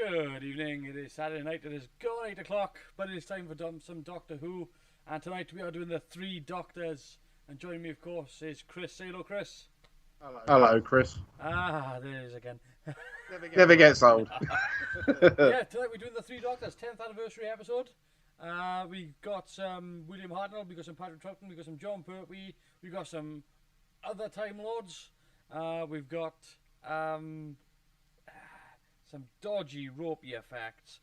Good evening. It is Saturday night. It is gone 8 o'clock, but it is time for some Doctor Who. And tonight we are doing the Three Doctors. And joining me, of course, is Chris. Say hello, Chris. Hello, Chris. There it is again. Never gets old. Yeah, tonight we're doing the Three Doctors, 10th anniversary episode. We got some William Hartnell, we got some Patrick Troughton, we got some John Pertwee, we got some other Time Lords. We've got some dodgy ropey effects.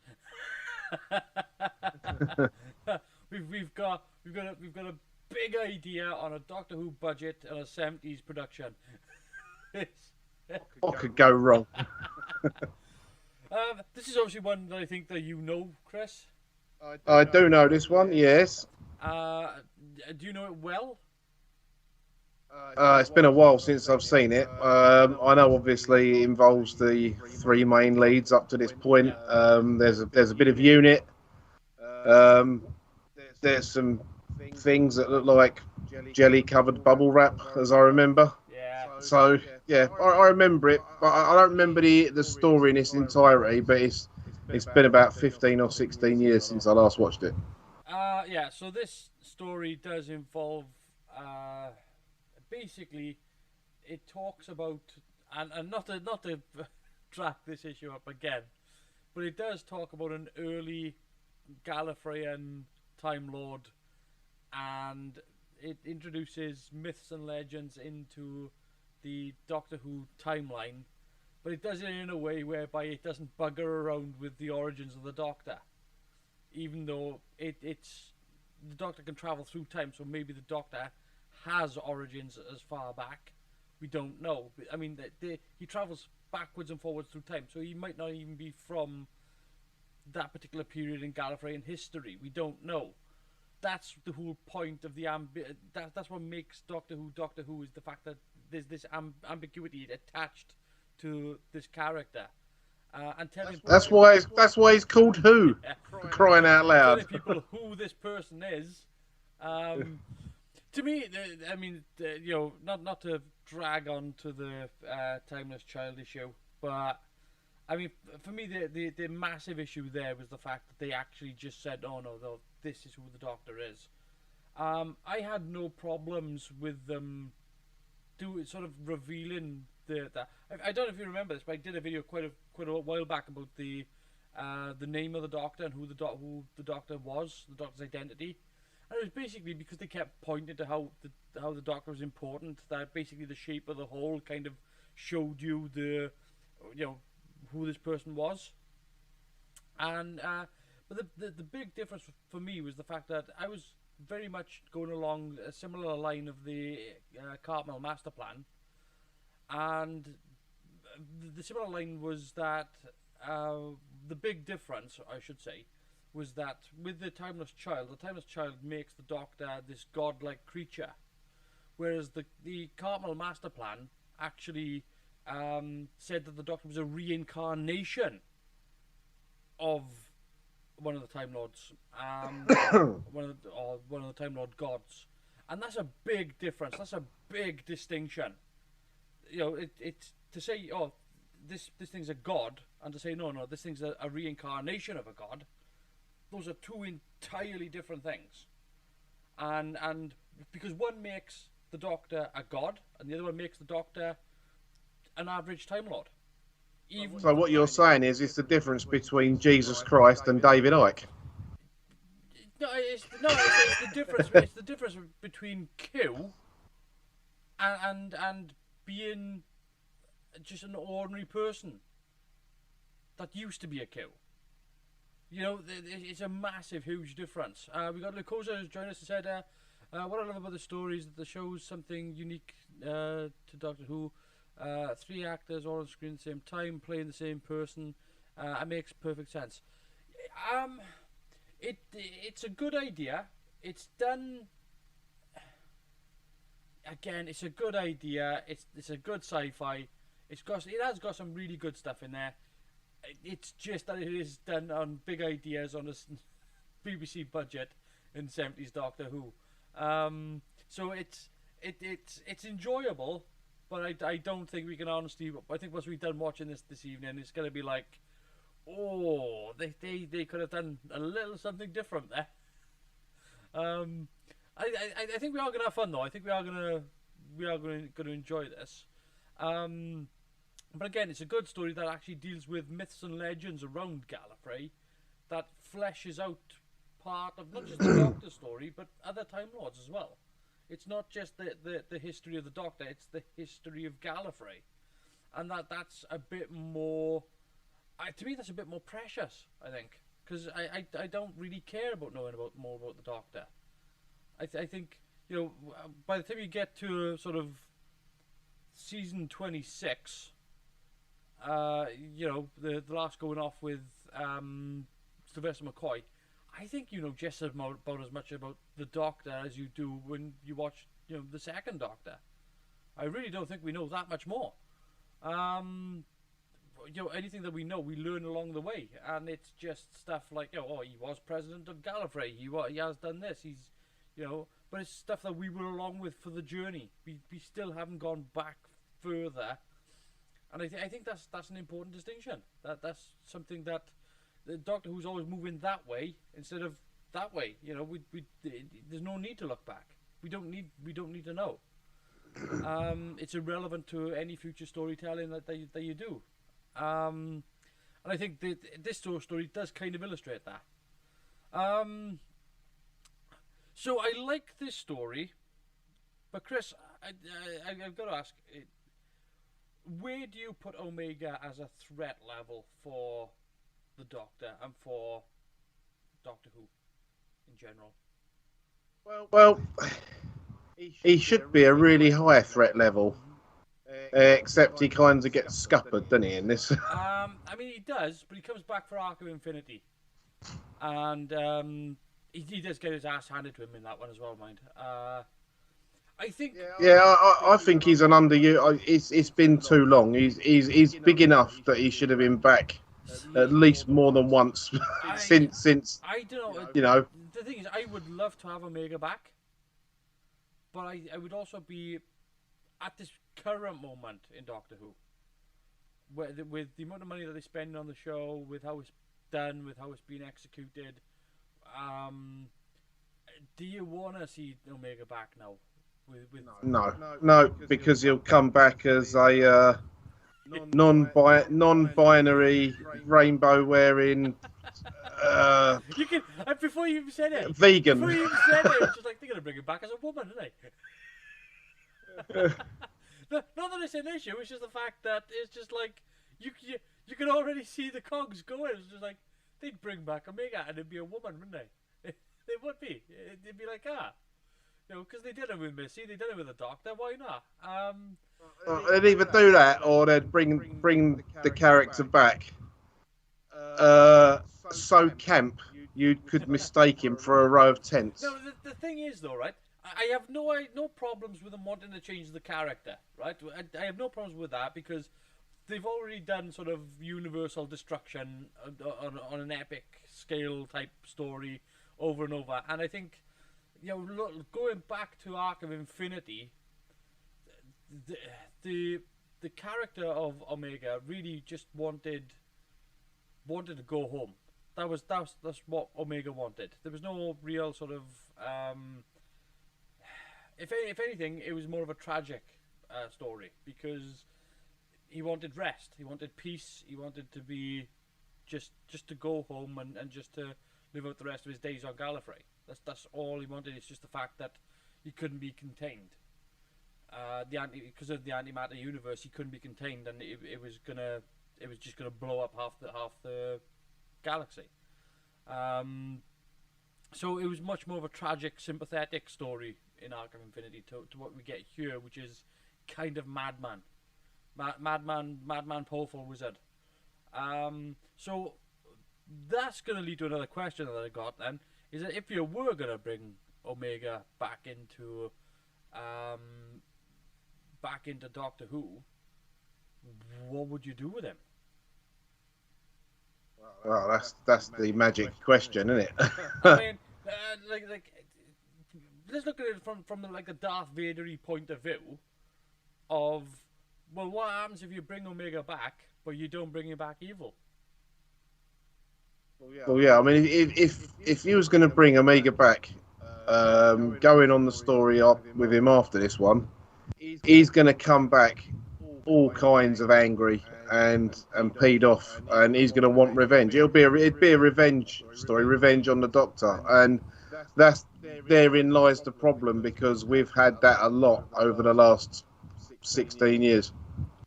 we've got a big idea on a Doctor Who budget and a 70s production. What could go wrong? This is obviously one that I think that you know, Chris. I do know this one, yes. Do you know it well? It's been a while since I've seen it. I know obviously it involves the three main leads up to this point. There's a bit of unit. There's some things that look like jelly-covered bubble wrap, as I remember. Yeah. So yeah, I remember it, but I don't remember the story in its entirety. But it's been about 15 or 16 years since I last watched it. Yeah. So this story does involve. Basically, it talks about, and not to drag this issue up again, but it does talk about an early Gallifreyan Time Lord, and it introduces myths and legends into the Doctor Who timeline, but it does it in a way whereby it doesn't bugger around with the origins of the Doctor, even though it's the Doctor can travel through time, so maybe the Doctor has origins as far back. We don't know. I mean, he travels backwards and forwards through time, so he might not even be from that particular period in Gallifreyan history. We don't know. That's the whole point of the that's what makes Doctor Who is the fact that there's this ambiguity attached to this character. And telling that's why he's called Who. For crying out loud. Telling people who this person is. To me, I mean, not to drag on to the Timeless Child issue, but I mean, for me, the massive issue there was the fact that they actually just said, "Oh no, this is who the Doctor is." I had no problems with them sort of revealing that. I don't know if you remember this, but I did a video quite a while back about the name of the Doctor and who the Doctor was, the Doctor's identity. And it was basically because they kept pointing to how the Doctor was important, that basically the shape of the hole kind of showed you who this person was. And but the big difference for me was the fact that I was very much going along a similar line of the Cartmel Master Plan, and the similar line was that the big difference, I should say, was that with the Timeless Child makes the Doctor this godlike creature, whereas the Cartmel Master Plan actually said that the Doctor was a reincarnation of one of the Time Lords, one of the Time Lord gods, and that's a big difference. That's a big distinction. It's to say, oh, this thing's a god, and to say no, this thing's a reincarnation of a god. Those are two entirely different things, and because one makes the Doctor a god, and the other one makes the Doctor an average Time Lord. So what you're saying is it's the difference between Jesus Christ and David Icke. No, it's the difference. It's the difference between Q and being just an ordinary person that used to be a Q. It's a massive, huge difference. We got Lucosa who's joined us and said, what I love about the story is that the show is something unique to Doctor Who. 3 actors all on screen at the same time, playing the same person. It makes perfect sense. It's a good idea. It's done. Again, it's a good idea. It's a good sci-fi. It has got some really good stuff in there. It's just that it is done on big ideas on a BBC budget in 70s Doctor Who. So it's enjoyable, but I don't think we can honestly. I think once we've done watching this evening, it's going to be like, Oh, they could have done a little something different there. Um, I think we are gonna have fun though. I think we are gonna enjoy this. Um, but again, it's a good story that actually deals with myths and legends around Gallifrey, that fleshes out part of not just the Doctor story, but other Time Lords as well. It's not just the history of the Doctor; it's the history of Gallifrey, and that's a bit more. To me, that's a bit more precious. I think because I don't really care about knowing about more about the Doctor. I think by the time you get to sort of season 26, the last going off with Sylvester McCoy, I think you know just about as much about the Doctor as you do when you watch the second Doctor. I really don't think we know that much more. Anything that we know, we learn along the way, and it's just stuff like he was president of Gallifrey. He has done this. But it's stuff that we were along with for the journey. We still haven't gone back further, and I think that's an important distinction. That's something that the Doctor Who's always moving that way instead of that way. There's no need to look back. We don't need to know. It's irrelevant to any future storytelling that you do. And I think this story does kind of illustrate that. So I like this story, but Chris, I've got to ask, where do you put Omega as a threat level for the Doctor and for Doctor Who in general? Well, he should be a really high threat level, except he kind of gets scuppered, doesn't he, in this? I mean, he does, but he comes back for Arc of Infinity. And he does get his ass handed to him in that one as well, mind. I think. Yeah, I think he's an It's been too long. He's big enough that he should have been back at least more than once since. I don't know. The thing is, I would love to have Omega back, but I would also be at this current moment in Doctor Who, with the amount of money that they spend on the show, with how it's done, with how it's been executed. Do you want to see Omega back now? No, because he'll come back as a non-binary, rainbow-wearing. You can before you even said it. Vegan. Before you even said it, it's just like they're gonna bring him back as a woman, aren't they? Not that it's an issue. It's just the fact that it's just like you can already see the cogs going. It's just like they'd bring back Omega and it'd be a woman, wouldn't they? They would be. They'd be like because they did it with Missy, they did it with the Doctor. Why not? They'd either do that or they'd bring the character back. So camp, you could mistake him for a row of tents. No, the thing is though, right? I have no problems with them wanting to change the character, right? I have no problems with that because they've already done sort of universal destruction on an epic scale type story over and over, and I think going back to Arc of Infinity, the character of Omega really just wanted to go home. That's what Omega wanted. There was no real sort of if anything, it was more of a tragic story because he wanted rest, he wanted peace, he wanted to be just to go home and just to live out the rest of his days on Gallifrey. That's all he wanted. It's just the fact that he couldn't be contained. Because of the antimatter universe, he couldn't be contained, and it was just gonna blow up half the galaxy. So it was much more of a tragic, sympathetic story in Arc of Infinity to what we get here, which is kind of madman, powerful wizard. So that's going to lead to another question that I got. Then is that if you were going to bring Omega back into Doctor Who, what would you do with him? Well, that's the magic question, isn't it? I mean, let's look at it from like the Darth Vader-y point of view. Of what happens if you bring Omega back, but you don't bring him back evil? Well, yeah. I mean, if he was going to bring Omega back, going on the story up with him after this one, he's going to come back all kinds of angry and peed off, and he's going to want revenge. It'd be a revenge story, revenge on the Doctor, and that's therein lies the problem, because we've had that a lot over the last 16 years.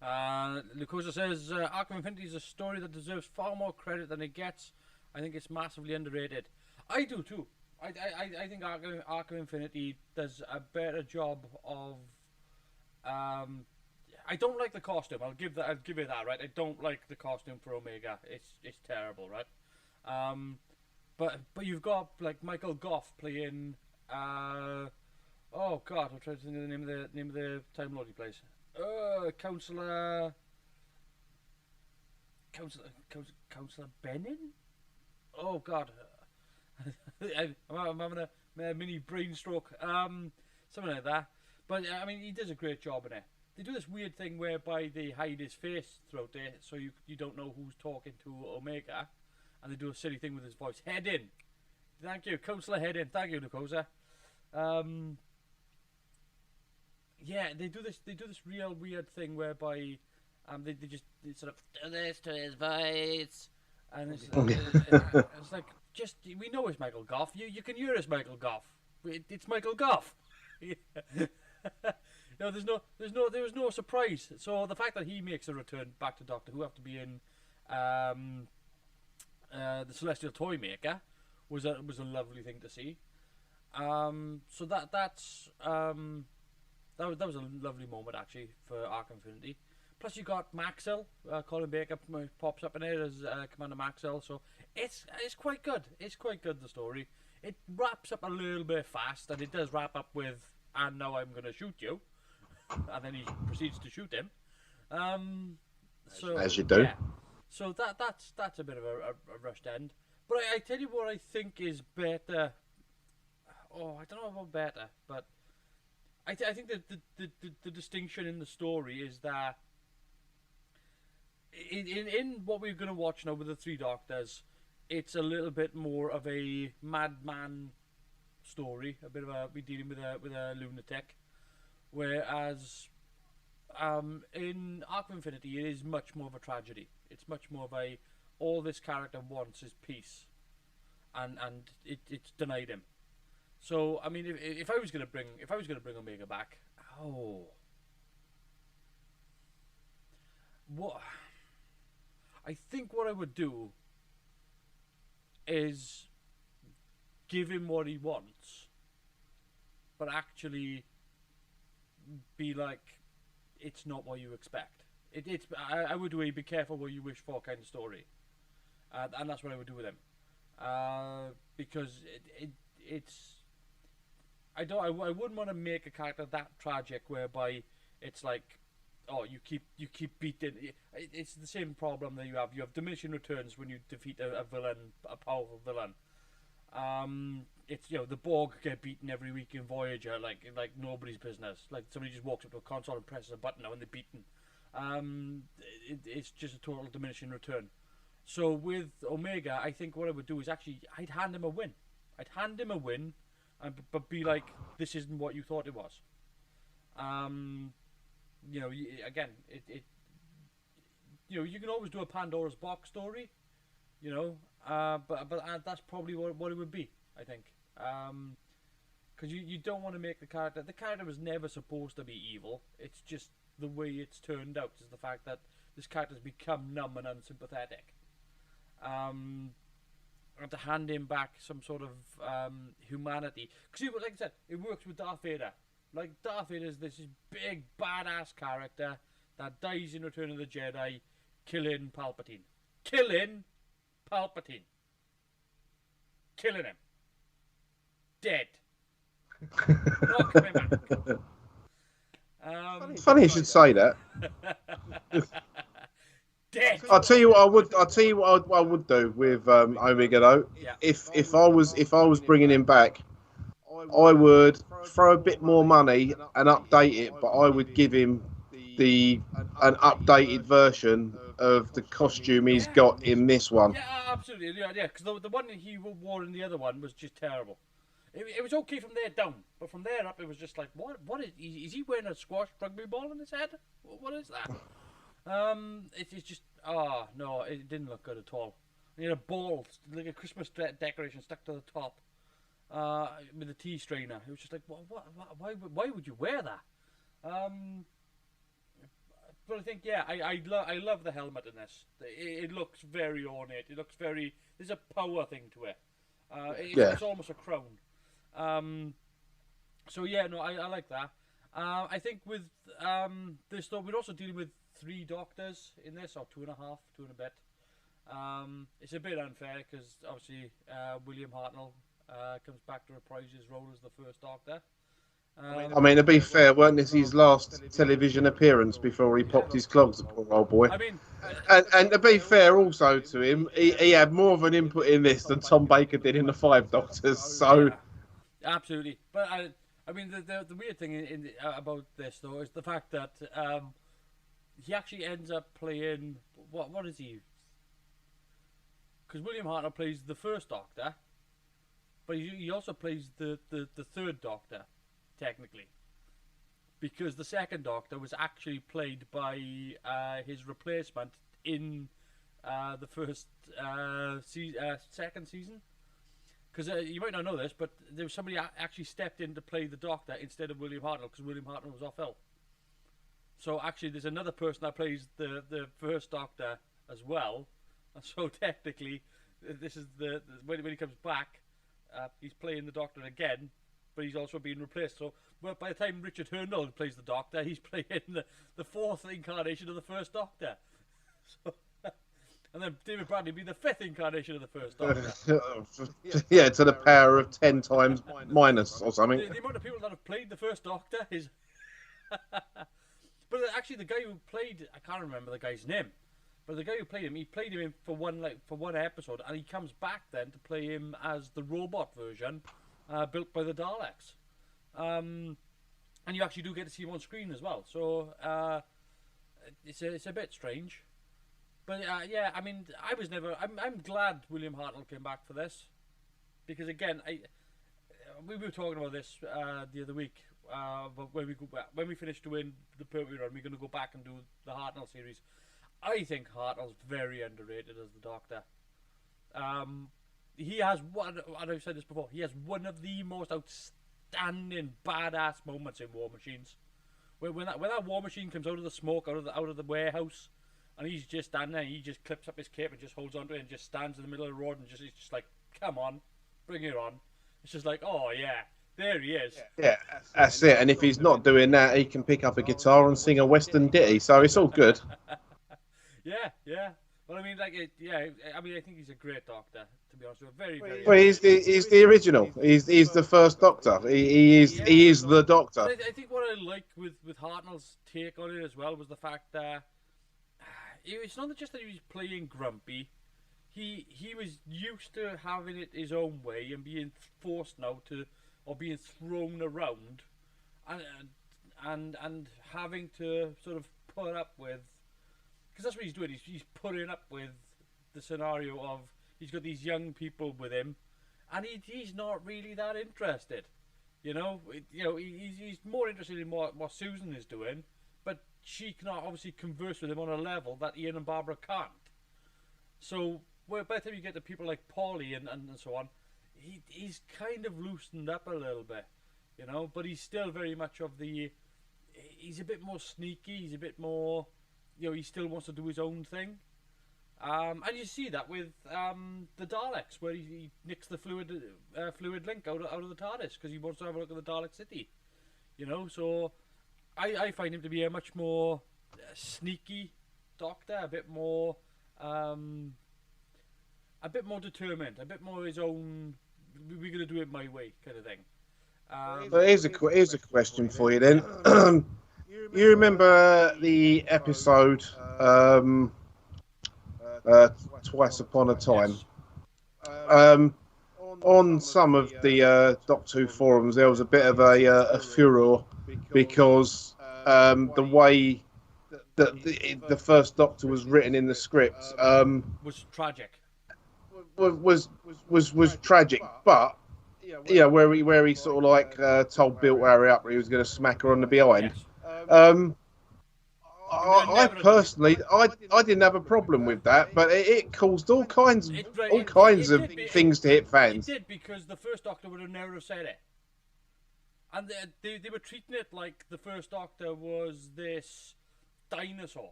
Lucosa says Arc of Infinity is a story that deserves far more credit than it gets. I think it's massively underrated. I do too. I think Arc of Infinity does a better job of. I don't like the costume. I'll give it that, right. I don't like the costume for Omega. It's terrible, right. But you've got like Michael Gough playing. Oh God, I'm trying to think of the name of the Time Lord he plays. Counselor Benin. Oh God, I'm having a mini brain stroke. Something like that. But I mean, he does a great job in it. They do this weird thing whereby they hide his face throughout it, so you don't know who's talking to Omega, and they do a silly thing with his voice. Head in. Thank you, Counselor Head in. Thank you, Lucosa. Yeah, they do this real weird thing whereby they sort of do this to his voice, and it's like, just, we know it's Michael Gough. You can hear it's Michael Gough. It's Michael Gough. No, there was no surprise. So the fact that he makes a return back to Doctor Who after being the Celestial Toymaker was a lovely thing to see. So that was a lovely moment actually for Arc Infinity. Plus you got Maxwell, Colin Baker pops up in it as Commander Maxwell. So it's quite good. It's quite good, the story. It wraps up a little bit fast, and it does wrap up with, and now I'm gonna shoot you, and then he proceeds to shoot him. So as you do. Yeah. So that's a bit of a rushed end. But I tell you what I think is better. Oh, I don't know about better, but I think that the distinction in the story is that in what we're going to watch now with the Three Doctors, it's a little bit more of a madman story, a bit of we're dealing with a lunatic, whereas in Arc of Infinity it is much more of a tragedy. It's much more of a, all this character wants is peace, and it's denied him. So I mean, if I was gonna bring Omega back, what I think what I would do is give him what he wants, but actually be like, it's not what you expect. I would do a be careful what you wish for kind of story, and that's what I would do with him, because it's. I wouldn't want to make a character that tragic whereby it's like, oh, you keep beating. It's the same problem that you have diminishing returns when you defeat a powerful villain. It's, the Borg get beaten every week in Voyager like nobody's business. Like somebody just walks up to a console and presses a button now and they're beaten. It's just a total diminishing return. So with Omega, I think what I would do is actually I'd hand him a win. But be like, this isn't what you thought it was. Again, you can always do a Pandora's box story, but that's probably what it would be, I think. Because you don't want to make the character was never supposed to be evil. It's just the way it's turned out is the fact that this character's become numb and unsympathetic. And to hand him back some sort of humanity, because like I said, it works with Darth Vader. Like Darth Vader is this big badass character that dies in Return of the Jedi, killing Palpatine, killing him, dead, not coming back. Funny you should say that. Dead. I'll tell you what I would do with Omega though. Yeah. If I was bringing him back, I would throw a bit more money and update it, but I would give him an updated version of the costume he's got in this one. Yeah, absolutely. Yeah, because the one that he wore in the other one was just terrible. It was okay from there down, but from there up, it was just like, what is he wearing a squash rugby ball on his head? What is that? It's just, no, it didn't look good at all. He had a ball, like a Christmas decoration stuck to the top, with a tea strainer. It was just like, why would you wear that? But I think, yeah, I love the helmet in this. It looks very ornate. It looks very, there's a power thing to it. It's almost a crown. So yeah, no, I like that. I think with this though, we're also dealing with 3 doctors in this, or 2.5, 2 and a bit. It's a bit unfair because obviously William Hartnell comes back to reprise his role as the first Doctor. I mean, to be fair, weren't this his last television appearance before he popped his clogs, the poor old boy? I mean, and to be fair also to him, he had more of an input in this than Tom Baker did in the 5 Doctors. So, yeah, absolutely. But I mean, the weird thing about this though is the fact that he actually ends up playing what is he? Because William Hartnell plays the first Doctor, but he also plays the 3rd Doctor. Technically, because the 2nd Doctor was actually played by his replacement in the first 2nd season. Because you might not know this, but there was somebody actually stepped in to play the Doctor instead of William Hartnell because William Hartnell was off ill. So actually, there's another person that plays the first Doctor as well. And so technically, this is when he comes back, he's playing the Doctor again. But he's also being replaced. So by the time Richard Hurnell plays the Doctor, he's playing the 4th incarnation of the first Doctor. So, and then David Bradley be the 5th incarnation of the first Doctor. Yeah, to the power of 10 times minus or something. The amount of people that have played the first Doctor is... But actually, the guy who played... I can't remember the guy's name. But the guy who played him, he played him for one episode, and he comes back then to play him as the robot version... built by the Daleks, and you actually do get to see him on screen as well. So it's a bit strange, but yeah, I mean, I'm glad William Hartnell came back for this, because again, we were talking about this the other week. But when we finish doing the Pertwee run, we're going to go back and do the Hartnell series. I think Hartnell's very underrated as the Doctor. He has one, and I've said this before, he has one of the most outstanding badass moments in War Machines. When that War Machine comes out of the smoke, out of the warehouse, and he's just standing there, and he just clips up his cape and just holds onto it and just stands in the middle of the road and he's just like, come on, bring it on. It's just like, oh yeah, there he is. Yeah, that's it. And if he's not doing that, he can pick up a guitar and sing a Western ditty, so it's all good. Yeah. Well, I mean, I think he's a great Doctor, to be honest with you. Very, very. Well, he's the original. He's the first Doctor. He is the Doctor. I think what I like with Hartnell's take on it as well was the fact that it's not just that he was playing grumpy. He was used to having it his own way and being forced now or being thrown around, and having to sort of put up with. Because that's what he's doing. He's putting up with the scenario of he's got these young people with him, and he's not really that interested. He's more interested in what Susan is doing, but she cannot obviously converse with him on a level that Ian and Barbara can't. So by the time you get to people like Polly and so on, he's kind of loosened up a little bit, but he's still very much of the. He's a bit more sneaky. He's a bit more. He still wants to do his own thing. And you see that with the Daleks, where he nicks the fluid link out of the TARDIS because he wants to have a look at the Dalek City. So I find him to be a much more sneaky Doctor, a bit more determined, a bit more his own. We're going to do it my way, kind of thing. Here's a question for you then. You remember the episode Twice Upon a Time? Yes. On some of the Doctor Who forums, there was a bit of a furore because the way that the first Doctor was written in the script Was tragic. was tragic, but yeah, where he sort of like told Bill to hurry up, he was going to smack her on the behind. Yes. Um, I Never personally, I didn't have a problem with that, but it caused all kinds of things to hit It fans. did, because the first Doctor would have never have said it. And they were treating it like the first Doctor was this dinosaur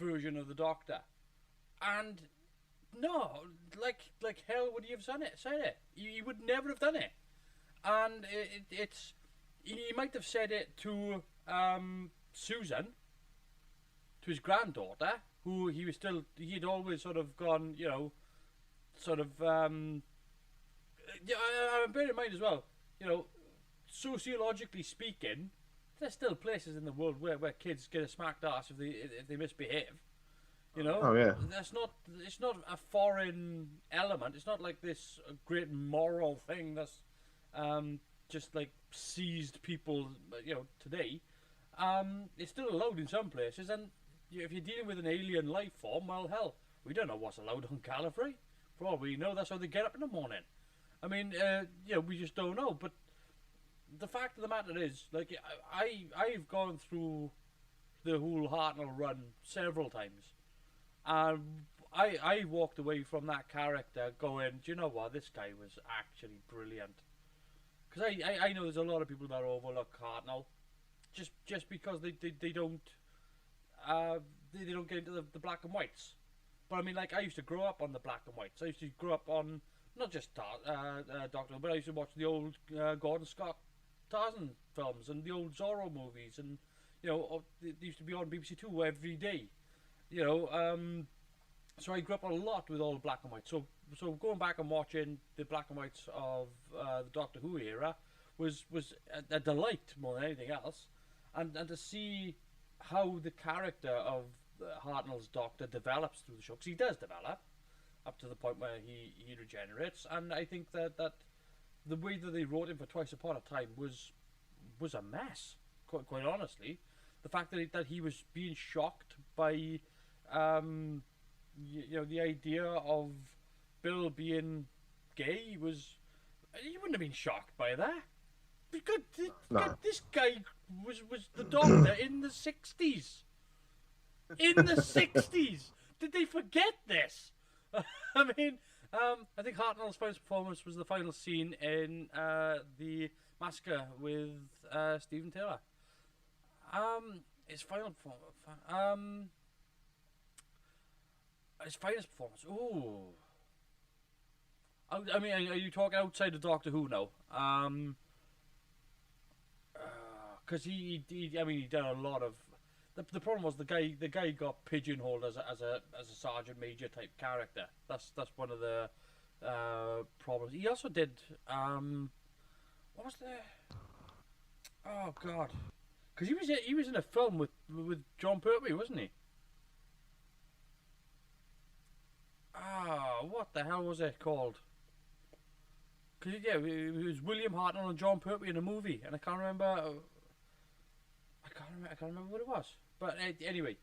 version of the Doctor. And no, like hell would he have said it. He would never have done it. And it's he might have said it to Susan, to his granddaughter, who he'd always sort of gone, you know, sort of yeah, bear in mind as well, you know, sociologically speaking, there's still places in the world where kids get a smacked ass if they misbehave. You know, Oh yeah, it's not a foreign element. It's not like this great moral thing that's just like seized people, you know, today. It's still allowed in some places, and if you're dealing with an alien life form, well, hell, we don't know what's allowed on Gallifrey. For all we know, that's how they get up in the morning. I mean, you know, we just don't know. But the fact of the matter is, like, I've gone through the whole Hartnell run several times, and I walked away from that character going, do you know what, this guy was actually brilliant. Because I know there's a lot of people that overlook Hartnell just because they don't they don't get into the black and whites. But I mean, like, I used to grow up on the black and whites. I used to grow up on not just Doctor Who, but I used to watch the old Gordon Scott Tarzan films and the old Zorro movies, and you know, they used to be on BBC Two every day. You know, so I grew up a lot with all the black and white. So going back and watching the black and whites of the Doctor Who era was a delight more than anything else, and to see how the character of Hartnell's Doctor develops through the show, because he does develop up to the point where he regenerates, and I think that the way that they wrote him for Twice Upon a Time was a mess, quite honestly. The fact that he was being shocked by you know, the idea of Bill being gay was, he wouldn't have been shocked by that. Because this guy was the Doctor in the 60s. In the 60s! Did they forget this? I mean, I think Hartnell's final performance was the final scene in the Massacre with Stephen Taylor. His final performance. His finest performance. Ooh. I mean, are you talking outside of Doctor Who now? Because he done a lot of. The problem was the guy got pigeonholed as a sergeant major type character. That's one of the problems. He also did what was the, oh god, because he was in a film with John Pertwee, wasn't he? Ah, what the hell was it called? Because yeah, it was William Hartnell and John Pertwee in a movie, and I can't remember what it was. But anyway,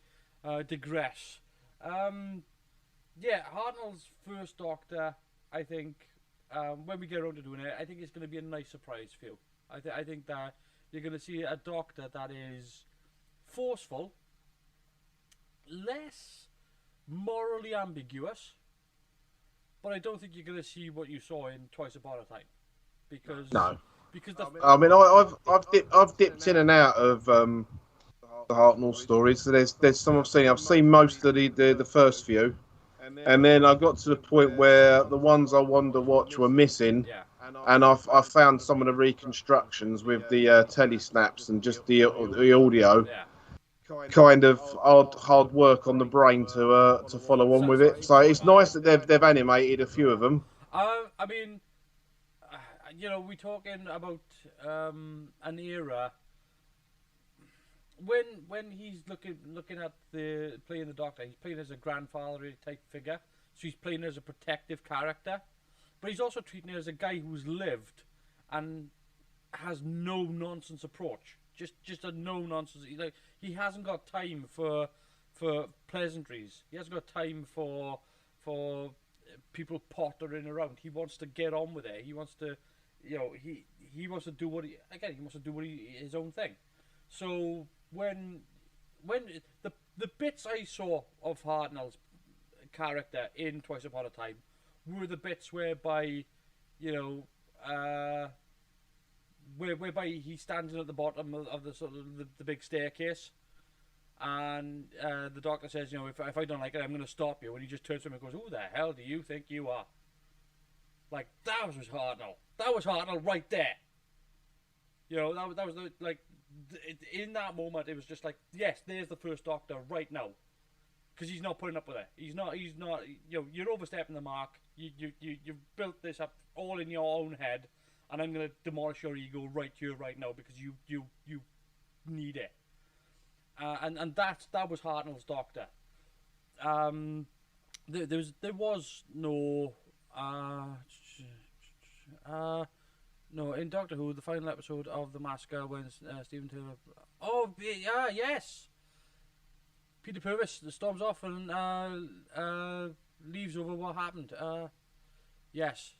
digress. Yeah, Hartnell's first Doctor, I think, when we get around to doing it, I think it's going to be a nice surprise for you. I think that you're going to see a Doctor that is forceful, less morally ambiguous, but I don't think you're going to see what you saw in Twice Upon a Time, because no. Because I mean, I've dipped in and out of the Hartnell stories. So there's some I've seen. I've seen most of the first few, and then I got to the point where the ones I wanted to watch were missing, yeah, and I found some of the reconstructions with the telesnaps and just the audio. yeah. Kind of hard work on the brain to follow on with it. So it's nice that they've animated a few of them. I mean, you know, we're talking about an era when he's looking at playing the Doctor. He's playing as a grandfather type figure, so he's playing as a protective character, but he's also treating it as a guy who's lived and has no nonsense approach. just a no nonsense. He hasn't got time for pleasantries. He hasn't got time for people pottering around. He wants to get on with it. He wants to, he wants to do his own thing. So when the bits I saw of Hartnell's character in Twice Upon a Time were the bits whereby, whereby he's standing at the bottom of the sort of the big staircase, and the doctor says, if I don't like it, I'm going to stop you. And he just turns to him and goes, "Who the hell do you think you are?" Like, that was Hartnell. That was Hartnell right there. That was in that moment, it was just like, yes, there's the first Doctor right now, because he's not putting up with it. He's not. You're overstepping the mark. You've built this up all in your own head, and I'm gonna demolish your ego right here, right now, because you need it. And that was Hartnell's Doctor. There was no no, in Doctor Who, the final episode of The Massacre, when Stephen Taylor... Oh, yeah, yes! Peter Purvis storms off and leaves over what happened. Yes,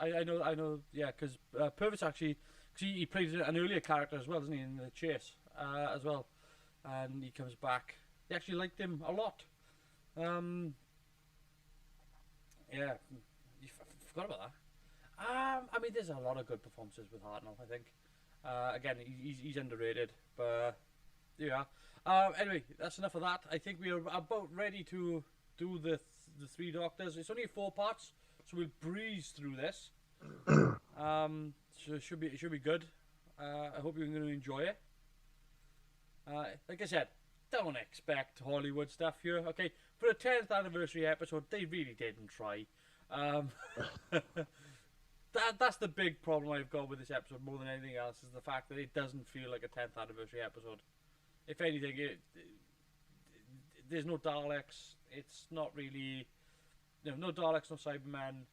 I know, yeah, because Purvis actually... Cause he played an earlier character as well, doesn't he, in The Chase, as well. And he comes back. They actually liked him a lot. Yeah, you forgot about that. I mean, there's a lot of good performances with Hartnell, I think. Again, he's underrated, but yeah. Anyway, that's enough of that. I think we are about ready to do the three Doctors. It's only 4 parts, so we'll breeze through this. So it should be good. I hope you're going to enjoy it. Like I said, don't expect Hollywood stuff here. Okay, for the 10th anniversary episode, they really didn't try. That's the big problem I've got with this episode more than anything else, is the fact that it doesn't feel like a 10th anniversary episode. If anything, there's no Daleks. It's not really... no Daleks, no Cybermen.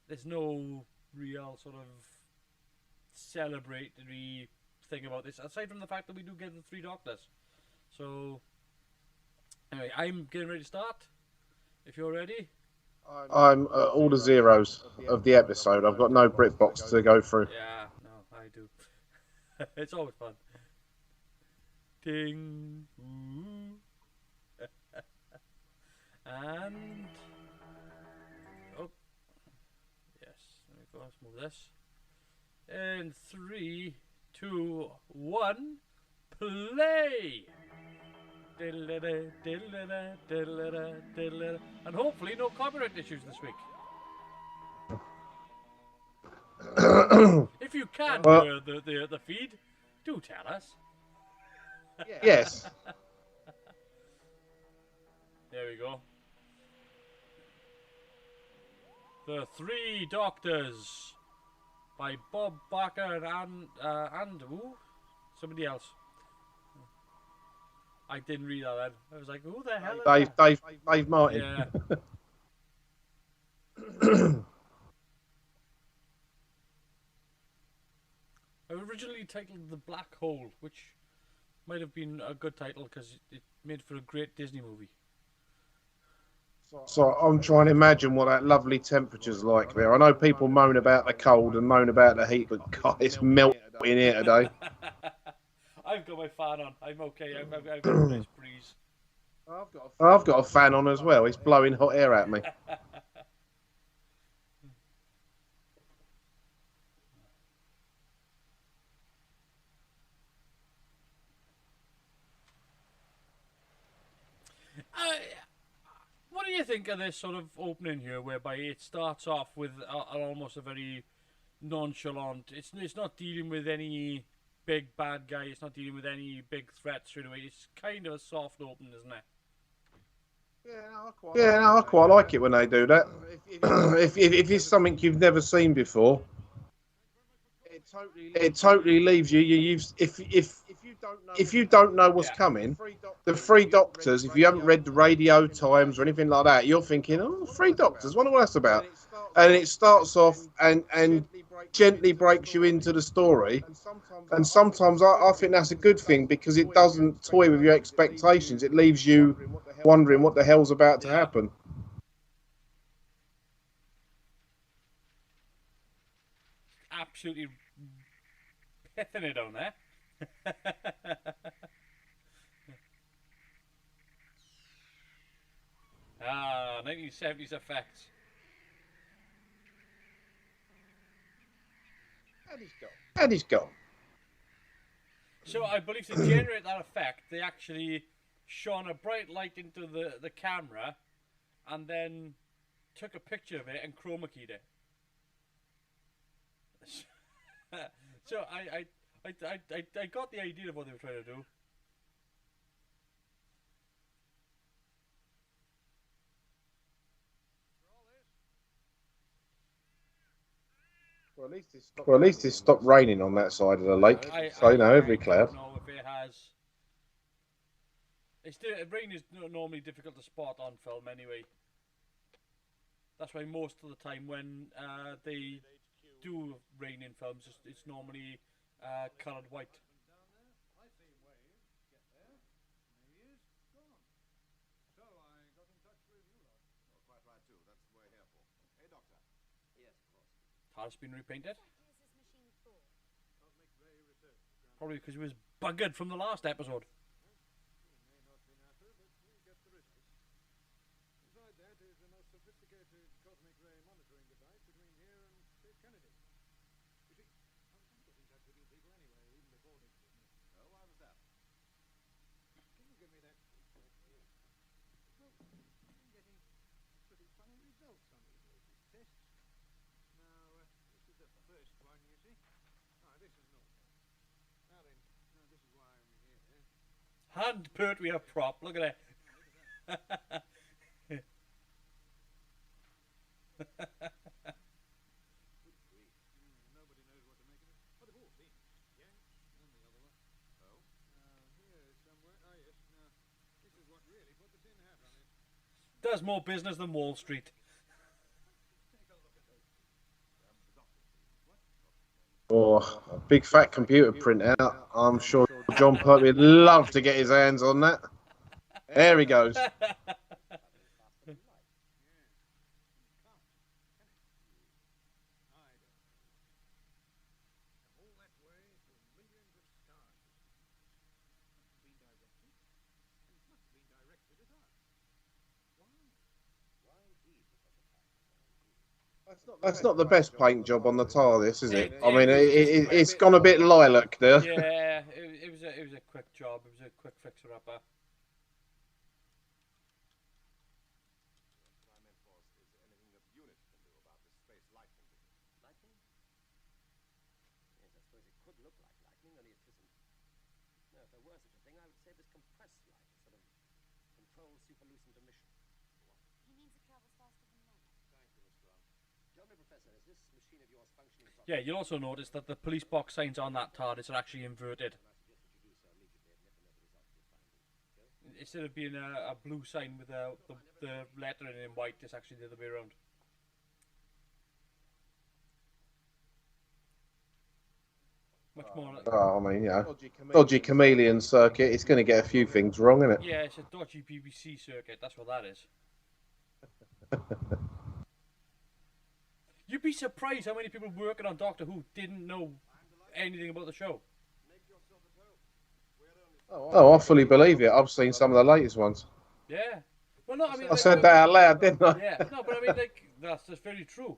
There's no real sort of celebratory thing about this, aside from the fact that we do get the 3 Doctors. So, anyway, I'm getting ready to start. If you're ready... I'm all the zeros of the episode. I've got no BritBox to go through. Yeah, no, I do. It's always fun. Ding. Ooh. And... oh. Yes, let me go. Let's move this. And 3, 2, 1, play! And hopefully no copyright issues this week. If you can hear the feed, do tell us. Yes. There we go. The 3 Doctors by Bob Barker and somebody else. I didn't read that then. I was like, who the hell is that? Dave Martin. Yeah. I originally titled The Black Hole, which might have been a good title because it made for a great Disney movie. So I'm trying to imagine what that lovely temperature's like there. I know people moan about the cold and moan about the heat, but God, it's melting here today. I've got my fan on. I'm okay. I've got a nice breeze. I've got a fan on as well. It's blowing hot air at me. What do you think of this sort of opening here, whereby it starts off with almost a very nonchalant... It's not dealing with any big bad guy. It's not dealing with any big threats straight away. It's kind of a soft open, isn't it? Yeah, I quite like it when they do that. if it's something you've never seen before, it totally leaves you. If you don't know what's coming, the 3 Doctors. If you haven't read the Radio Times or anything like that, you're thinking, "Oh, 3 Doctors. Wonder what that's about." And it starts off and gently breaks you into the story. And sometimes I think that's a good thing because it doesn't toy with your expectations. It leaves you wondering what the hell's about to Yeah. happen. Absolutely pissing it on there. Ah, 1970s effects. And he's gone. So I believe to generate that effect, they actually shone a bright light into the camera and then took a picture of it and chroma keyed it. So I got the idea of what they were trying to do. Well, at least it's stopped raining on that side of the lake. So, you know, every cloud. I don't know if it has. Rain is normally difficult to spot on film anyway. That's why most of the time when they do rain in films, it's normally coloured white. Has been repainted. Probably because it was buggered from the last episode. Hand pert we have prop. Look at it. Does more business than Wall Street. Or a big fat computer printout. I'm sure John Pertwee would love to get his hands on that. There he goes. That's not the best paint job on the TARDIS, is it? I mean, it's gone a bit lilac there. Yeah, it was a quick job. It was a quick fixer-upper. Yeah, you'll also notice that the police box signs on that TARDIS are actually inverted. Instead of being a blue sign with the lettering in white, it's actually the other way around. Much more. Oh, I mean, dodgy chameleon circuit. It's going to get a few things wrong, isn't it? Yeah, it's a dodgy BBC circuit. That's what that is. You'd be surprised how many people working on Doctor Who didn't know anything about the show. Oh, I fully believe it. I've seen some of the latest ones. Yeah. Well, no, I mean, I said that out loud, didn't I? Yeah. No, but I mean, like, that's very true.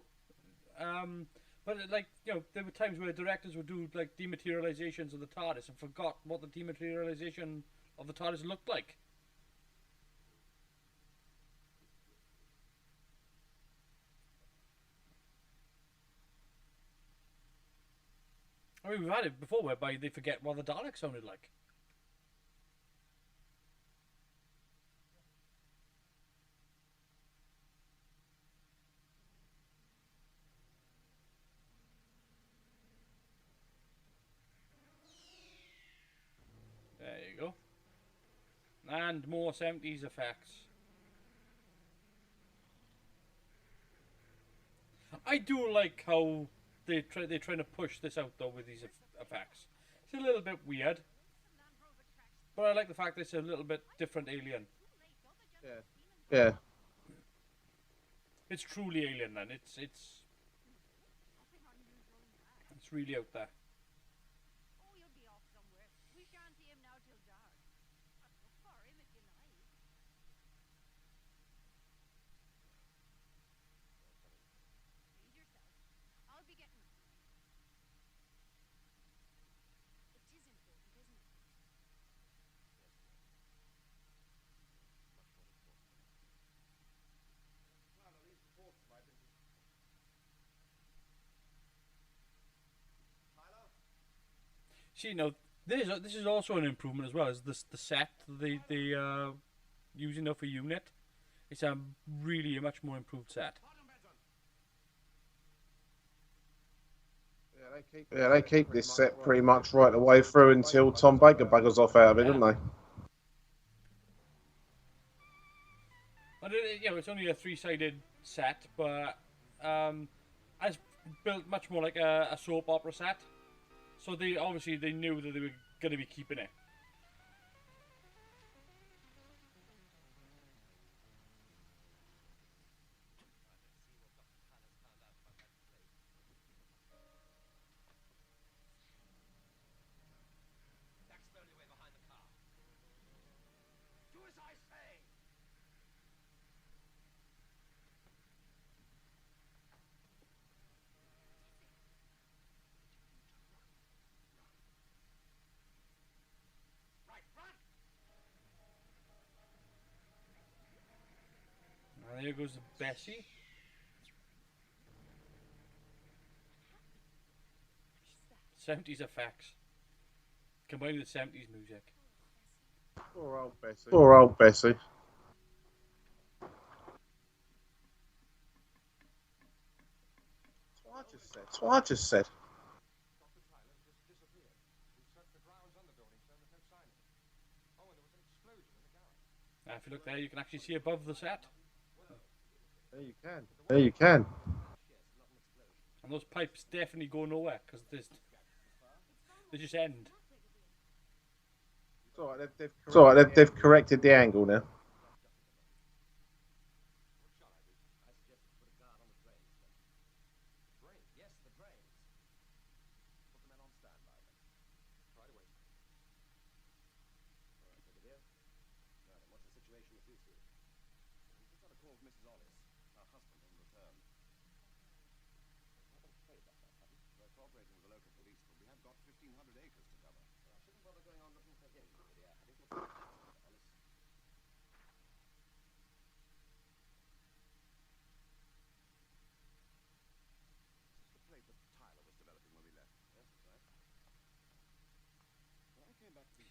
But like, you know, there were times where directors would do like dematerializations of the TARDIS and forgot what the dematerialization of the TARDIS looked like. I mean, we've had it before whereby they forget what the Dalek sounded like. There you go. And more 70s effects. I do like how they're trying to push this out though with these effects. It's a little bit weird, but I like the fact that it's a little bit different alien. Yeah. Yeah. It's truly alien then. It's really out there. See, now this is also an improvement as well. Is this the set they using now for unit? It's really a much more improved set. Yeah, they keep this set pretty much right the way through until Tom Baker buggers off out of it, Yeah. don't they? And it's only a 3-sided set, but it's built much more like a soap opera set. So they obviously knew that they were going to be keeping it. And there goes Bessie. '70s effects combined with '70s music. Poor old Bessie. Poor old Bessie. That's what I just said. Now, if you look there, you can actually see above the set. There you can. There you can. And those pipes definitely go nowhere because they just end. It's all right, they've corrected the angle now.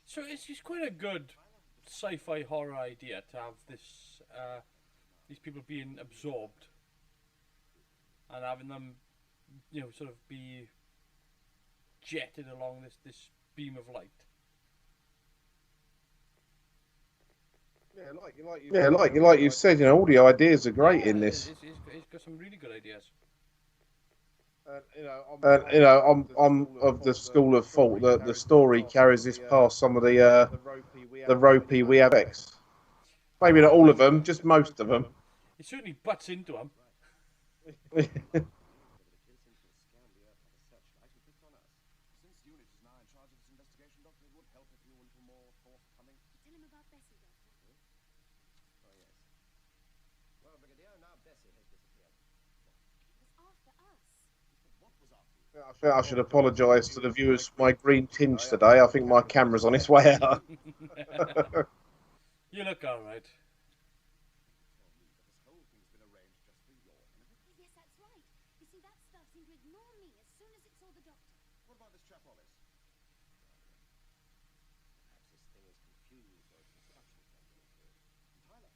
So it's quite a good sci-fi horror idea to have these people being absorbed and having them, sort of be jetted along this beam of light. Yeah, like you said, all the ideas are great in this. It's got some really good ideas. I'm of the school of thought that the story carries this past some of the ropey we have X. Maybe not all of them, just most of them. It certainly butts into them. I should apologise to the viewers for my green tinge today. I think my camera's on its way out. You look all right. Yes, that's right. You see, that stuff seemed to ignore me as soon as it saw the doctor. What about this chap Hollis? Perhaps this thing is confused or its instructions not getting through. Tyler.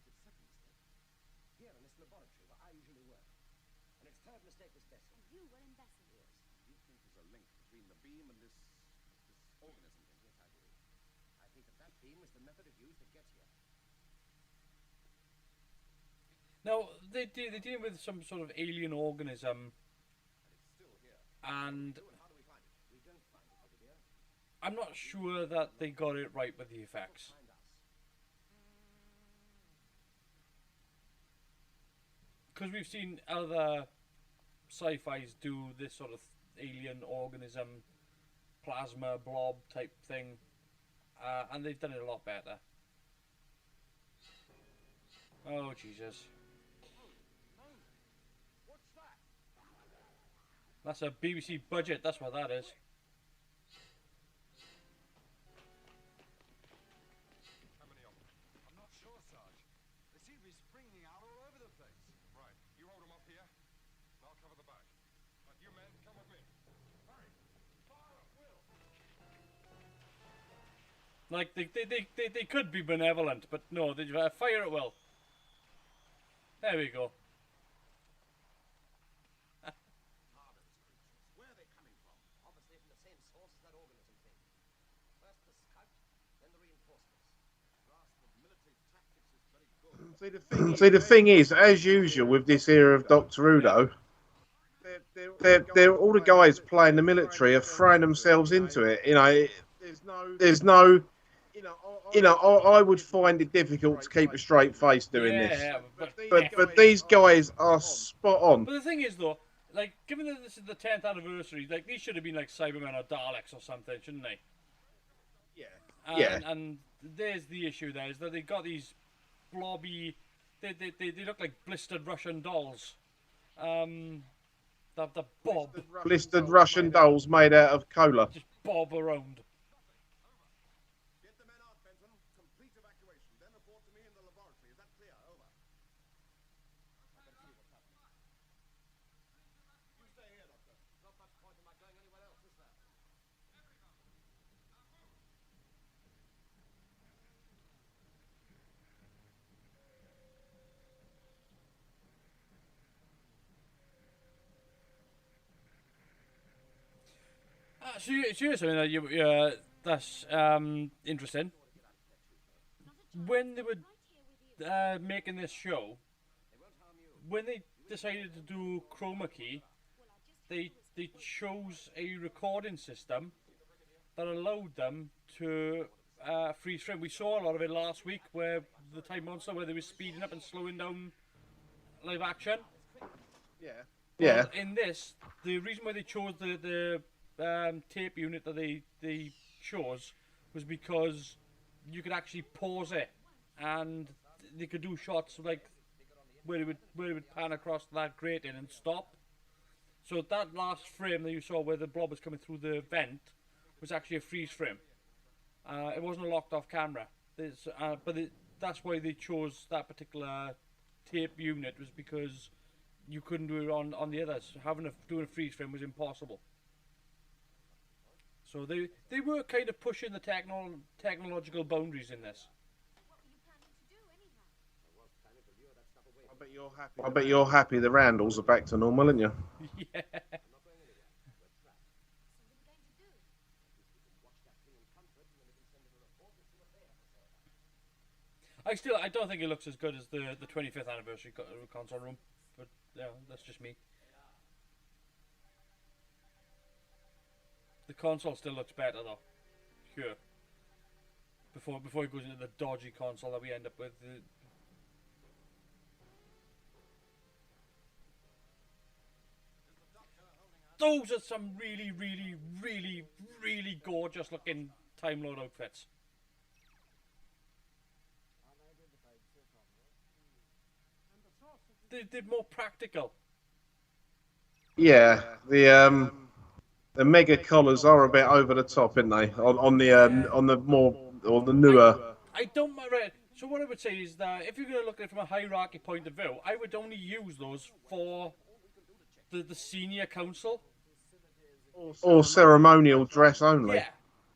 It's second mistake. Here in this laboratory where I usually work. And its third mistake was Bessie. And you were in Bessie. Yes. You think there's a link between the beam and this organism thing? Yes, I do. I think that beam is the method it used to get here. Now they're dealing with some sort of alien organism, and I'm not sure that they got it right with the effects. Because we've seen other sci-fis do this sort of alien organism, plasma blob type thing, and they've done it a lot better. Oh Jesus! That's a BBC budget. That's what that is. How many of them? I'm not sure, Sarge. They seem to be springing out all over the place. Right. You hold them up here, and I'll cover the back. You men, come with me. Hurry. Fire, Will. Like they could be benevolent, but no, they fire at will. There we go. Where are they coming from? Obviously from the same source as that organism thing. First the scout, then the reinforcements. Grasp of military tactics is very good. See, the thing is, as usual with this era of Doctor Udo, they're all the guys playing the military are throwing themselves into it. You know, there's no, I would find it difficult to keep a straight face doing this. But these guys are spot on. But the thing is, though, like, given that this is the 10th anniversary, like, these should have been like Cybermen or Daleks or something, shouldn't they? Yeah. And there's the issue there, is that they got these blobby, they look like blistered Russian dolls. The bob, Blistered Russian dolls made out of cola. just bob around. Get the men out, Benson. Complete evacuation. Then report to me in the laboratory. Is that clear? Over. I can see what's happening. You stay here, Doctor. Not much point in my going anywhere else, is there? Seriously, that's interesting. When they were making this show, when they decided to do chroma key, they chose a recording system that allowed them to freeze frame. We saw a lot of it last week, where the Time Monster, where they were speeding up and slowing down live action. Yeah. Well, in this, the reason why they chose the tape unit that they chose was because you could actually pause it, and they could do shots like where it would pan across that grating and stop. So that last frame that you saw where the blob was coming through the vent was actually a freeze frame. It wasn't a locked off camera. That's why they chose that particular tape unit, was because you couldn't do it on the others. Doing a freeze frame was impossible. So they were kind of pushing the technological boundaries in this. What were you planning to do anyhow? I was planning to lure that stuff away. I bet you're happy the Randalls are back to normal, aren't you? Yeah. I'm not going anywhere. We're trapped. So what are you going to do? At least we can watch that thing in comfort, and then we can send in a report and see what they have to say about it. I don't think it looks as good as the 25th anniversary console room, but yeah, that's just me. The console still looks better though, sure. Before it goes into the dodgy console that we end up with. Those are some really, really, really, really gorgeous looking Time Lord outfits. They're more practical. Yeah. The mega collars are a bit over the top, aren't they? On the newer. I don't mind. Right. So what I would say is that if you're going to look at it from a hierarchy point of view, I would only use those for the senior council. Or ceremonial dress only. Yeah.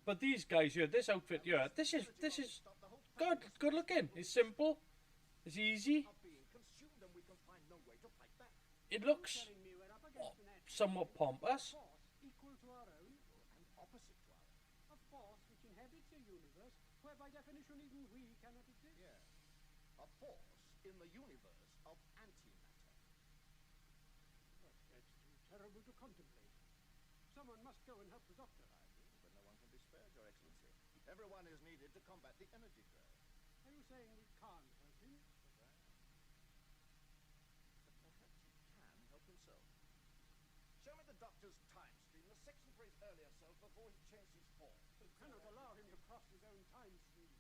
But these guys here, this outfit here, this is good looking. It's simple. It's easy. It looks somewhat pompous. Equal to our own and opposite to our own. Of course, which inhabits a universe where by definition even we cannot exist. A force in the universe of terrible to contemplate. Someone must go and help the doctor. But no one can be spared, Your Excellency. Everyone is needed to combat the energy drain. Are you saying we can't help him? But perhaps he can help himself. Show me the doctor's time stream, the section for his earlier self before he changed his form. We cannot allow him to cross his own time stream,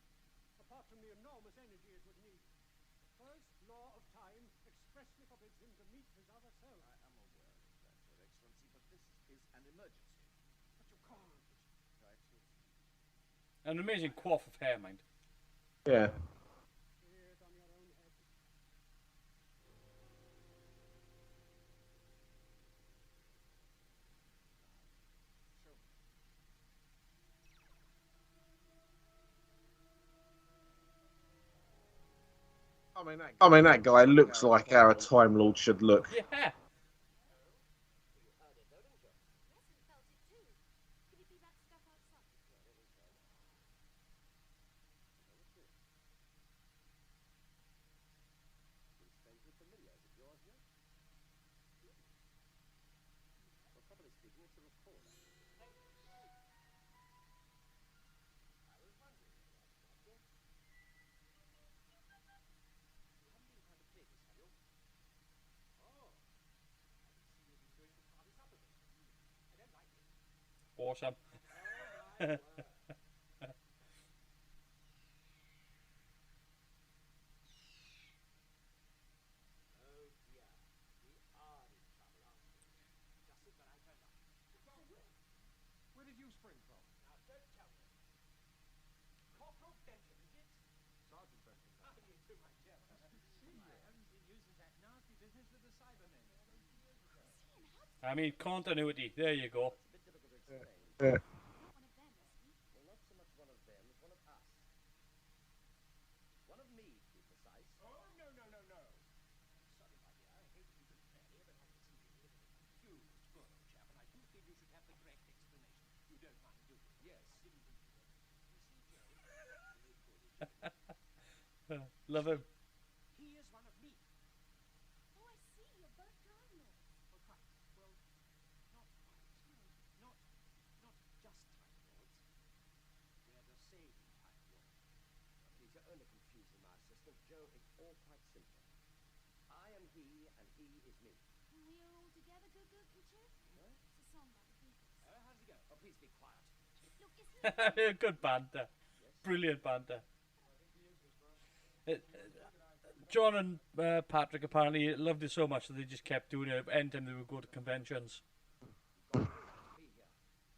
apart from the enormous energy it would need. The first law of time expressly forbids him to meet his other self. I am aware of that, Your Excellency, but this is an emergency. But you can't. Your Excellency. An amazing coif of hair, mind. Yeah. See it on your own head. Show me. I mean, that guy looks like how a Time Lord should look. Yeah. Yes, we felt it too. Could it be that stuff outside? Strangely familiar. Is it yours yet? Well, properly speaking, it's a recorder. I was wondering about it, Doctor. You haven't been trying to play this, have you? Oh. I can see you've been doing the party supper thing. I don't like it. Awesome. Oh, my word. Oh dear, we are in trouble, aren't we? Just as when I turned up. Where did you spring from? Now don't tell me. Corporal Benton, is it? Sergeant Benton. How do you do, my dear? See you. I haven't seen you since that nasty business with the Cybermen. I mean, continuity. There you go. It's a bit difficult to explain. Yeah. Not one of them, is he? Well, not so much one of them as one of us. One of me, to be precise. Oh, no, no, no, no. Sorry, my dear, I hate to be unfair, but I can see you're a little bit confused, poor old chap, and I do feel you should have the correct explanation. You don't mind, do you? Yes. I didn't think you would. You see, Joe, very good. Love him. He is one of me. Oh, I see. You're both Time Lords. Well, quite. Well, not quite. No. Not just Time Lords. We're the same Time Lord. Now, please, you're only confusing my assistant. Joe, it's all quite simple. I am he, and he is me. And we are all together, good, Richard? Huh? It's a song by the Beatles. How does it go? Oh, please be quiet. Look, isn't it? Good banter. Brilliant banter. John and Patrick apparently loved it so much that they just kept doing it anytime they would go to conventions. Be here.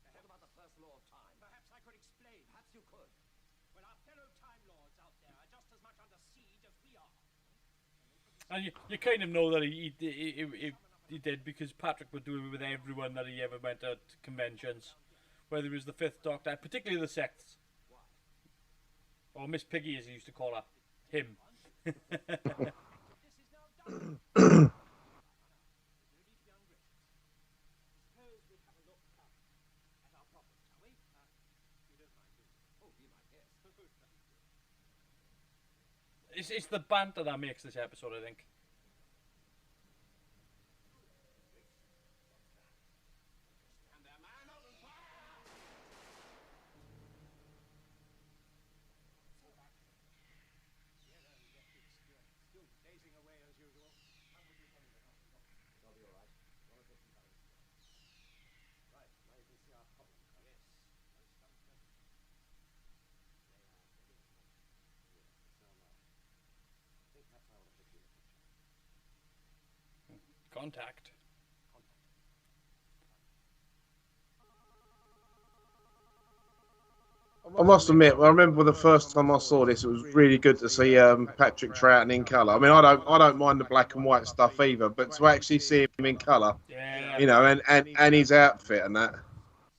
Ahead about the first law of time. Perhaps I could explain. Perhaps you could. Well, our fellow Time Lords out there are just as much under siege as we are. And you kind of know that he did, because Patrick would do it with everyone that he ever went to conventions. Whether it was the Fifth Doctor, particularly the Sixth. Or Miss Piggy, as he used to call her. Him. This is now done. No need to be ungracious. Suppose we have a look at our problem, shall we? You don't mind, do you? Oh, be my guest. It's the banter that makes this episode, I think. Stand there, man. Open fire! Still dazing away as usual. I'll be all right. Want to take some balance. Right, now you can see our problem. Yes. Most unpleasant. They are very hot. Yes, so am I. I think perhaps I want to put you in the picture. Contact. I must admit, I remember the first time I saw this, it was really good to see Patrick Troughton in colour. I mean, I don't mind the black and white stuff either, but to actually see him in colour, Yeah. you know, and his outfit and that.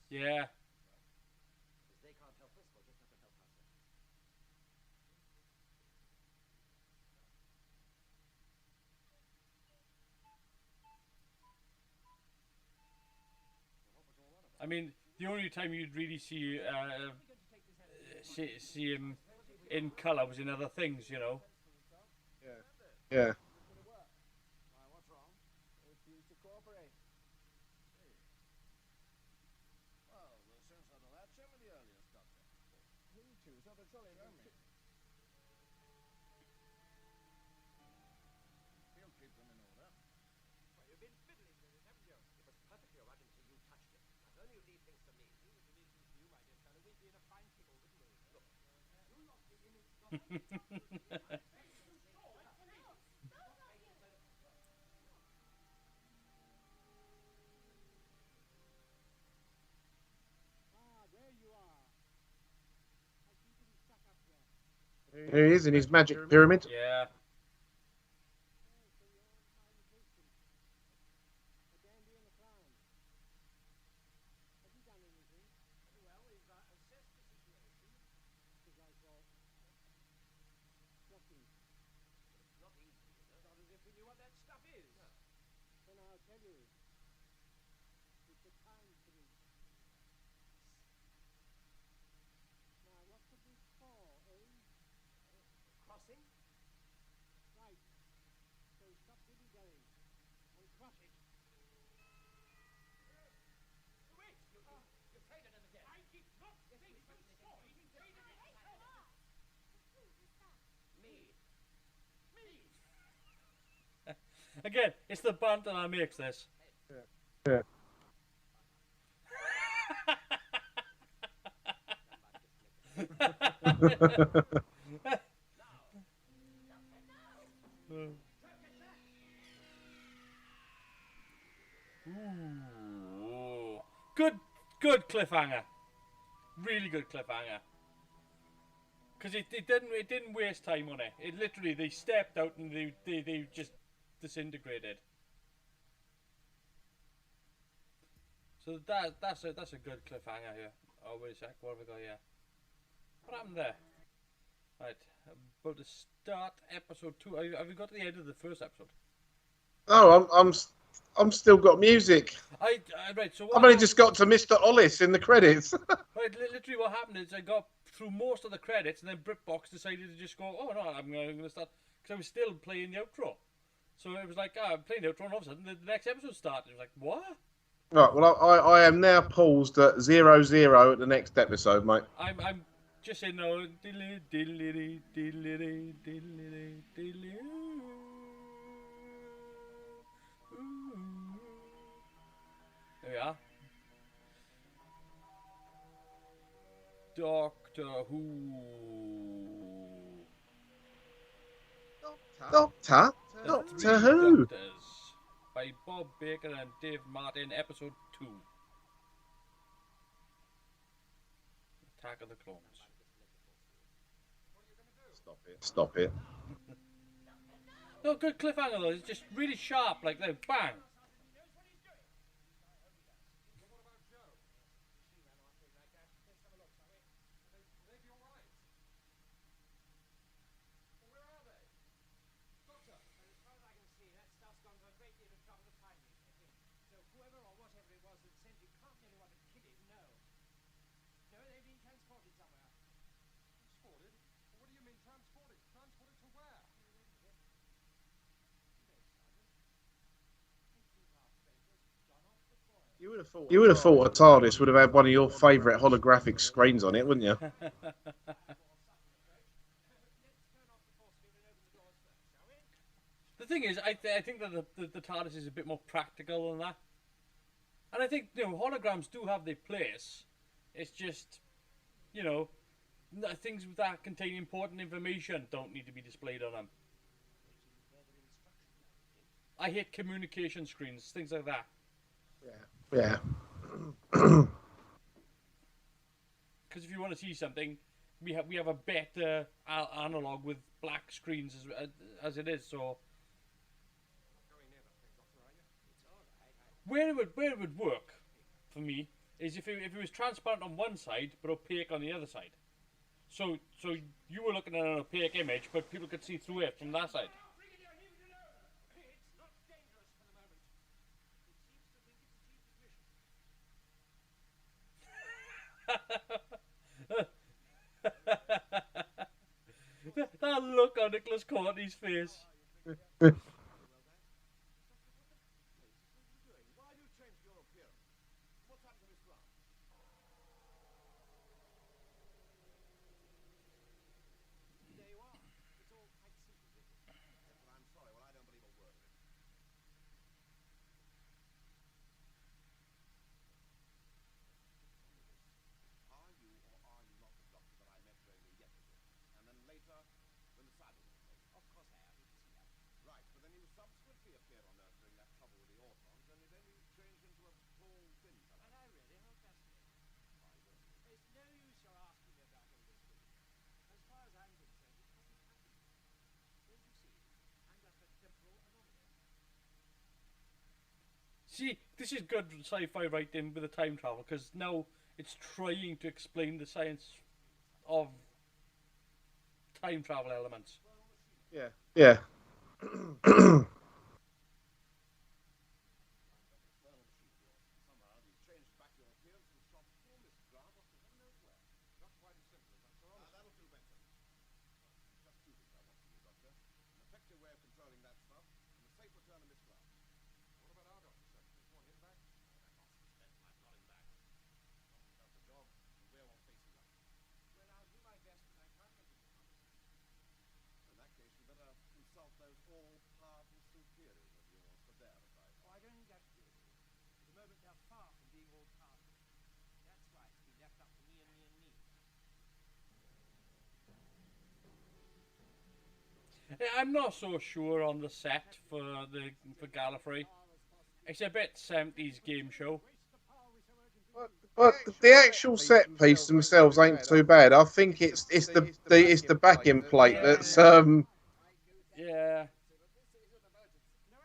Yeah. If they can't help us, we'll just have to help ourselves. I mean, the only time you'd really see see him in colour was in other things, you know. Yeah. Why, what's wrong? They refuse to cooperate. shoes off the trolley around me. He'll keep them in order. Well, you've been fiddling with it, haven't you? It was perfectly all right until you touched it. Now, don't you leave things to me. We would leave things to you, my dear fellow. We'd be in a fine pickle, wouldn't we? Look, you lost the image of... Ah, there you are. I keep him stuck up there. Here he is in his magic pyramid. Yeah. Yes, so you're Martin Hastings. A dandy and a clown. Have you done anything? Well, we've assessed the situation. Because I thought... Nothing. It's not easy, you know. Not as if we knew what that stuff is. No. Then I'll tell you. It's a time thing. Now, what could this for, eh? Crossing? Right. So stop dilly-dallying and cross it. Wait! You've traded him again. I did not say you saw it. You traded him. Me. Again, it's the banter that makes this. Yeah. Ooh. Good cliffhanger. Really good cliffhanger. Because it didn't waste time on it. It literally, they stepped out and they just disintegrated. So that's a good cliffhanger here. Oh, wait a sec, what have we got here? What happened there? Right, about to start episode 2. Have we got to the end of the first episode? Oh, I'm still got music. Right, so what I've only happened- just got to Mr. Ollis in the credits. Right, literally what happened is I got through most of the credits and then BritBox decided to just go, oh no, I'm going to start, because I was still playing the outro. So it was like, I'm playing the outro and all of a sudden the next episode started. It was like, what? Right, well, I am now paused at 00 at the next episode, mate. I'm just saying no. Diddly, diddly, diddly, diddly, diddly, ooh. There we are. Doctor Who. Doctor The Who? Three Doctors by Bob Baker and Dave Martin, episode 2. Attack of the Clones. Stop it. No, good cliffhanger though. It's just really sharp, like bang. What about Joe? She ran after him like that. Let's have a look, shall we? Will they be all right? Well, where are they? Doctor! As far as I can see, that stuff's gone to a great deal of trouble to find me, I think. So whoever or whatever it was that sent you can't really want to kill him, no. No, they've been transported somewhere. Transported? What do you mean transported? Transported to where? You would have thought a TARDIS would have had one of your favourite holographic screens on it, wouldn't you? The thing is, I think that the TARDIS is a bit more practical than that. And I think, holograms do have their place. It's just, things that contain important information don't need to be displayed on them. I hate communication screens, things like that. Yeah. Because if you want to see something, we have a better analog with black screens as it is. So where it would work for me is if it was transparent on one side but opaque on the other side. So you were looking at an opaque image, but people could see through it from that side. It's not dangerous for the moment. It seems to think it's a chief mission. That look on Nicholas Courtney's face. Why do you change your appearance? What's happened to Miss Grant? See, this is good sci-fi writing with the time travel because now it's trying to explain the science of time travel elements. Yeah. Yeah. Somehow you've changed back your appearance and transformed this ground off to heaven knows where. Not quite as simple as that, Sir Holmes. That'll do, Benson. Just two things I want from you, Doctor. An effective way of controlling that stuff, and a safe return of Miss Clark. What about our doctor, sir? Does want him back? I've got him back. He does the job, and we're all facing up. Well, I'll do my best, but I can't make any promises. In that case, you better consult those all-powerful superiors of yours for their advice. Oh, I don't think that's good. At the moment, they're far from being all powerful. That's why it's been left up to me and me and me. I'm not so sure on the set for Gallifrey. It's a bit 70s game show. But the actual set pieces themselves ain't too bad. I think it's the backing plate that's Yeah. No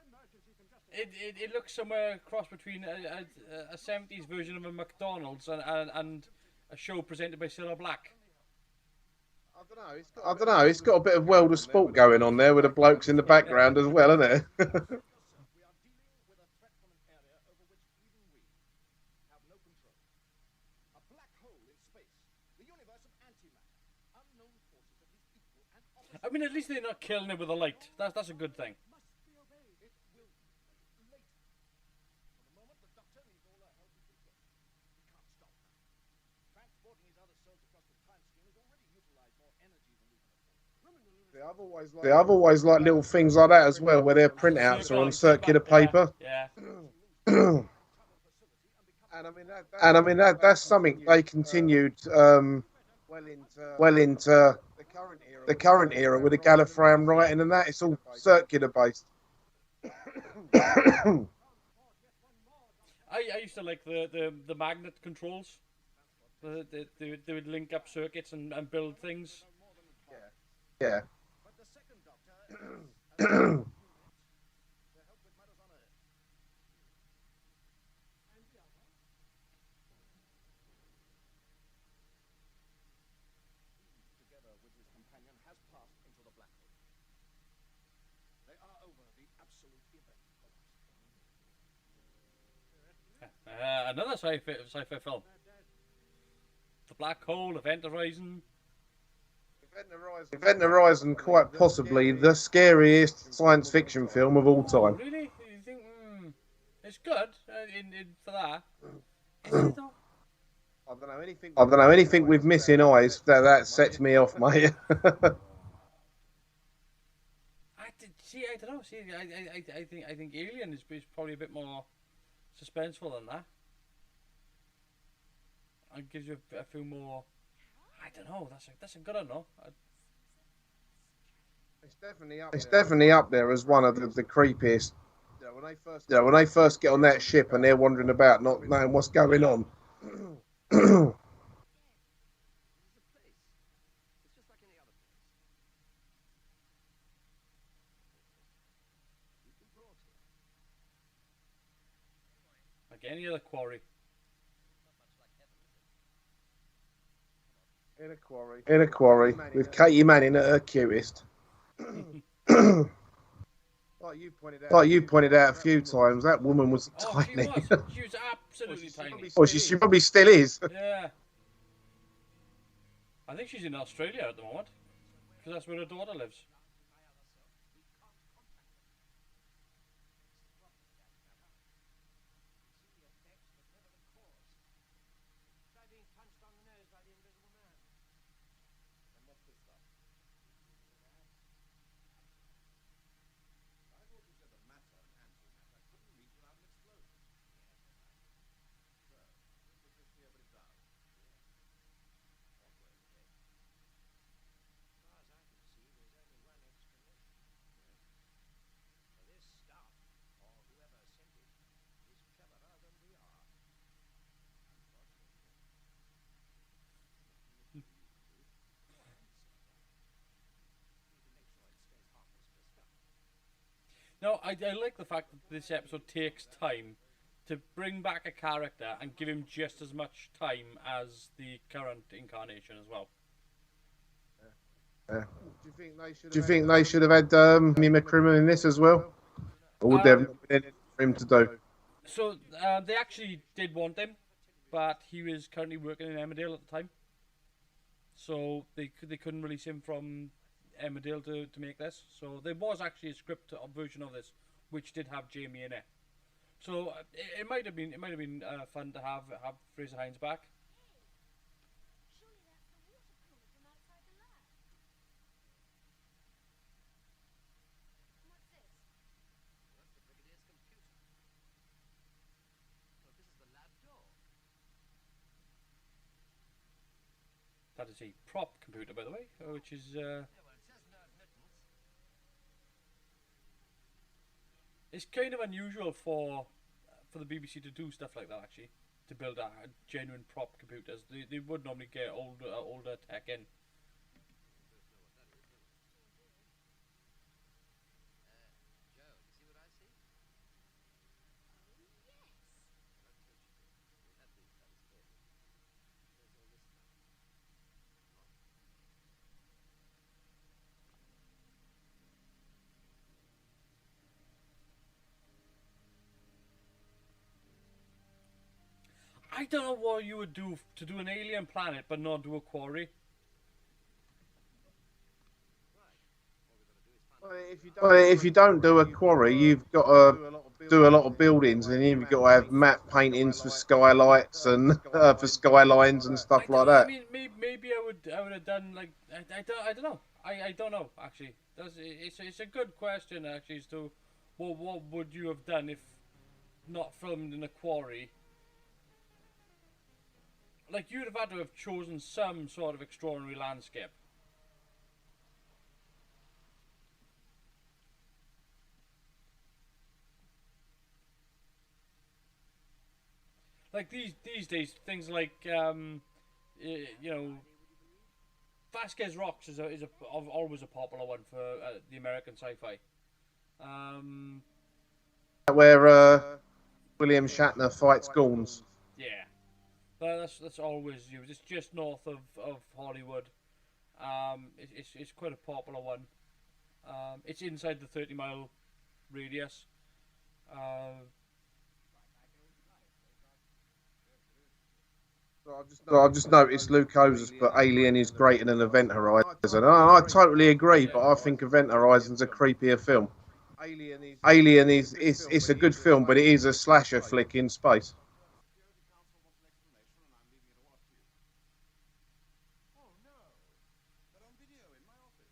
emergency can just It looks somewhere cross between a 70s version of a McDonald's and a show presented by Cilla Black. I don't know. It's got a bit of World of Sport going on there with the blokes in the background as well, isn't it? We are dealing with a threat from an area over which even we have no control. A black hole in space. The universe of antimatter. Unknown forces of his equal and opposite. I mean, at least they're not killing it with a light. That's a good thing. Must be obeyed. It will be later. For the moment, the Doctor needs all our help he can get. We can't stop now. Transporting his other selves across the time stream has already utilized more energy than we can afford. I've always liked little things like that as well, where their printouts are on circular paper. Yeah. And I mean that's something they continued well into the current era with the Gallifreyan writing and that. It's all circular based. I used to like the magnet controls. They would link up circuits and build things. Yeah. But the second Doctor has to help with matters on Earth. and the other. He, together with his companion, has passed into the black hole. They are over the absolute event horizon. Another sci-fi film. The Black Hole, Event Horizon. Event Horizon, quite possibly the scariest science fiction film of all Oh, time. really? You think it's good for that? Is it though? I don't know anything with missing eyes that sets me off, mate. I don't know. See, I think Alien is probably a bit more suspenseful than that. And gives you a few more. I don't know. That's a good one, though. It's definitely up there as one of the creepiest. When they first get on that ship and they're wandering about, not knowing what's going on. This is a place. It's just like any other place. We've been brought here. Like any other quarry. In a quarry with Katie Manning at her cutest. Like you pointed out a few times, that woman was Oh, tiny. she was absolutely tiny. Well, she probably still is. Yeah. I think she's in Australia at the moment. Because that's where her daughter lives. Try being punched on the nose by the Invisible Man. And what's this stuff? I thought you said that matter and antimatter couldn't meet without an explosion. So, this was this here, but it does. What way is it? As far as I can see, there's only one explanation. For this stuff, or whoever sent it, is cleverer than we are. No, I like the fact that this episode takes time to bring back a character and give him just as much time as the current incarnation as well. Do you think they should have had Jimmy McCrimmon in this as well? Or would there have been anything for him to do? So they actually did want him, but he was currently working in Emmerdale at the time, so they couldn't release him from Emmerdale to make this. So there was actually a script version of this which did have Jamie in it. So it might have been fun to have Fraser Hines back. Surely that's the water cooler from outside the lab. What's this? That's the Brigadier's computer. Well, this is the lab door. That is a prop computer, by the way, which is Yeah, well, it says no admittance. it's kind of unusual for the BBC to do stuff like that, actually, to build genuine prop computers. They would normally get older tech in. Joe, you see what I see? Oh, yes. Well, of course you do. We had these studies for you. There's all this stuff. I don't know what you would do to do an alien planet but not do a quarry. Well, if you don't do a quarry, you've got to do a lot of buildings, and you've got to have matte paintings for skylights and for skylines and stuff like that. I mean, maybe I would have done like I don't know. I don't know actually. It's a good question actually as to what would you have done if not filmed in a quarry. Like, you'd have had to have chosen some sort of extraordinary landscape. Like these days, things like you know, Vasquez Rocks is always a popular one for the American sci-fi. Where William Shatner fights Gorns. Yeah, that's always used. It's just north of Hollywood. It's quite a popular one. It's inside the 30-mile radius. I've just noticed Luke Hose has put Alien is greater than Event Horizon. I totally agree, but I think Event Horizon's a creepier film. Alien is it's a good film, but it is a slasher flick in space. Oh no! They're on video in my office.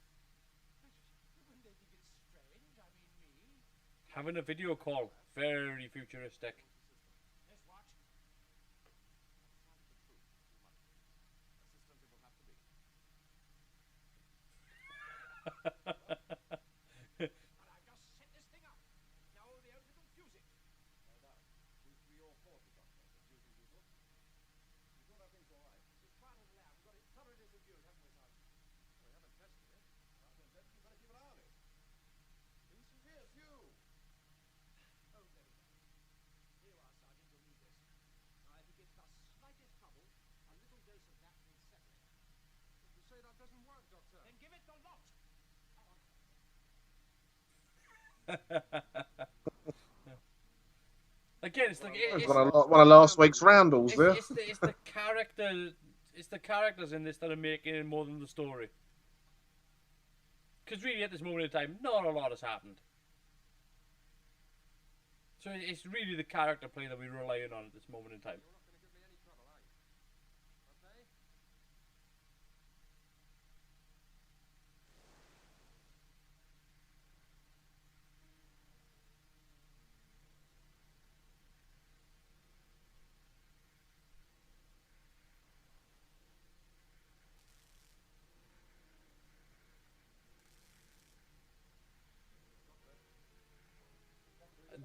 Wouldn't they think it's strange? I mean, me? Having a video call, very futuristic. Let's watch. Well, I've just set this thing up. Now the others will fuse it. We all fought the doctor confusing people. You thought everything's all right. It's part of the lab. We've got it thoroughly reviewed, haven't we, Sergeant? We haven't tested it. Sergeant said you better keep an eye on it. Vincent, here's you. Oh, there we go. Here you are, Sergeant. You'll need this. Now, if he gets the slightest trouble, a little dose of that will settle it. You say that doesn't work, Doctor. Then give it the lot. Come on. Again, it's like It's one of last week's roundels there. it's the characters in this that are making it more than the story. Because really, at this moment in time, not a lot has happened. So it's really the character play that we're relying on at this moment in time. You're not going to give me any trouble, are you? Okay?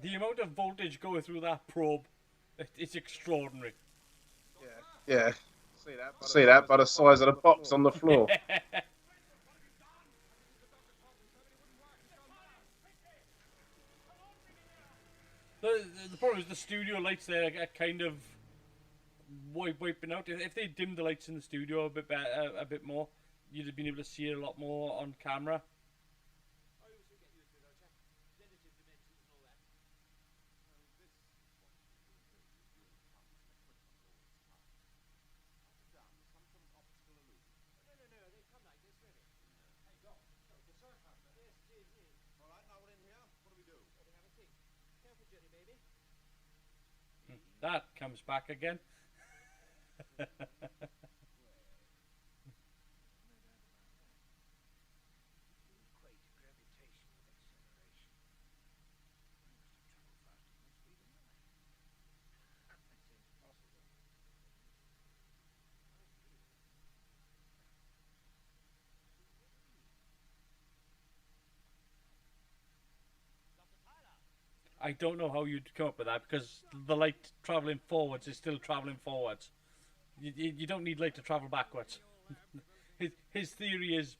The amount of voltage going through that probe, it's extraordinary. Yeah. See that by the size of the box on the floor. The problem suppose the studio lights there are kind of wiping out. If they dimmed the lights in the studio a bit better, a bit more, you'd have been able to see it a lot more on camera. Oh, you soon get used to it, old chap. Relative dimensions and all that. No, they come like this, really. Hey, Doc, the surf out there. Yes, it is. All right, now we're in here. What do we do? Let me have a think. Careful, Jenny, baby. That comes back again. Equate gravitation with acceleration. I must have traveled faster than the speed of light. That seems possible. Dr. Tyler! I don't know how you'd come up with that because the light traveling forwards is still traveling forwards. You don't need light to travel backwards. His theory is,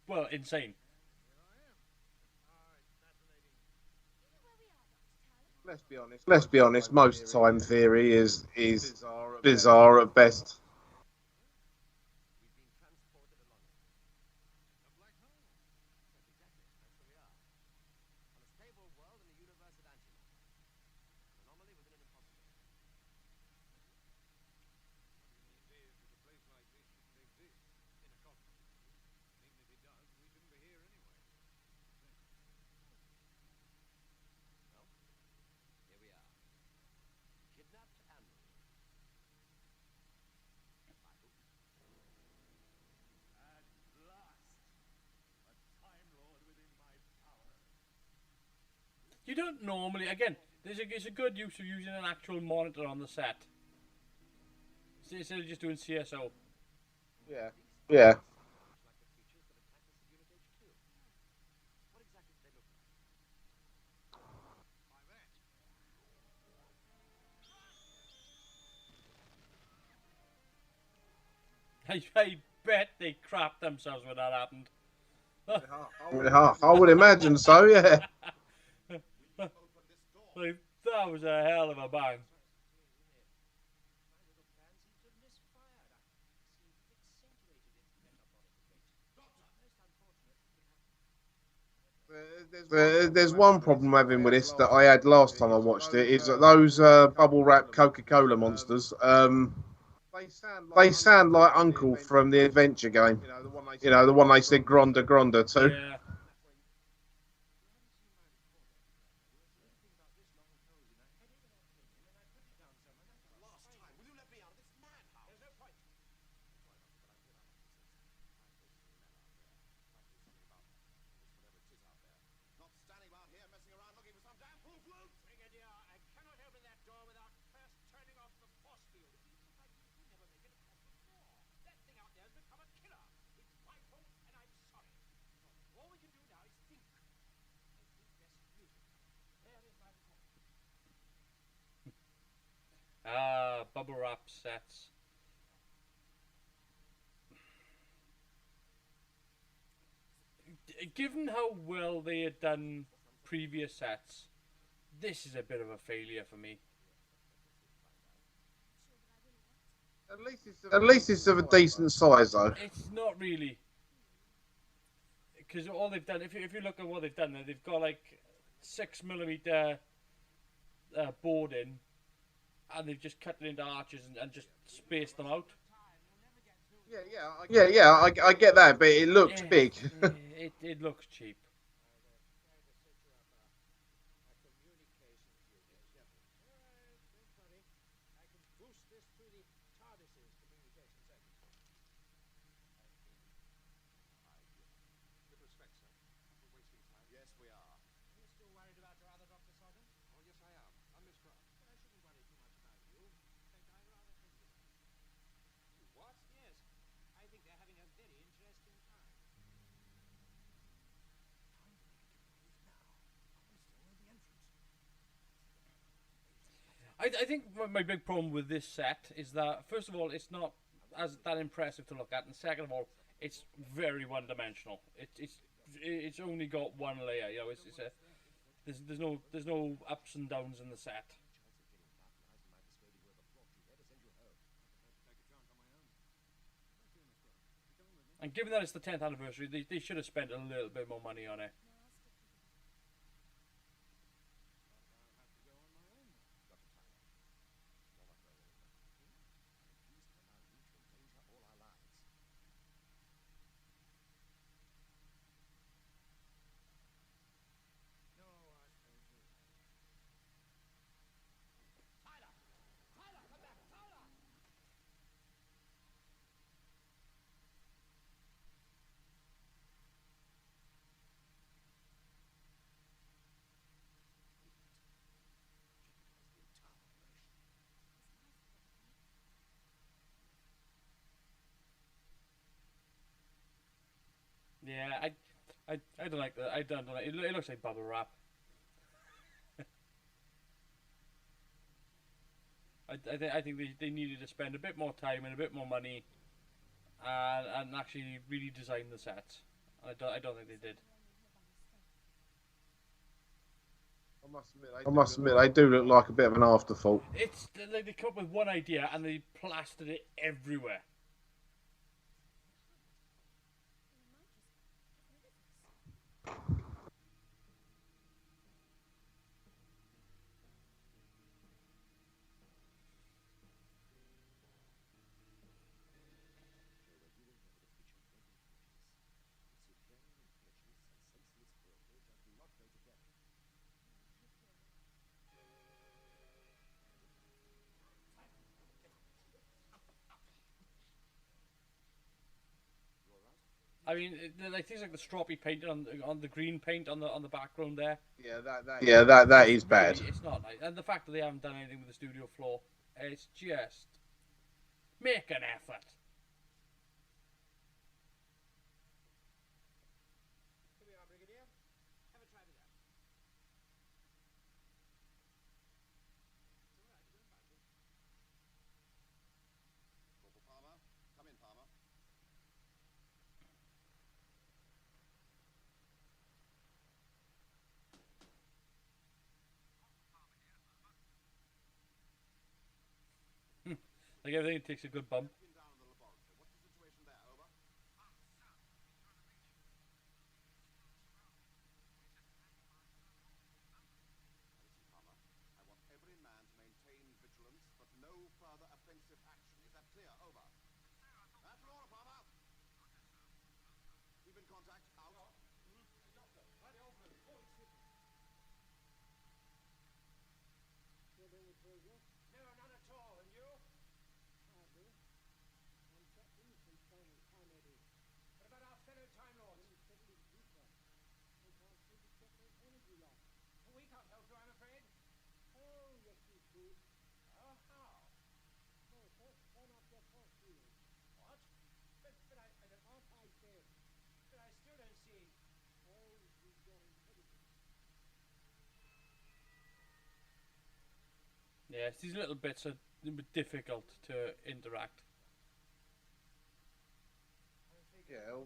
well, insane. Let's be honest. Most time theory is bizarre at best. We've been transported along it. A black hole. Yes, exactly. That's where we are. On a stable world in the universe of Antimatter. An anomaly within an impossibility. What do you mean, Dave, that a place like this shouldn't exist in a cosmos? Even if it does, we shouldn't be here anyway. Well, here we are. Kidnapped and released. By who? At last, a Time Lord within my power. You don't normally, again, it's a good use of using an actual monitor on the set. Instead of just doing CSO. Yeah. Much like the creatures that attacked us at Unit HQ. What exactly do they look like? Why, that. I bet they crapped themselves when that happened. I would imagine so. Yeah. Open this door. Like, that was a hell of a bang. My little plan seems to have misfired. I seem to have accentuated its metabolic rate. Most unfortunate. There's one problem I'm having with this that I had last time I watched it is that those bubble wrap Coca-Cola monsters. They sound like Uncle from the adventure game. You know, the one they said Gronda Gronda to. Yeah. Last time, will you let me out of this madhouse? There's no point. Not standing about here messing around looking for some damn fool flute. Brigadier, I cannot open that door without first turning off the force field. It seems like you never make it across before. That thing out there has become a killer. It's my fault, and I'm sorry. All we can do now is think. I think best music. There is my report. Bubble wrap sets. Given how well they had done previous sets, this is a bit of a failure for me. At least it's of a decent size though. It's not really, because all they've done, if you look at what they've done, they've got like 6mm boarding, and they've just cut it into arches and just spaced them out. I get that, but it looks Yeah, big. it looks cheap. Communications unit. Don't worry. I can boost this through the TARDIS's communication circuit. With respect, sir. We're wasting time. Yes, we are. Are you still worried about your other Dr. Sergeant? Oh, yes, I am. I'm Miss Grant. But I shouldn't worry too much about you. In fact, I rather envy them. You what? Yes, I think they're having a very interesting time. I think my big problem with this set is that, first of all, it's not as that impressive to look at, and second of all, it's very one-dimensional. It's only got one layer. You know, There's no ups and downs in the set. And given that it's the 10th anniversary, they should have spent a little bit more money on it. Yeah, I don't like that. I don't like it. It looks like bubble wrap. I think they needed to spend a bit more time and a bit more money, and actually really design the sets. I don't think they did. I must admit, they do look like a bit of an afterthought. It's like they come up with one idea and they plastered it everywhere. I mean, like things like the stroppy paint on the green paint on the background there. Yeah, that is bad. It's not nice, and the fact that they haven't done anything with the studio floor, it's just make an effort. Here we are, Brigadier. Have a try with that. It's all right, don't bite it. Corporal Palmer, come in, Palmer. Like everything takes a good bump. Been down in the laboratory. What's the situation there? Over. Listen, Palmer. I want every man to maintain vigilance, but no further offensive action. Is that clear? Over. That's an order, Palmer. Keep in contact. Out. No, none at all. And you? What about our fellow Time Lords? We can't help you, I'm afraid. Oh, yes, you could. Oh, how? What? But I don't... But I still don't see... Yeah, these little bits are difficult to interact.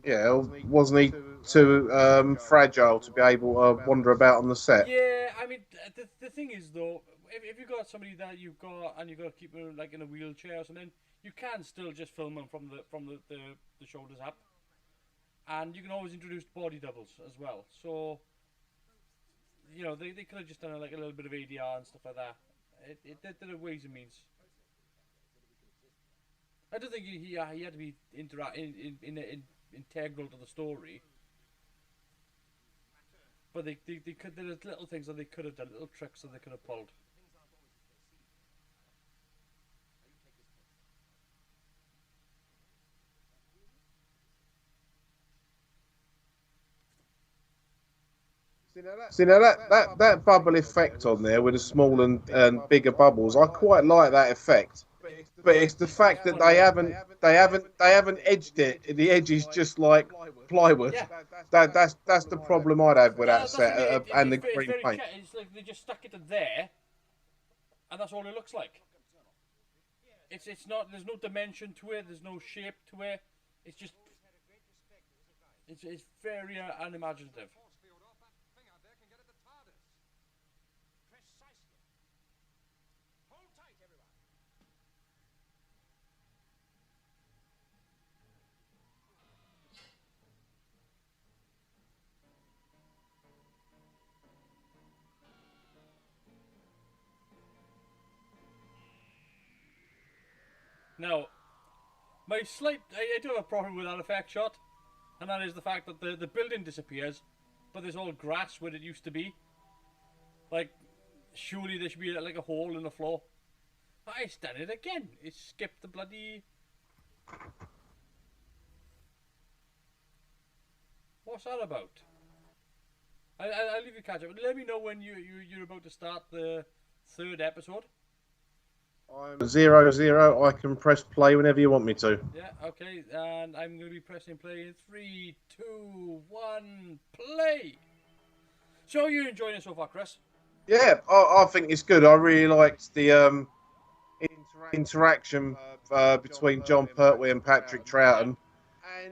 Yeah, wasn't he too fragile to be able to wander about on the set? Yeah, I mean, the thing is though, if you've got somebody that you've got and you've got to keep them like in a wheelchair or something, you can still just film them from the shoulders up, and you can always introduce body doubles as well. So, you know, they could have just done like a little bit of ADR and stuff like that. There are ways and means. I don't think he had to be integral to the story. But they could, there are little things that they could have done, little tricks that they could have pulled. See now that bubble effect on there with the small and bigger bubbles, I quite like that effect. But it's the fact that they haven't edged it. The edge is just like plywood. Yeah. That's the problem I'd have with that That's set the thing, and the it's green very paint. It's like they just stuck it to there, and that's all it looks like. It's not. There's no dimension to it. There's no shape to it. It's just. It's very unimaginative. Force field off that thing out there can get at the TARDIS. Now, I do have a problem with that effect shot, and that is the fact that the building disappears, but there's all grass where it used to be. Like, surely there should be like a hole in the floor. But it's done it again. It skipped the bloody. What's that about? I'll leave you catch up. Let me know when you're about to start the third episode. I'm 0-0. I can press play whenever you want me to. Yeah, okay, and I'm going to be pressing play in 3, 2, 1, play! So, you're enjoying it so far, Chris? Yeah, I think it's good. I really liked the interaction between John Pertwee and Patrick Troughton.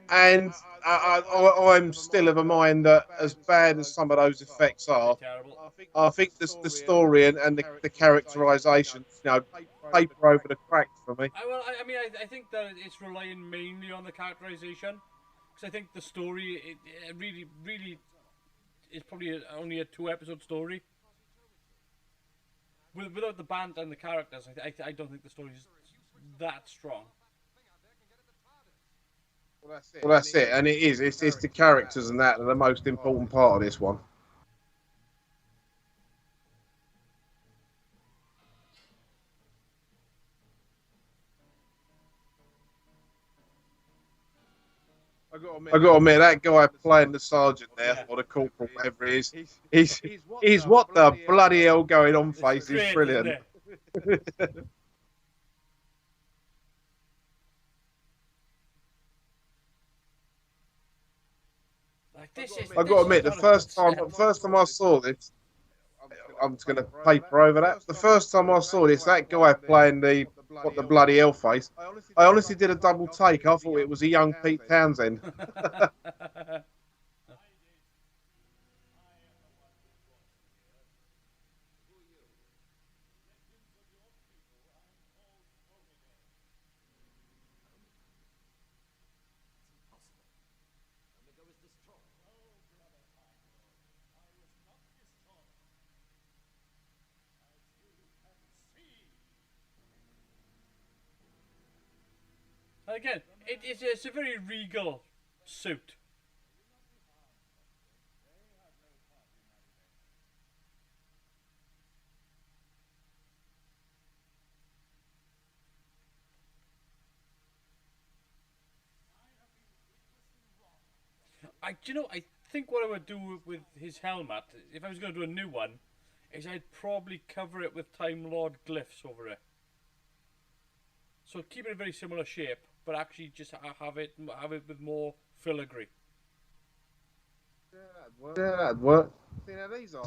And I'm still of a mind that, as bad as some of those effects are, Terrible. I think the story and the characterisation, paper over the cracks for me. I think that it's relying mainly on the characterization, because I think the story it really is probably only a 2-episode story. Without the band and the characters, I don't think the story is that strong. Well, that's it, and it is. It's the characters and that are the most important part of this one. I got to admit, that guy playing the sergeant there, or the corporal, whatever it is, he's what the bloody hell going on face is brilliant. I got to admit, the first time I saw this, I'm just going to paper over that. The first time I saw this, that guy playing the bloody hell face, I honestly did a double take. I thought it was a young Pete Townsend. Again, it's a very regal suit. I think what I would do with his helmet, if I was going to do a new one, is I'd probably cover it with Time Lord glyphs over it. So keep it a very similar shape, but actually just have it with more filigree. Yeah, that'd work.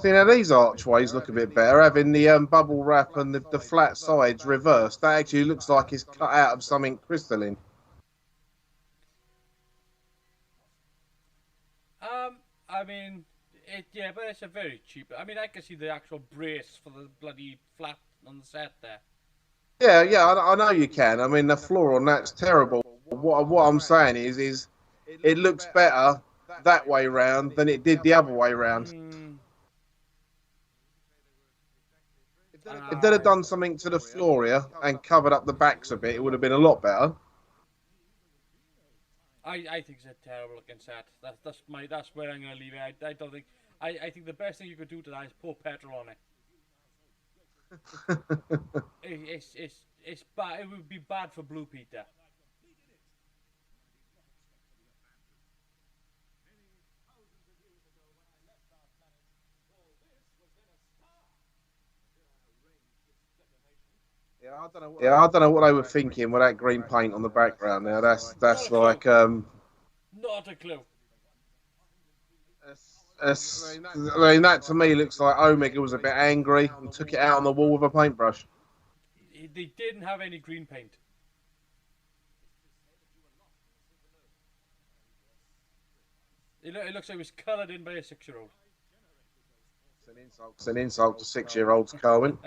See, now these archways look a bit better, having the bubble wrap and the flat sides reversed. That actually looks like it's cut out of something crystalline. But it's a very cheap. I can see the actual brace for the bloody flat on the set there. Yeah, I know you can. The floor on that's terrible. What I'm saying is it looks better that way round than it did the other way round. If they'd have done something to the floor here and covered up the backs a bit, it would have been a lot better. I think it's a terrible looking set. That's where I'm gonna leave it. I don't think. I think the best thing you could do to that is pour petrol on it. It's bad. It would be bad for Blue Peter. Yeah, I don't know what they were thinking with that green paint on the background. Now that's like not a clue. That to me looks like Omega was a bit angry and took it out on the wall with a paintbrush. They didn't have any green paint. It looks like it was coloured in by a 6-year-old. It's an insult to 6-year-olds, Carwin.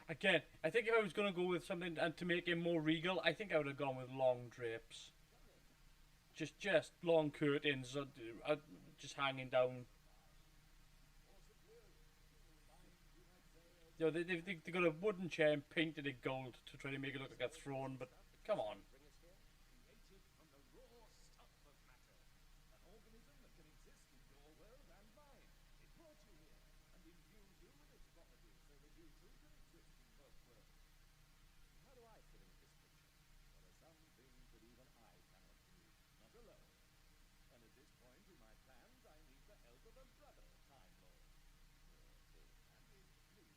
Again, I think if I was going to go with something and to make him more regal, I think I would have gone with long drapes. Just long curtains, just hanging down. You know, they got a wooden chair and painted it gold to try to make it look like a throne, but come on. How do I fit into this picture? There are some things that even I cannot do, not alone. And at this point in my plans, I need the help of a brother, Time Lord. And if me,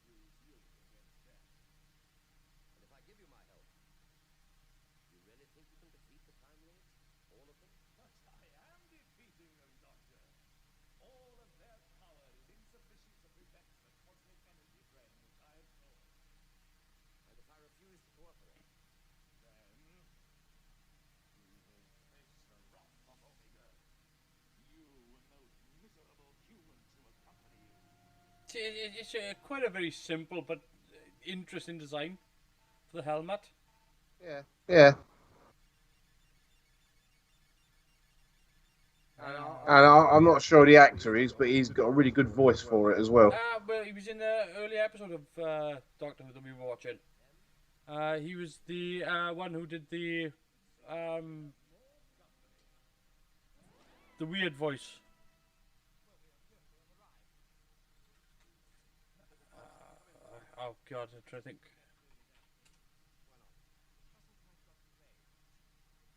use you against them. And if I give you my help, you really think you can defeat the Time Lords? All of them? But I am defeating them, Doctor. All of their power is insufficient to prevent the cosmic energy drain which I have caused. And if I refuse to cooperate? Then you will face the wrath of Omega. You and those miserable humans who accompany you. It's quite a very simple but interesting design for the helmet. Yeah. Yeah. And I'm not sure the actor is, but he's got a really good voice for it as well. Well, he was in the early episode of Doctor Who that we were watching. He was the one who did the weird voice. Oh God, I'm trying to think.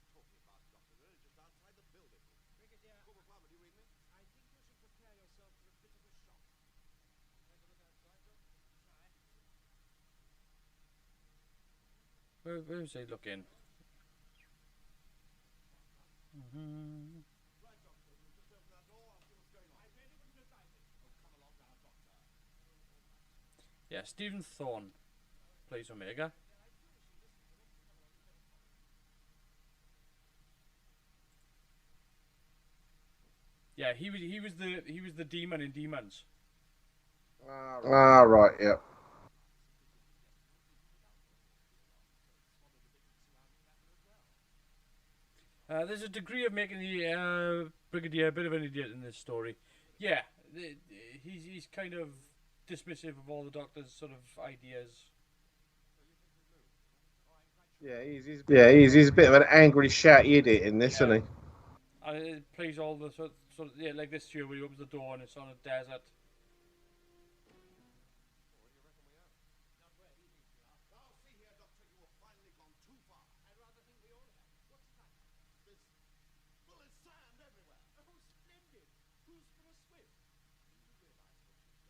Talking about Dr. Who just outside the building. Brigadier, Corporal Palmer, do you read me? I think you should prepare yourself for a bit of a shock. Take a look outside, Doctor. Try. Where's he looking? Right, Doctor. You just open that door. I'll see what's going on. I really wouldn't advise it. Oh, come along now, Doctor. Yeah, Stephen Thorne plays Omega. Yeah, he was the demon in Demons. Ah, right, yeah. There's a degree of making the Brigadier a bit of an idiot in this story. Yeah, he's kind of dismissive of all the Doctor's sort of ideas. He's a bit of an angry, shouty idiot in this, isn't he? And it plays all the sort of yeah, like this here where he opens the door and it's on a desert. Now, see here, Doctor. You have finally gone too far. I rather think we all have. What's the matter? There's sand everywhere. Oh, splendid. Who's for a swim? Do you realize what you've done? You've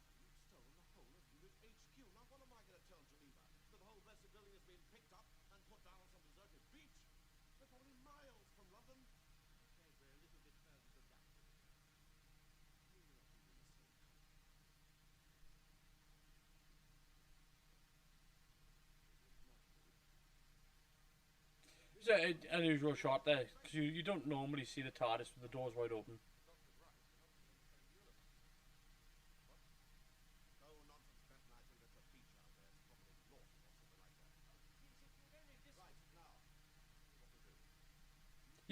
stolen the whole of Unit HQ. Now, what am I going to tell Geneva? That the whole blessed building has been picked up and put down on some deserted beach? We're probably miles from London. Okay, we're a little bit further than that. It's an unusual shot there because you don't normally see the TARDIS with the doors wide open. No nonsense, Benton. I think that's a beach out there. It's probably north or something like that. Right, now.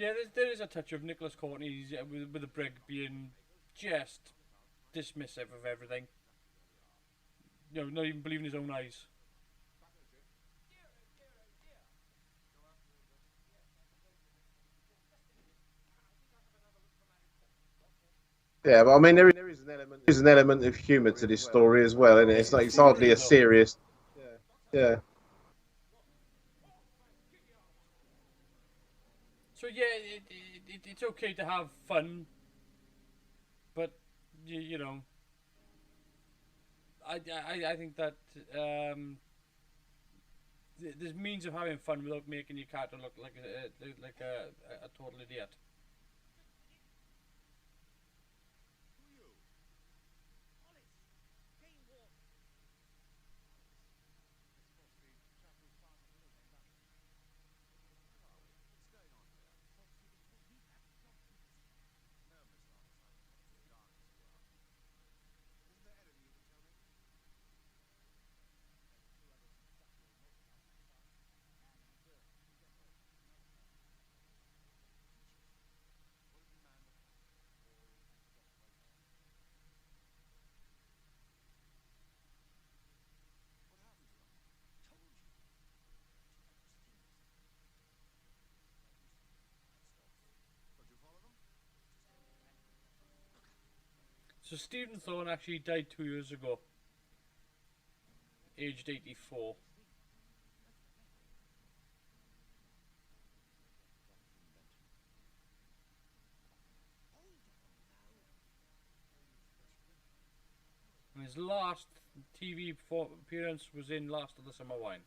What to do? Yeah, there is a touch of Nicholas Courtney's with the brig being just dismissive of everything. You know, not even believing his own eyes. Yeah, but I mean, there is an element of humour to this story as well, isn't it? It's hardly a serious. Yeah. So yeah, it's okay to have fun, but you know, I think that there's means of having fun without making your character look like a total idiot. So Stephen Thorne actually died 2 years ago, aged 84. And his last TV appearance was in Last of the Summer Wine.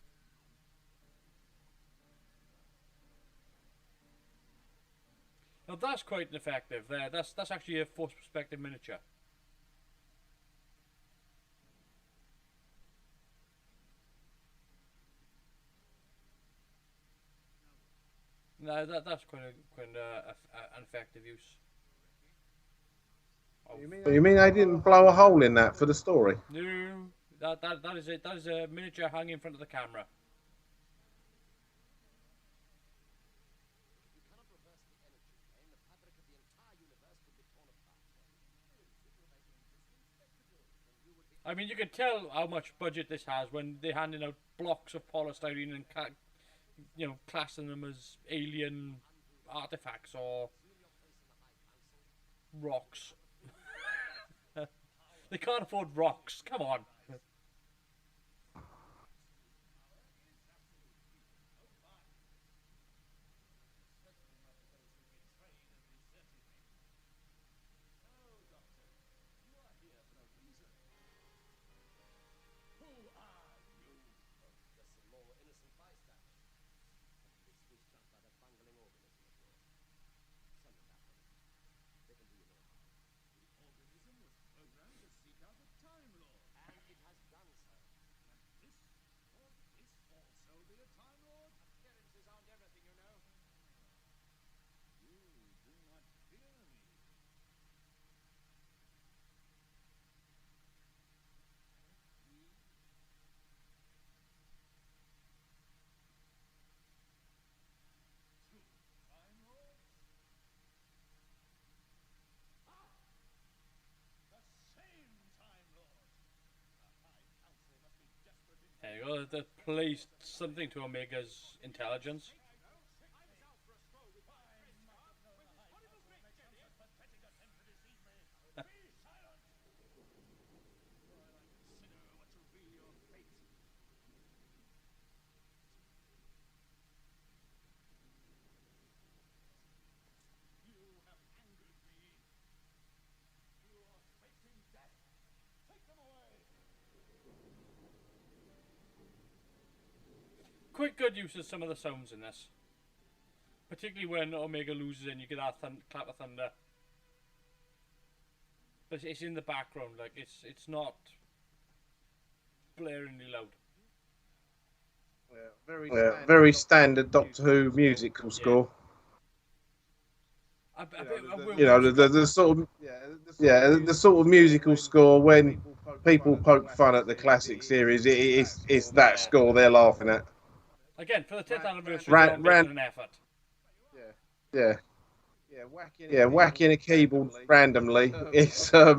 Now that's quite effective there. That's actually a forced perspective miniature. No, that's quite an effective use. You mean they didn't blow a hole in that for the story? No, that is it. That is a miniature hung in front of the camera. If you cannot reverse the energy drain, the fabric of the entire universe could be torn apart. I mean, you can tell how much budget this has when they're handing out blocks of polystyrene and classing them as alien artifacts or rocks. They can't afford rocks. Come on. Just some more innocent bystanders. This was shot by that bungling organism of yours. Send them that way. They can do you no harm. The organism was programmed to seek out a Time Lord. And it has done so. This or this also be a Time Lord? Appearances aren't everything, you know. You do not fear me. Time Lords? Ah! The same Time Lord! The High Council must be desperate in There you go. That plays something to Omega's intelligence. Quite good use of some of the sounds in this. Particularly when Omega loses and you get that clap of thunder. But it's in the background, like it's not blaringly loud. Very standard Doctor Who musical score. You know, the sort of the sort of musical score when people poke fun at the classic series. It's that score they're laughing at. Again, for the 10th anniversary, Ran- they're ran- making an effort. Yeah, whacking a keyboard randomly. It's I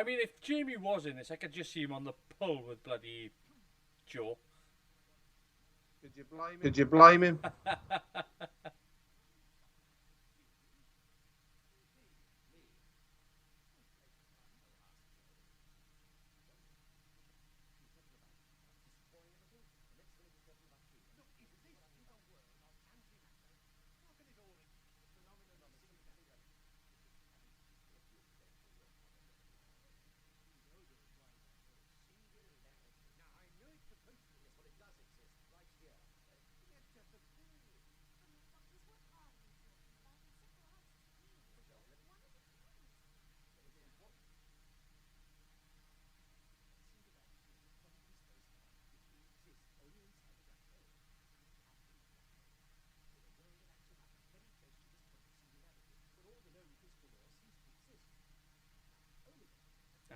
mean, if Jamie was in this, I could just see him on the pole with bloody Joe. Could you blame him?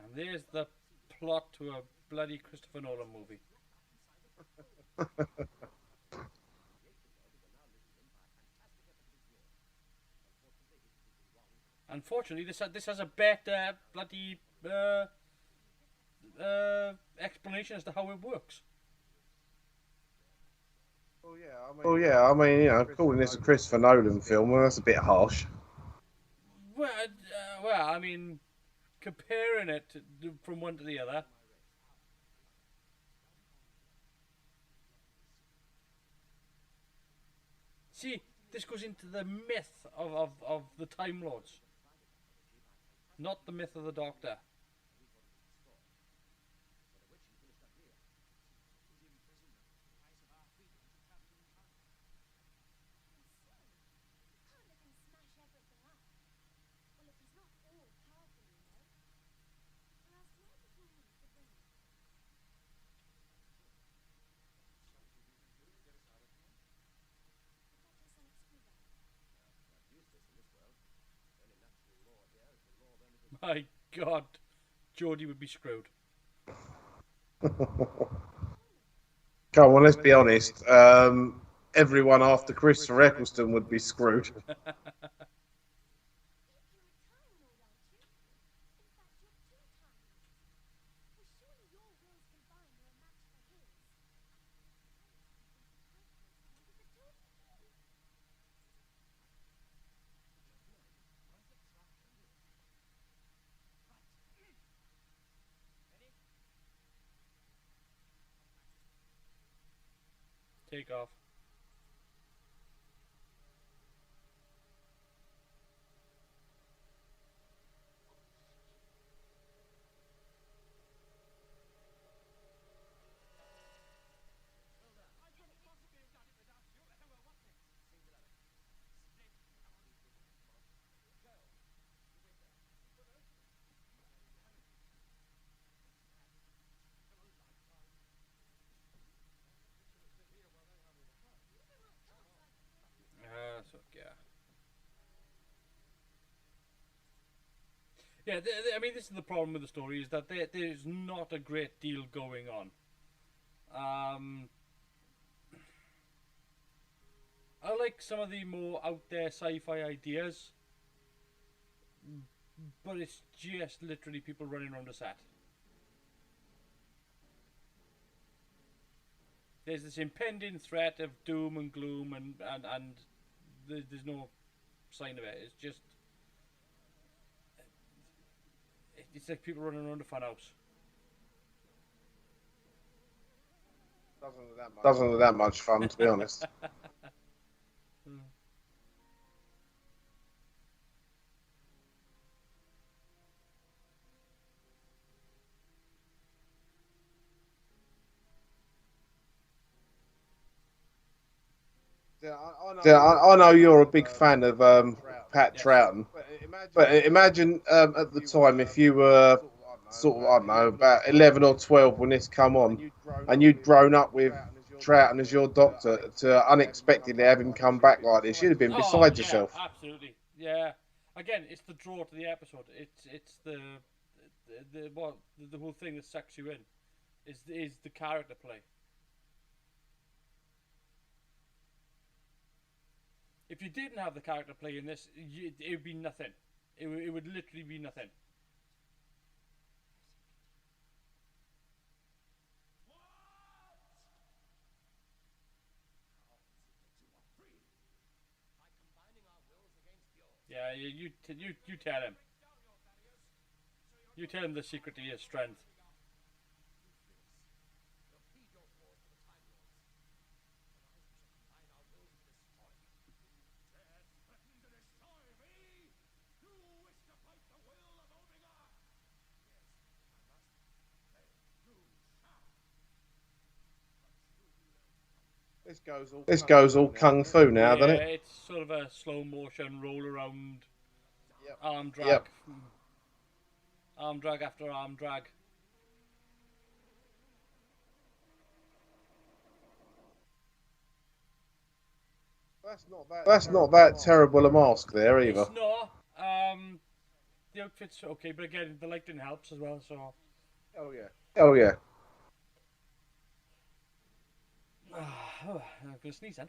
And there's the plot to a bloody Christopher Nolan movie. Unfortunately, this has a better bloody explanation as to how it works. Oh yeah, I mean, you know, calling this a Christopher Nolan film, well, that's a bit harsh. Well, I mean, comparing it from one to the other. See, this goes into the myth of the Time Lords, not the myth of the Doctor. Can't let him smash everything up. Well, if he's not all powerful, you know. Or else why did he need the ring? The Doctor's some screwdriver. My God, Geordie would be screwed. Come on, let's be honest. Everyone after Christopher Eccleston would be screwed. You're a Time Lord, aren't you? In fact, you're two Time Lords. Well, surely your wills combined are a match for his. The two of you. Take off. So, yeah. Yeah, I mean, this is the problem with the story, is that there's not a great deal going on. I like some of the more out there sci-fi ideas, but it's just literally people running around the set. There's this impending threat of doom and gloom, and there's no sign of it. It's just, it's like people running around a fun house. Doesn't look that much fun, to be honest. I know you're a big fan of Pat Troughton, but imagine at the time if you were sort of, I don't know, about 11 or 12 when this come on, and you'd grown up with Troughton as your doctor, to unexpectedly have him come back like this, you'd have been beside yourself. Absolutely, yeah. Again, it's the draw to the episode. It's the whole thing that sucks you in. Is the character play. If you didn't have the character play in this, it would be nothing. It would literally be nothing. Yeah, you tell him. You tell him the secret to his strength. This goes all kung fu now, doesn't it? It's sort of a slow motion roll around, arm drag, Yep. arm drag after arm drag. That's not that terrible a mask there either. It's not. The outfit's okay, but again, the lighting helps as well. So. Oh yeah. Oh yeah. I'm gonna sneeze then.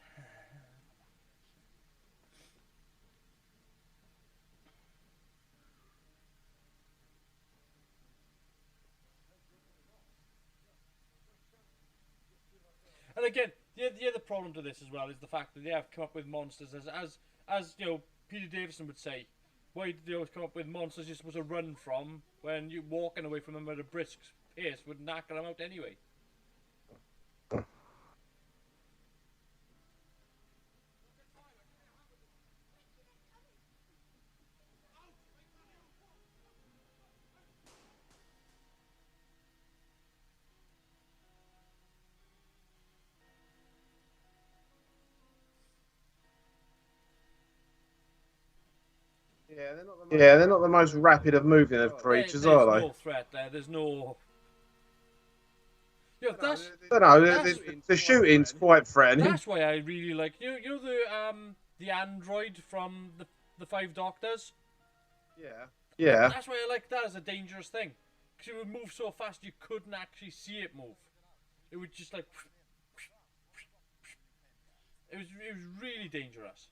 again, the other problem to this as well is the fact that they have come up with monsters as you know, Peter Davison would say. Why did they always come up with monsters you're supposed to run from when you're walking away from them at a brisk pace would knock them out anyway? Yeah, they're not the most rapid of moving of creatures, There's are they? no threat there. There's no. Yeah, that's I don't know. That's- The shooting's quite threatening. that's why I really like you know the android from the Five Doctors. Yeah. That's why I like that as a dangerous thing, because it would move so fast you couldn't actually see it move. It would just like. It was really dangerous.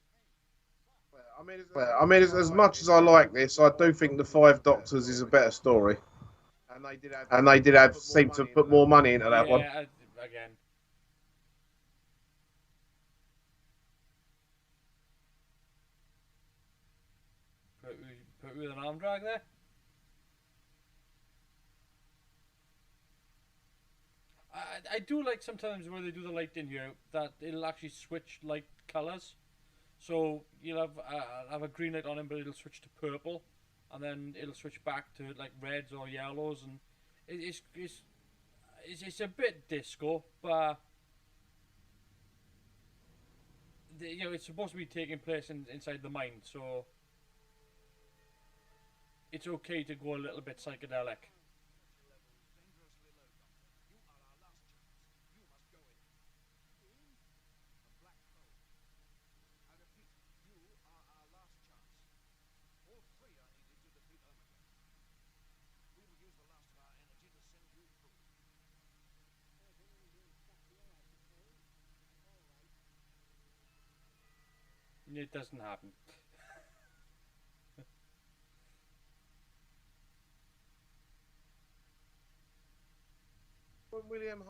I mean, as much as I like this, I do think the Five Doctors is a better story. And they did have seem to put more money into that one. Again. Put with an arm drag there. I do like sometimes where they do the light in here that it'll actually switch light colours. So you'll have a green light on him, but it'll switch to purple, and then it'll switch back to like reds or yellows, and it's a bit disco, but you know it's supposed to be taking place inside the mind, so it's okay to go a little bit psychedelic. It doesn't happen.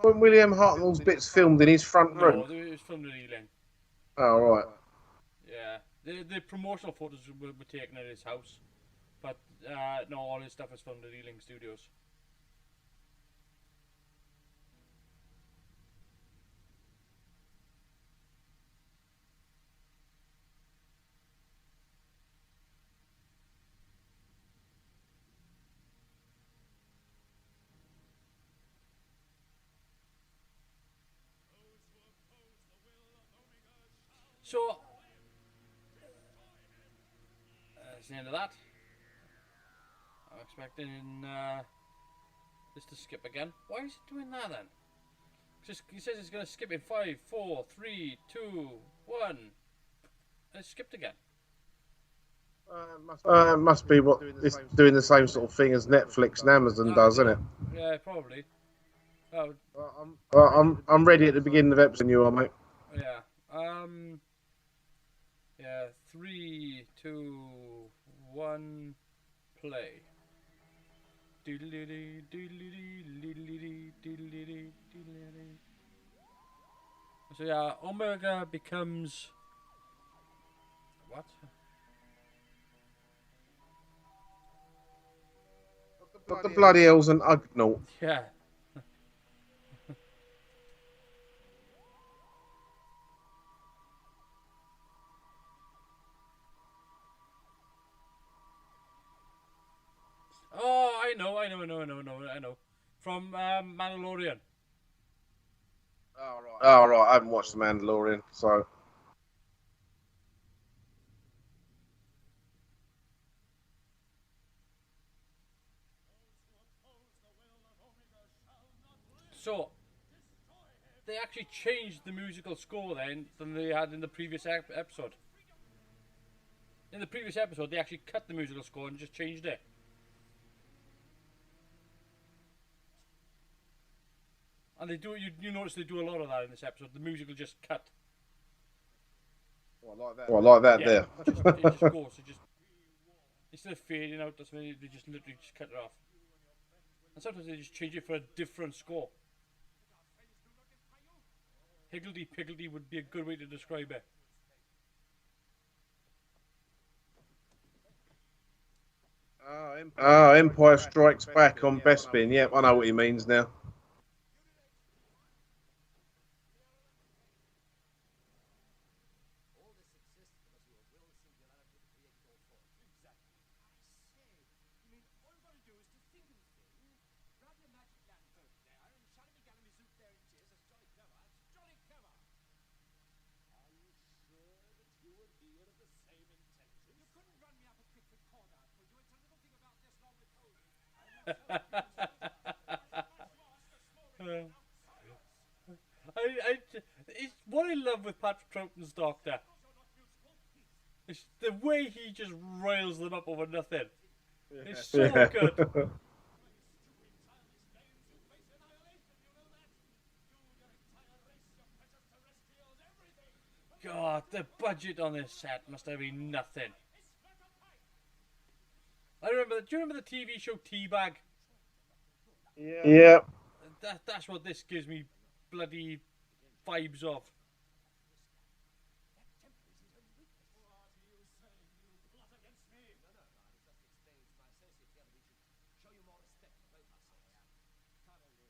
When William Hartnell's bits filmed in his front No, room. it was from the Ealing. Oh, right. Yeah, the promotional photos were taken at his house, but no, all his stuff was from the Ealing Studios. So, that's the end of that. I'm expecting this to skip again. Why is it doing that then? Just he says it's going to skip in 5, 4, 3, 2, 1. And it skipped again. Must be what it's doing the same sort of thing as Netflix and Amazon does, isn't it? Yeah, probably. Oh, Well, I'm ready at the beginning of episode. You are, mate. yeah. Yeah, 3, 2, 1, play. Doodly-dee, doodly-dee, doodly-dee, doodly-dee, doodly-dee. So yeah, Omega becomes what? What the bloody hell's an Ugnaught? Yeah. Oh, I know. From Mandalorian. Oh, right. I haven't watched The Mandalorian, so. So, they actually changed the musical score then than they had in the previous episode. In the previous episode, they actually cut the musical score and just changed it. And they do. You notice they do a lot of that in this episode. The music will just cut. Well, like that Yeah, there. it just goes. It just instead of fading out, that's when they just literally just cut it off. And sometimes they just change it for a different score. Higgledy piggledy would be a good way to describe it. Empire Strikes Back on Bespin. Yep, I know what he means now. All this exists because your will singularity created all forms. Exactly. I say, you mean all you've got to do is to think of a thing, grab your magic lamp over there, and shallomy-gallomy zoop, there it is. That's jolly clever. It's jolly clever. Are you sure that you and he are of the same intelligence? You couldn't run me up a Pickford corner, could you? It's a little thing about this long withholding. It's what I love with Patrick Troughton's Doctor. It's the way he just riles them up over nothing. It's so good. God, the budget on this set must have been nothing. I remember. Do you remember the TV show Teabag? Yeah. That's what this gives me bloody vibes of. Show you more respect for both our sakes.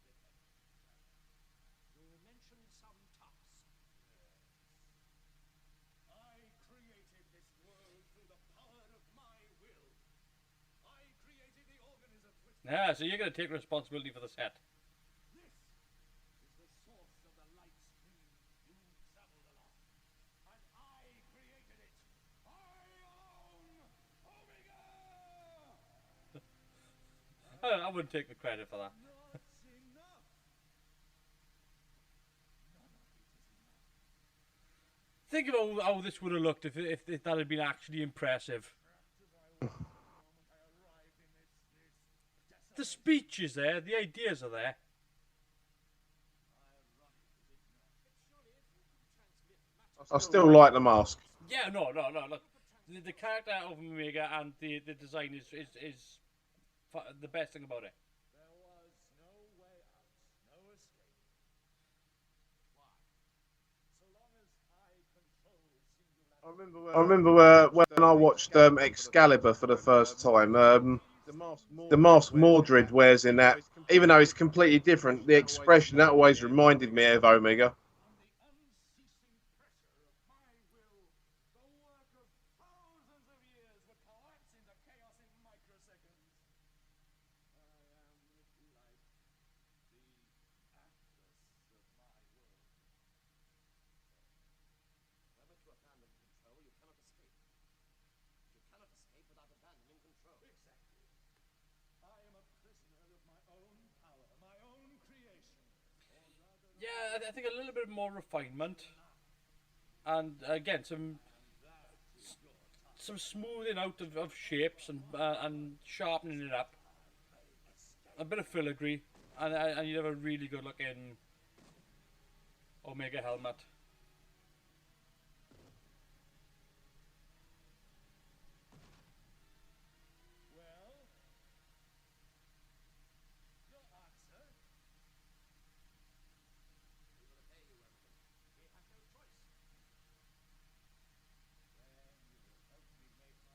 You mentioned some task. I created this world through the power of my will. I created the organisms which... Yeah, so you're going to take responsibility for the set. This is the source of the light stream you traveled along. And I created it. I alone, Omega! I wouldn't take the credit for that. Not enough. Think of how this would have looked if that had been actually impressive. The speech is there, the ideas are there. I still like the mask. Yeah, no. Look, the character of Omega and the design is the best thing about it. There was no way out, no escape. Why? So long as I control singularity. I remember when I watched Excalibur for the first time. The mask Mordred wears in that, even though it's completely different, the expression that always reminded me of Omega. On the unceasing pressure of my will, the work of thousands of years would collapse into chaos in microseconds. I am like the atlas of my world. Wherever to abandon control, you cannot escape. You cannot escape without abandoning control. Exactly. I am a prisoner of my own power, my own creation. Yeah, I think a little bit more refinement, and again some smoothing out of shapes and sharpening it up. A bit of filigree, and you have a really good looking Omega helmet. Well, your answer? We will obey you, Anakin. We have no choice. Then you will help me make my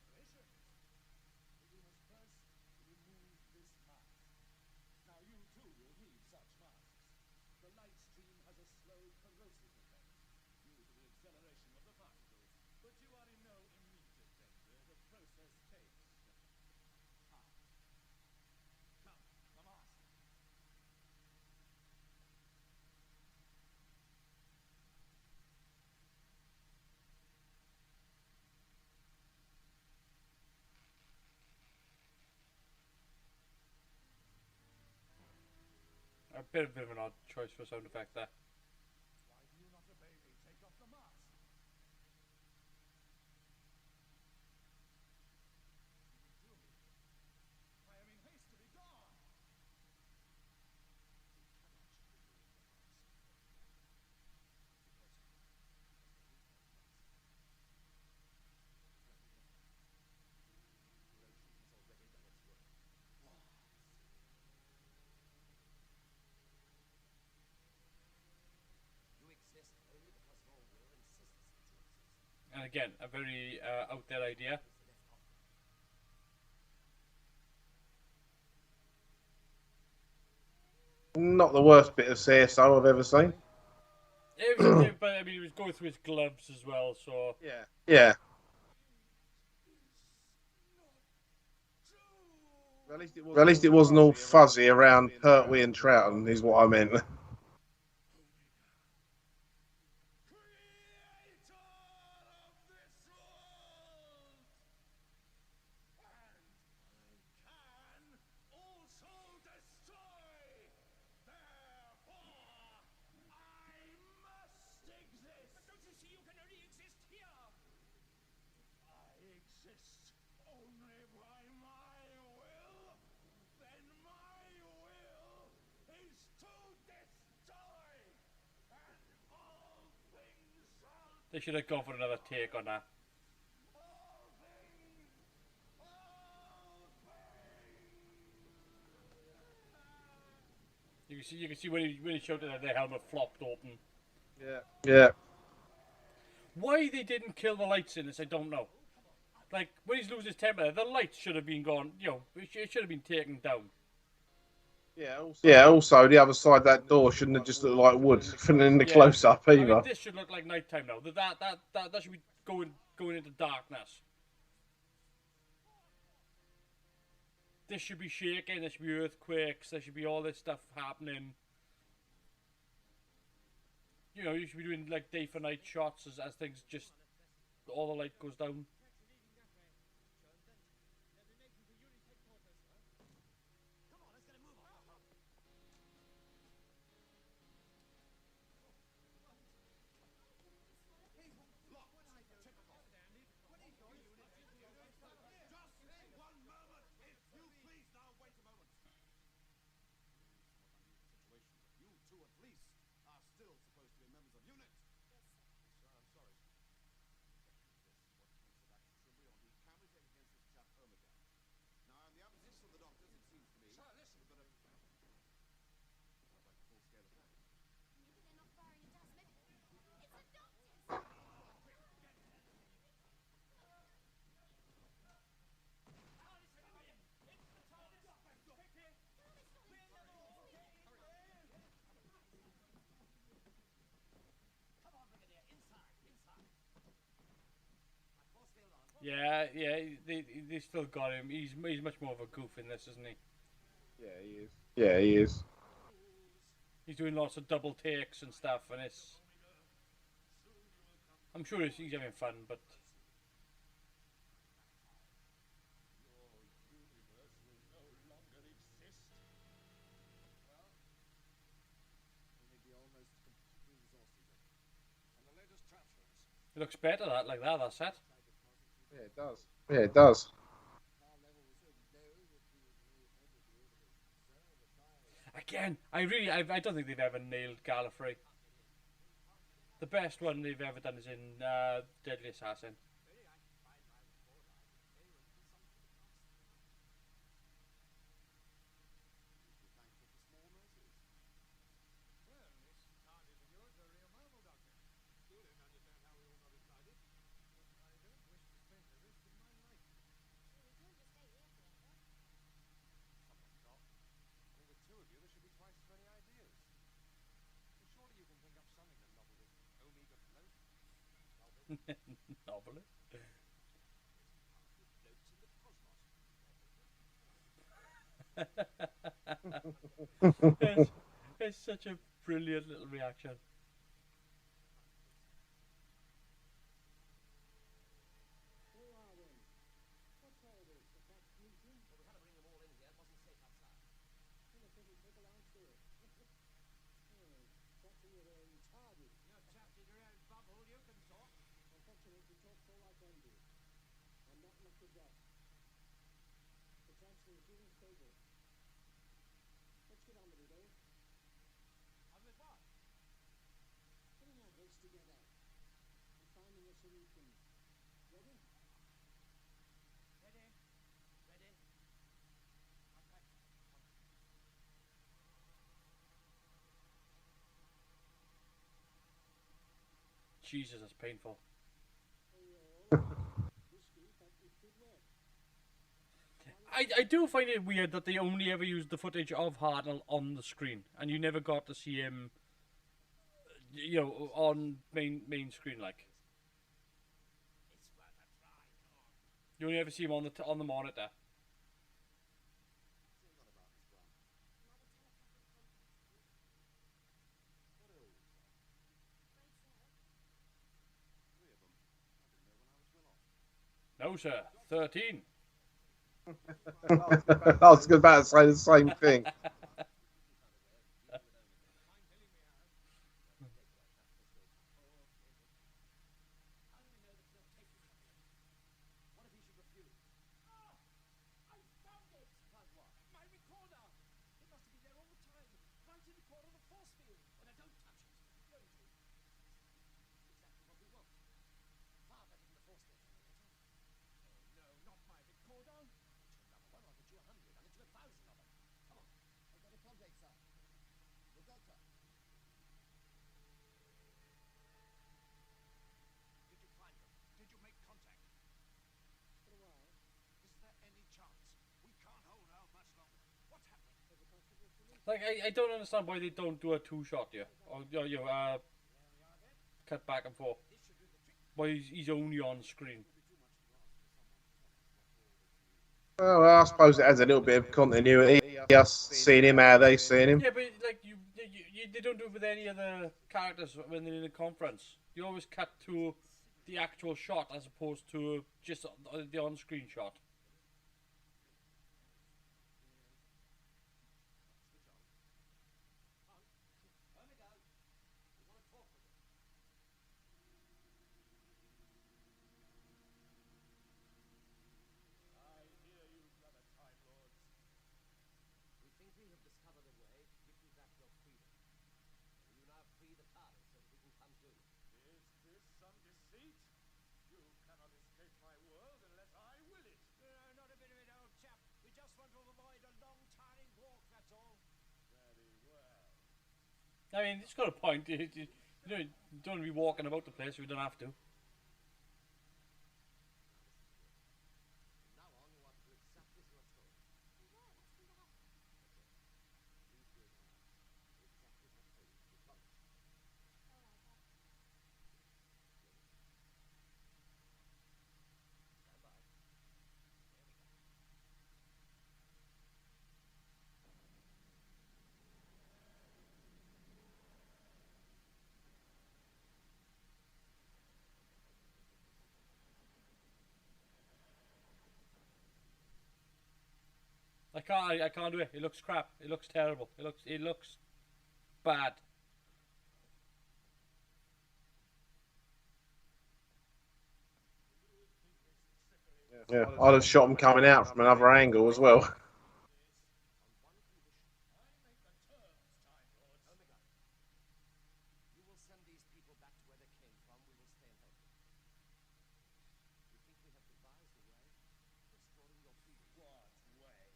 preparations. We must first remove this mask. Now you too will need such masks. The light stream has a slow corrosive effect due to the acceleration of the particles, but you are in no immediate danger. The process takes time. Come, the mask. A bit of an odd choice for sound effect there. Why do you not obey me? Take off the mask. Do me. I am in haste to be gone. again, a very out there idea. Not the worst bit of CSO I've ever seen. It was okay, but I mean, he was going through his gloves as well, so Yeah. Yeah. At least it wasn't all fuzzy around Pertwee and Troughton, is what I meant. they should have gone for another take on that. You can see when he shouted that the helmet flopped open. Yeah. Yeah. Why they didn't kill the lights in this, I don't know. Like, when he's losing his temper, the lights should have been gone, you know, it should have been taken down. Yeah, also, the other side of that door shouldn't have just looked like wood in the Yeah. close-up I either. mean, this should look like nighttime now. That should be going into darkness. This should be shaking, there should be earthquakes, there should be all this stuff happening. You know, you should be doing like day for night shots as things just, all the light goes down. Maybe they're not firing at us. Maybe it's the doctors. Yeah, they still got him. He's much more of a goof in this, isn't he? Yeah, he is. Yeah, he is. He's doing lots of double takes and stuff, and it's. I'm sure he's having fun, but. It looks better that set. Yeah, it does. Yeah, it does. Again, I don't think they've ever nailed Gallifrey. The best one they've ever done is in Deadly Assassin. Novelist. it's such a brilliant little reaction. Jesus, that's painful. I do find it weird that they only ever used the footage of Hartnell on the screen, and you never got to see him, you know, on main screen. Like you only ever see him on the monitor. No, sir. 13. I was about to say the same thing. What if he should refuse? Ah! I found it! Found what? My recorder! It must have been there all the time, right in the corner of the force field. Oh, now don't touch it. Don't you? Exactly what we want. Far better than the force field generator. Oh, no, not my recorder. I'll get you another one. I'll get you 100. I'll get you 1,000 of them. Come on. I've got a project, sir. The doctor. Did you find them? Did you make contact? For a while. Is there any chance? We can't hold out much longer. What's happening? There's a possible solution. Like I don't understand why they don't do a 2-shot here, or cut back and forth. Why he's only on screen. Well, I suppose it adds a little bit of continuity. Us seeing him, how they seeing him. Yeah, but like they don't do it with any other characters when they're in a conference. You always cut to the actual shot as opposed to just the on-screen shot. We think we have discovered a way to give you back your freedom. Will you now free the TARDIS so that we can come to? Is this some deceit? You cannot escape my world unless I will it. Not a bit of it, old chap. We just want to avoid a long, tiring walk, that's all. Very well. I mean, it's got a point. You don't want to be walking about the place if you don't have to. From now on, you are to do exactly as you are told. Why? What's going to happen? Please do as I ask. Do exactly as I told you. You promise? All right, I'll... Stand by. I can't do it. It looks crap. It looks terrible. It looks bad. Yeah, I'd have shot him coming out from another angle as well. On one condition. I make the terms, Time Lords. Omega. You will send these people back to where they came from. We will stay and help them. You think we have devised a way of restoring your freedom? What way?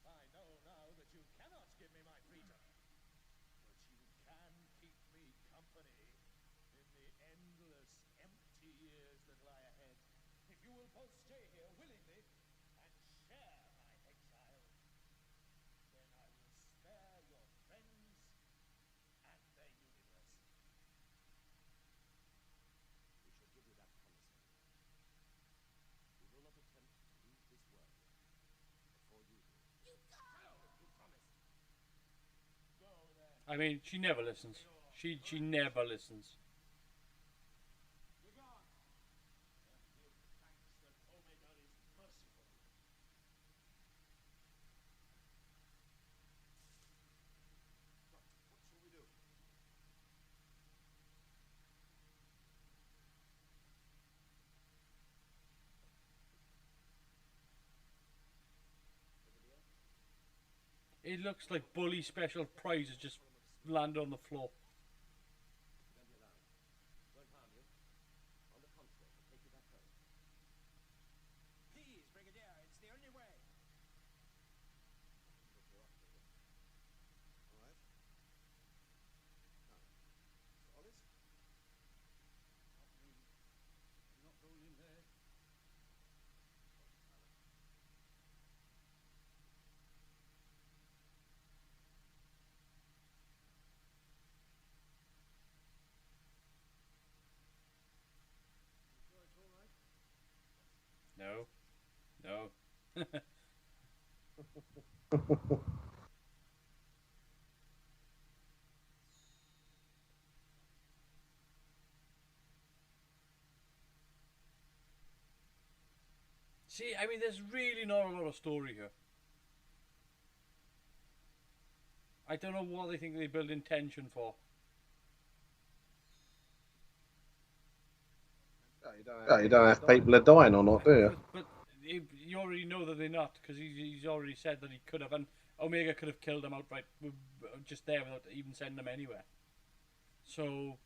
I know now that you cannot give me my freedom. But you can keep me company in the endless, empty years that lie ahead. If you will both stay here willingly and share my exile, then I will spare your friends and their universe. We shall give you that promise. We will not attempt to leave this world before you do. You guys! You promise. Go then. I mean, she never listens. She never listens. Be gone. And give thanks that Omega is merciful. What shall we do? It looks like Bully Special Prizes just landed on the floor. Don't be alarmed. Won't harm you. On the contrary, will take you back home. Please, Brigadier, it's the only way. Put you off to him. All right. Now, Sir Ollis? Not me. I'm not going in there. See, I mean, there's really not a lot of story here. I don't know what they think they build intention for. You don't know if people are dying or not, do you? But you already know that they're not, because he's already said that he could have, and Omega could have killed them outright just there without even sending them anywhere. So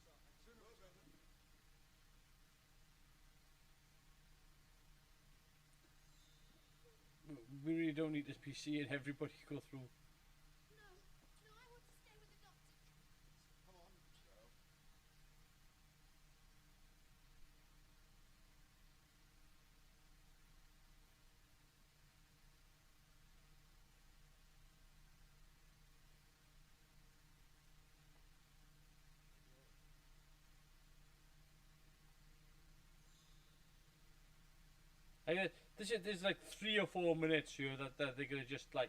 we really don't need this PC and everybody go through. No, no, I want to stay with the doctor. Like, there's like 3 or 4 minutes here that they're gonna just cut.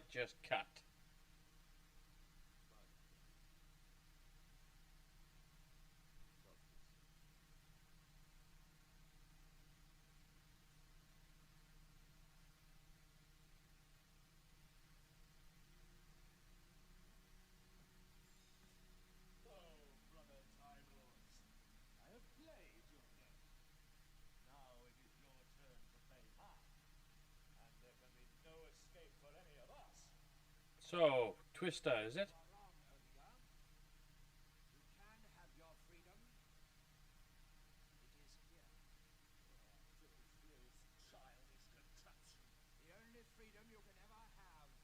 Brother Time Lords, I have played your game. Now it is your turn to play mine. And there can be no escape for any of us. So Twister, is it? You are wrong, Omega. You can have your freedom. It is here. This childish contraption. The only freedom you can ever have.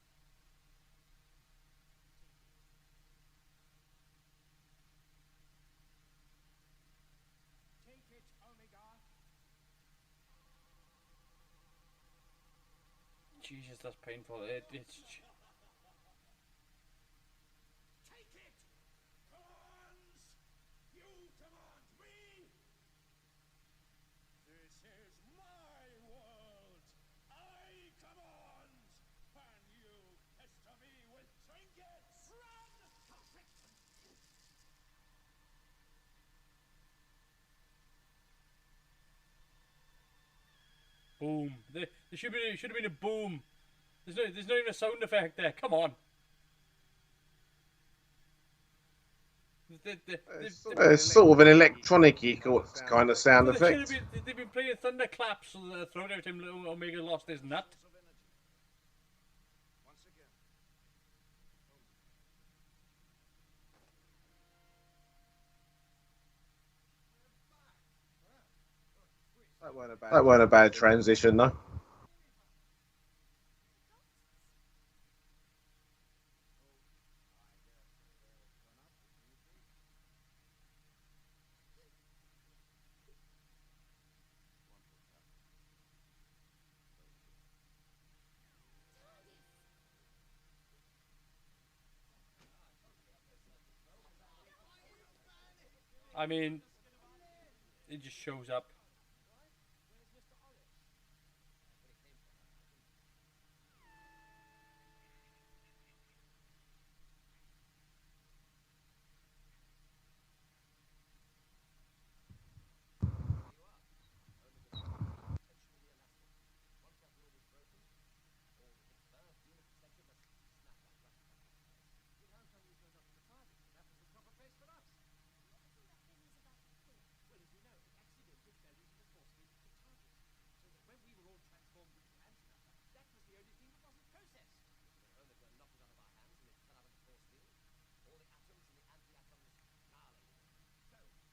Take it, Omega. Jesus, that's painful. It's Take it! Commands! You command me! This is my world! I command! And you pester me with trinkets! Run! boom. There should have been a boom. There's not even a sound effect there. Come on. It's sort of an electronic-y kind of sound Well, effect. they've been playing thunderclaps throughout every time Omega lost his nut. Once again. That weren't a bad transition, though. I mean, it just shows up.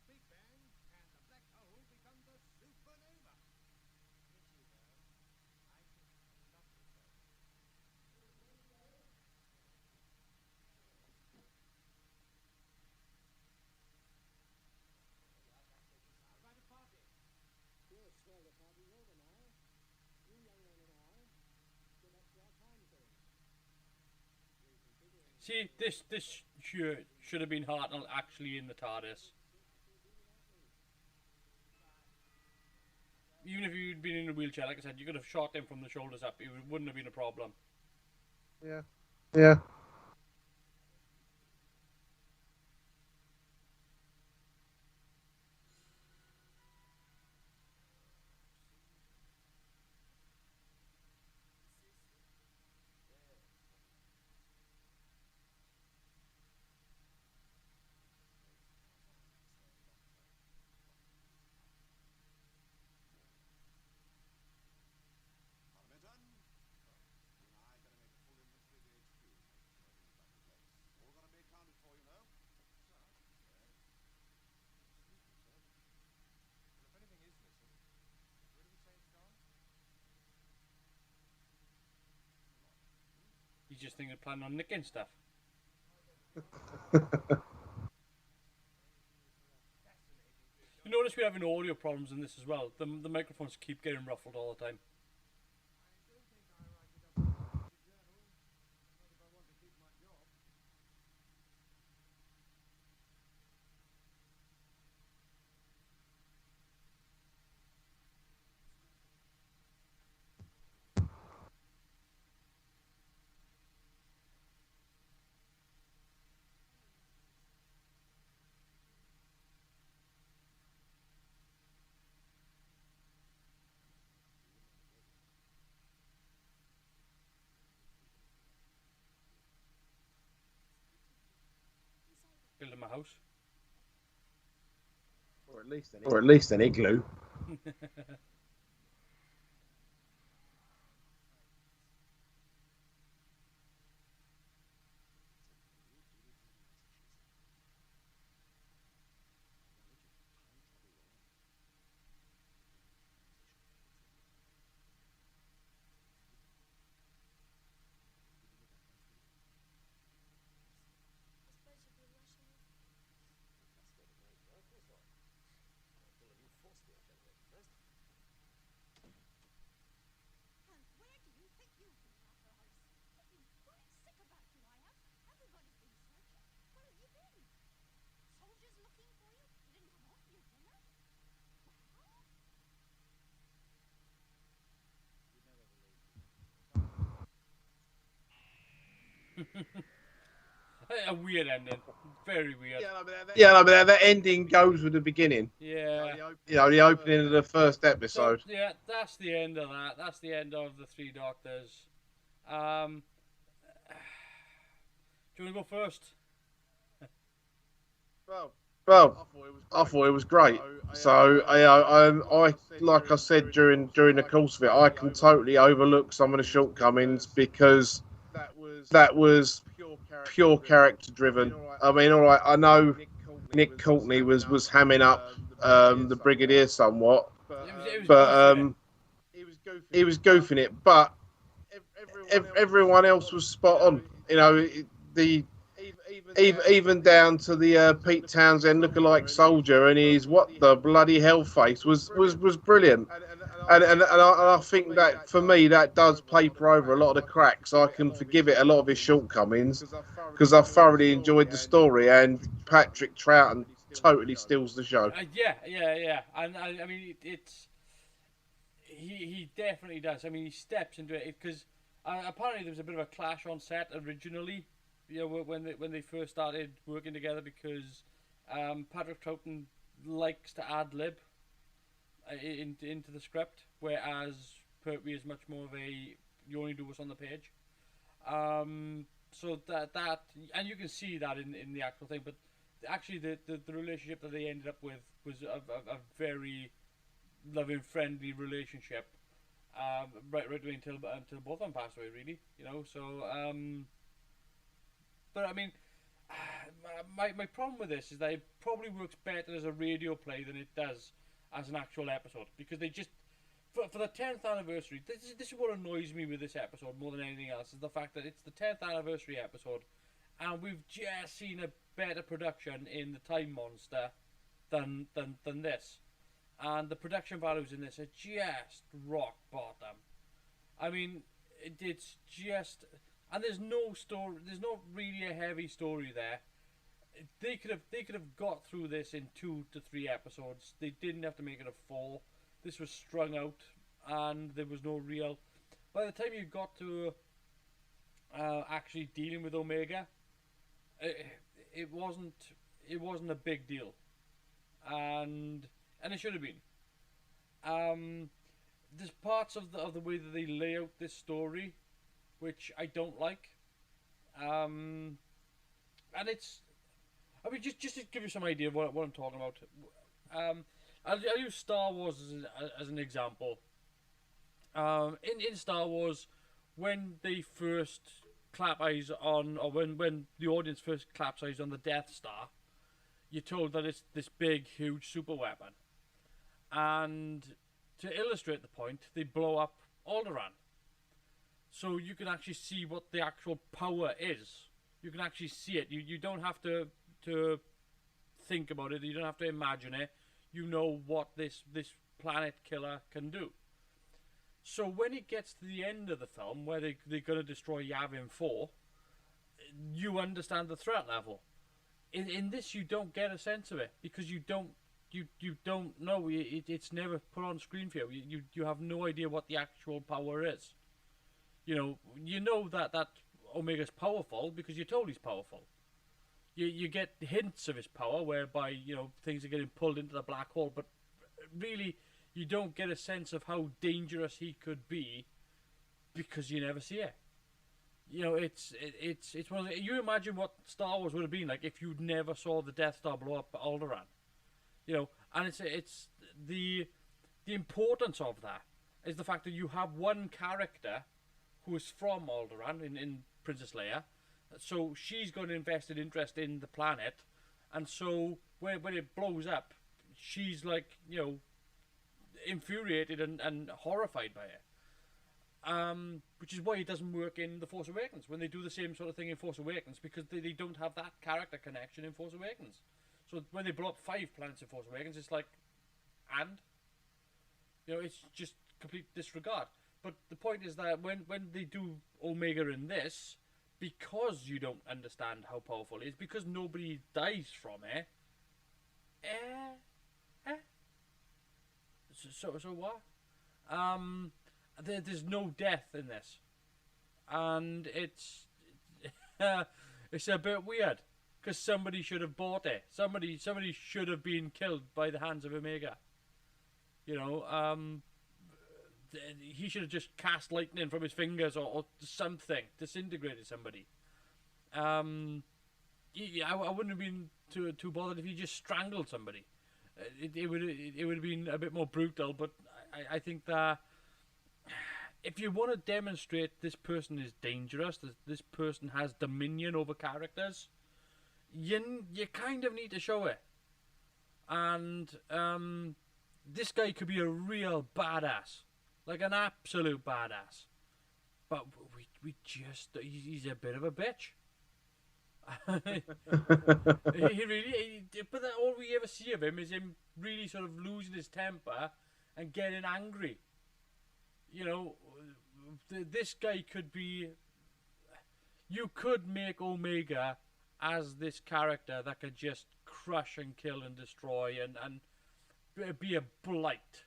Big Bang and the black hole become the supernova. See, this should have been Hartnell actually in the TARDIS. Even if you he'd been in a wheelchair, like I said, you could have shot him from the shoulders up. It wouldn't have been a problem. Yeah. Yeah. Armageddon, you and I gotta make a full inventory of the HQ. All gotta be accounted for, you know. Well, if anything is missing, where do we say it's gone? He's just thinking, planning on nicking stuff. You notice we're having audio problems in this as well. The microphones keep getting ruffled all the time. Building my house. Or at least an igloo. I suppose you'd be rushing off. And where do you think you've been, Arthur Hollis? I've been quite sick about you, I have. Everybody's been searching. Where have you been? Soldiers looking for you? You didn't come home for your dinner? Well? A weird ending. Very weird. Yeah, no, but that ending goes with the beginning. Yeah. You know, the opening of the first episode. So, yeah, that's the end of that. That's the end of the Three Doctors. Do you want to go first? Well, I thought it was great. So I like I said during the course of it, I can totally overlook some of the shortcomings because that was pure character driven. I mean, all right, I know Nick Courtney was hamming up the Brigadier somewhat, It was but goofy. he was goofing it. But everyone else was spot on. You know, even down to the Pete Townsend lookalike soldier and his what the bloody hell face was brilliant. And I think that for me that does paper over a lot of the cracks. I can forgive it a lot of his shortcomings because I thoroughly enjoyed the story, and Patrick Troughton totally steals the show. Yeah. And I mean, it's he definitely does. I mean, he steps into it because apparently there was a bit of a clash on set originally. You know, when they first started working together because Patrick Troughton likes to ad lib into the script, whereas Pertwee is much more of a you only do what's on the page. So that and you can see that in the actual thing, but actually the relationship that they ended up with was a very loving, friendly relationship. Right away until both of them passed away, really. You know, so but I mean, my problem with this is that it probably works better as a radio play than it does as an actual episode, because they just for the 10th anniversary, this is what annoys me with this episode more than anything else, is the fact that it's the 10th anniversary episode and we've just seen a better production in the Time Monster than this, and the production values in this are just rock bottom. I mean, it's just, and there's no story, there's not really a heavy story there. They could have got through this in 2 to 3 episodes. They didn't have to make it a 4. This was strung out and there was no real. By the time you got to actually dealing with Omega, it wasn't a big deal, and it should have been. There's parts of the way that they lay out this story which I don't like. And it's, I mean, just to give you some idea of what I'm talking about. I'll use Star Wars as an example. In Star Wars, when they first clap eyes on, or when the audience first claps eyes on the Death Star, you're told that it's this big, huge super weapon. And to illustrate the point, they blow up Alderaan. So you can actually see what the actual power is. You can actually see it. You don't have to think about it. You don't have to imagine it. You know what this planet killer can do. So when it gets to the end of the film, where they're going to destroy Yavin 4, you understand the threat level. In this, you don't get a sense of it, because you don't know. It's never put on screen for you. You have no idea what the actual power is. You know that Omega's powerful because you're told he's powerful. You get hints of his power, whereby things are getting pulled into the black hole, but really you don't get a sense of how dangerous he could be because you never see it. It's one of the, you imagine what Star Wars would have been like if you never saw the Death Star blow up Alderaan. And it's the importance of that is the fact that you have one character who is from Alderaan in Princess Leia, so she's got an invested interest in the planet, and so when it blows up, she's like infuriated and horrified by it. Which is why it doesn't work in The Force Awakens when they do the same sort of thing in Force Awakens, because they don't have that character connection in Force Awakens. So when they blow up 5 planets in Force Awakens, it's like, it's just complete disregard. But the point is that when they do Omega in this, because you don't understand how powerful it is, because nobody dies from it, So what? There's no death in this, and it's it's a bit weird because somebody should have bought it. Somebody should have been killed by the hands of Omega. He should have just cast lightning from his fingers or something, disintegrated somebody. I wouldn't have been too bothered if he just strangled somebody. It would have been a bit more brutal, but I think that if you want to demonstrate this person is dangerous, this person has dominion over characters, you kind of need to show it. And this guy could be a real badass, like an absolute badass, but he's a bit of a bitch. He really, but all we ever see of him is him really sort of losing his temper and getting angry. This guy could be. You could make Omega as this character that could just crush and kill and destroy and be a blight.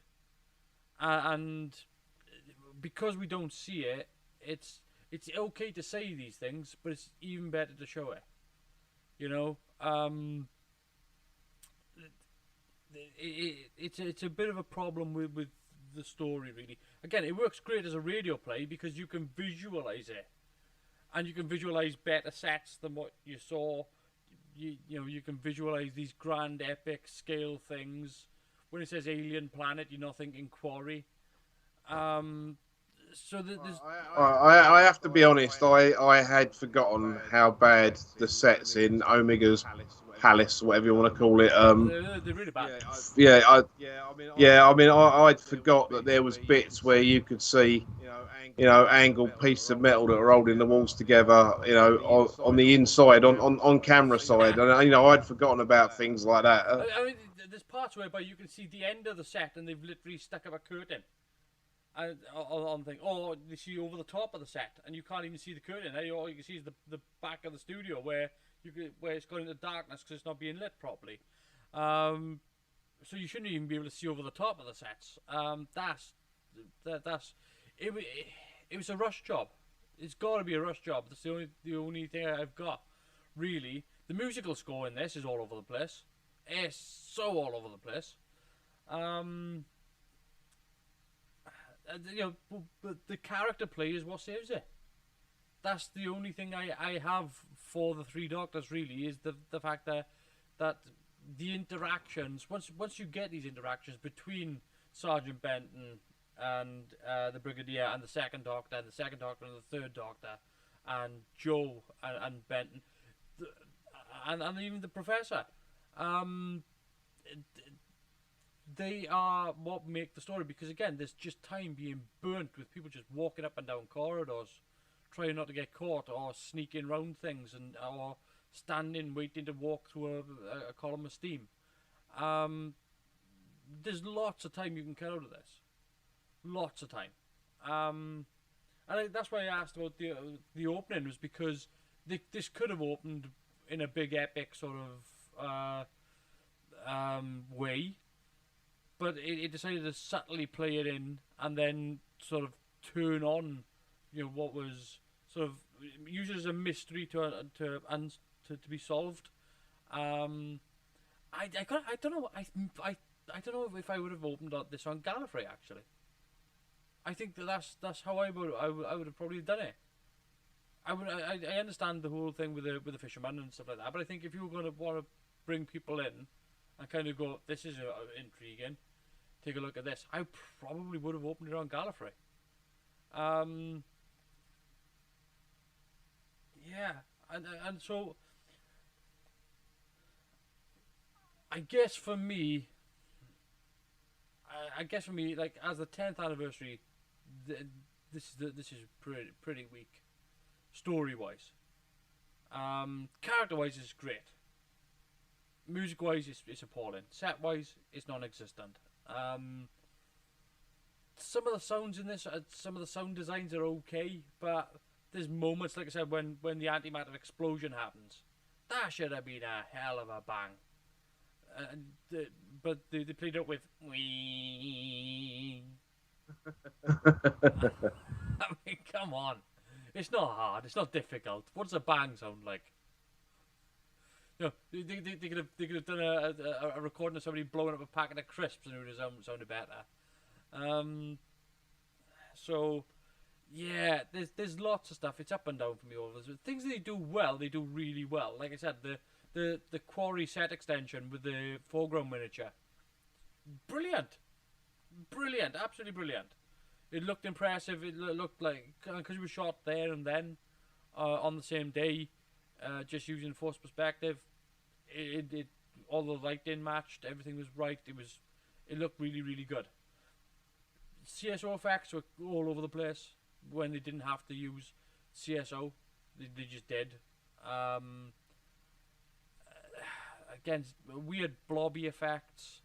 And because we don't see it, it's okay to say these things, but it's even better to show it. It's a bit of a problem with the story, really. Again, it works great as a radio play because you can visualize it, and you can visualize better sets than what you saw. You can visualize these grand epic scale things. When it says alien planet, you're not thinking quarry. So there's. I have to be honest. I had forgotten how bad the sets in Omega's Palace, whatever you want to call it. They're really bad. I mean, I'd forgot that there was bits where you could see, angled pieces of metal that are holding the walls together, on the inside, on camera side, and I'd forgotten about things like that. I mean, there's parts whereby you can see the end of the set, and they've literally stuck up a curtain. On thing, or you see over the top of the set, and you can't even see the curtain. All you can see is the back of the studio where it's gone into darkness because it's not being lit properly. So you shouldn't even be able to see over the top of the sets. that's it. It was a rush job. It's got to be a rush job. That's the only thing I've got. Really, the musical score in this is all over the place. It's so all over the place. You know, but the character play is what saves it. That's the only thing I have for the Three Doctors. Really, is the fact that the interactions, once you get these interactions between Sergeant Benton and the Brigadier and the Second Doctor and the Second Doctor and the Third Doctor and Joe and Benton and even the Professor, they are what make the story, because again there's just time being burnt with people just walking up and down corridors trying not to get caught, or sneaking around things, or standing waiting to walk through a column of steam. There's lots of time you can cut out of this. Lots of time. And that's why I asked about the opening, was because this could have opened in a big epic sort of way, but it decided to subtly play it in and then sort of turn on, you know, what was sort of used as a mystery to be solved. I don't know. I don't know if I would have opened up this on Gallifrey. Actually, I think that's how I would have probably done it. I understand the whole thing with the fisherman and stuff like that, but I think if you were going to want to bring people in and kind of go, this is intriguing, take a look at this, I probably would have opened it on Gallifrey. Yeah, and so I guess for me, like, as the 10th anniversary, this is pretty weak, story wise. Character wise, it's great. Music wise, it's appalling. Set wise, it's non-existent. Some of the sounds in this, some of the sound designs are okay, but there's moments, like I said, when the antimatter explosion happens, that should have been a hell of a bang. But they played it with wee. I mean, come on, it's not hard, it's not difficult. What does a bang sound like? You know, they could have done a recording of somebody blowing up a packet of crisps and it would have sounded better. So yeah, there's lots of stuff. It's up and down for me over this. Things that they do well, they do really well. Like I said, the quarry set extension with the foreground miniature, brilliant, absolutely brilliant. It looked impressive. It looked like, because it was shot there and then on the same day, just using forced perspective. It all the lighting matched. Everything was right. It looked really good. CSO effects were all over the place when they didn't have to use CSO. They just did. Again, weird blobby effects.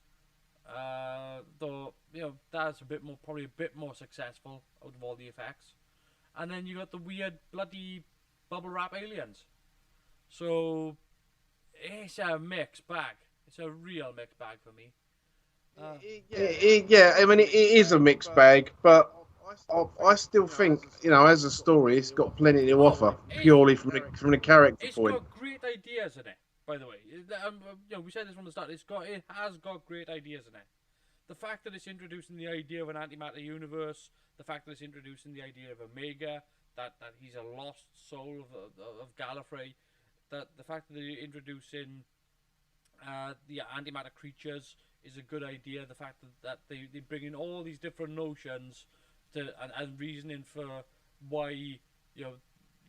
Though, you know, that's probably a bit more successful out of all the effects. And then you got the weird bloody bubble wrap aliens. So it's a mixed bag. It's a real mixed bag for me. Yeah, I mean, it is a mixed bag, but I still think, you know, as a story, it's got plenty to offer, purely from the character It's point. got great ideas in it, by the way. You know, we said this from the start. It has got great ideas in it. The fact that it's introducing the idea of an antimatter universe, the fact that it's introducing the idea of Omega, that he's a lost soul of Gallifrey, that the fact that they're introducing the antimatter creatures is a good idea. The fact that they bring in all these different notions and reasoning for why, you know,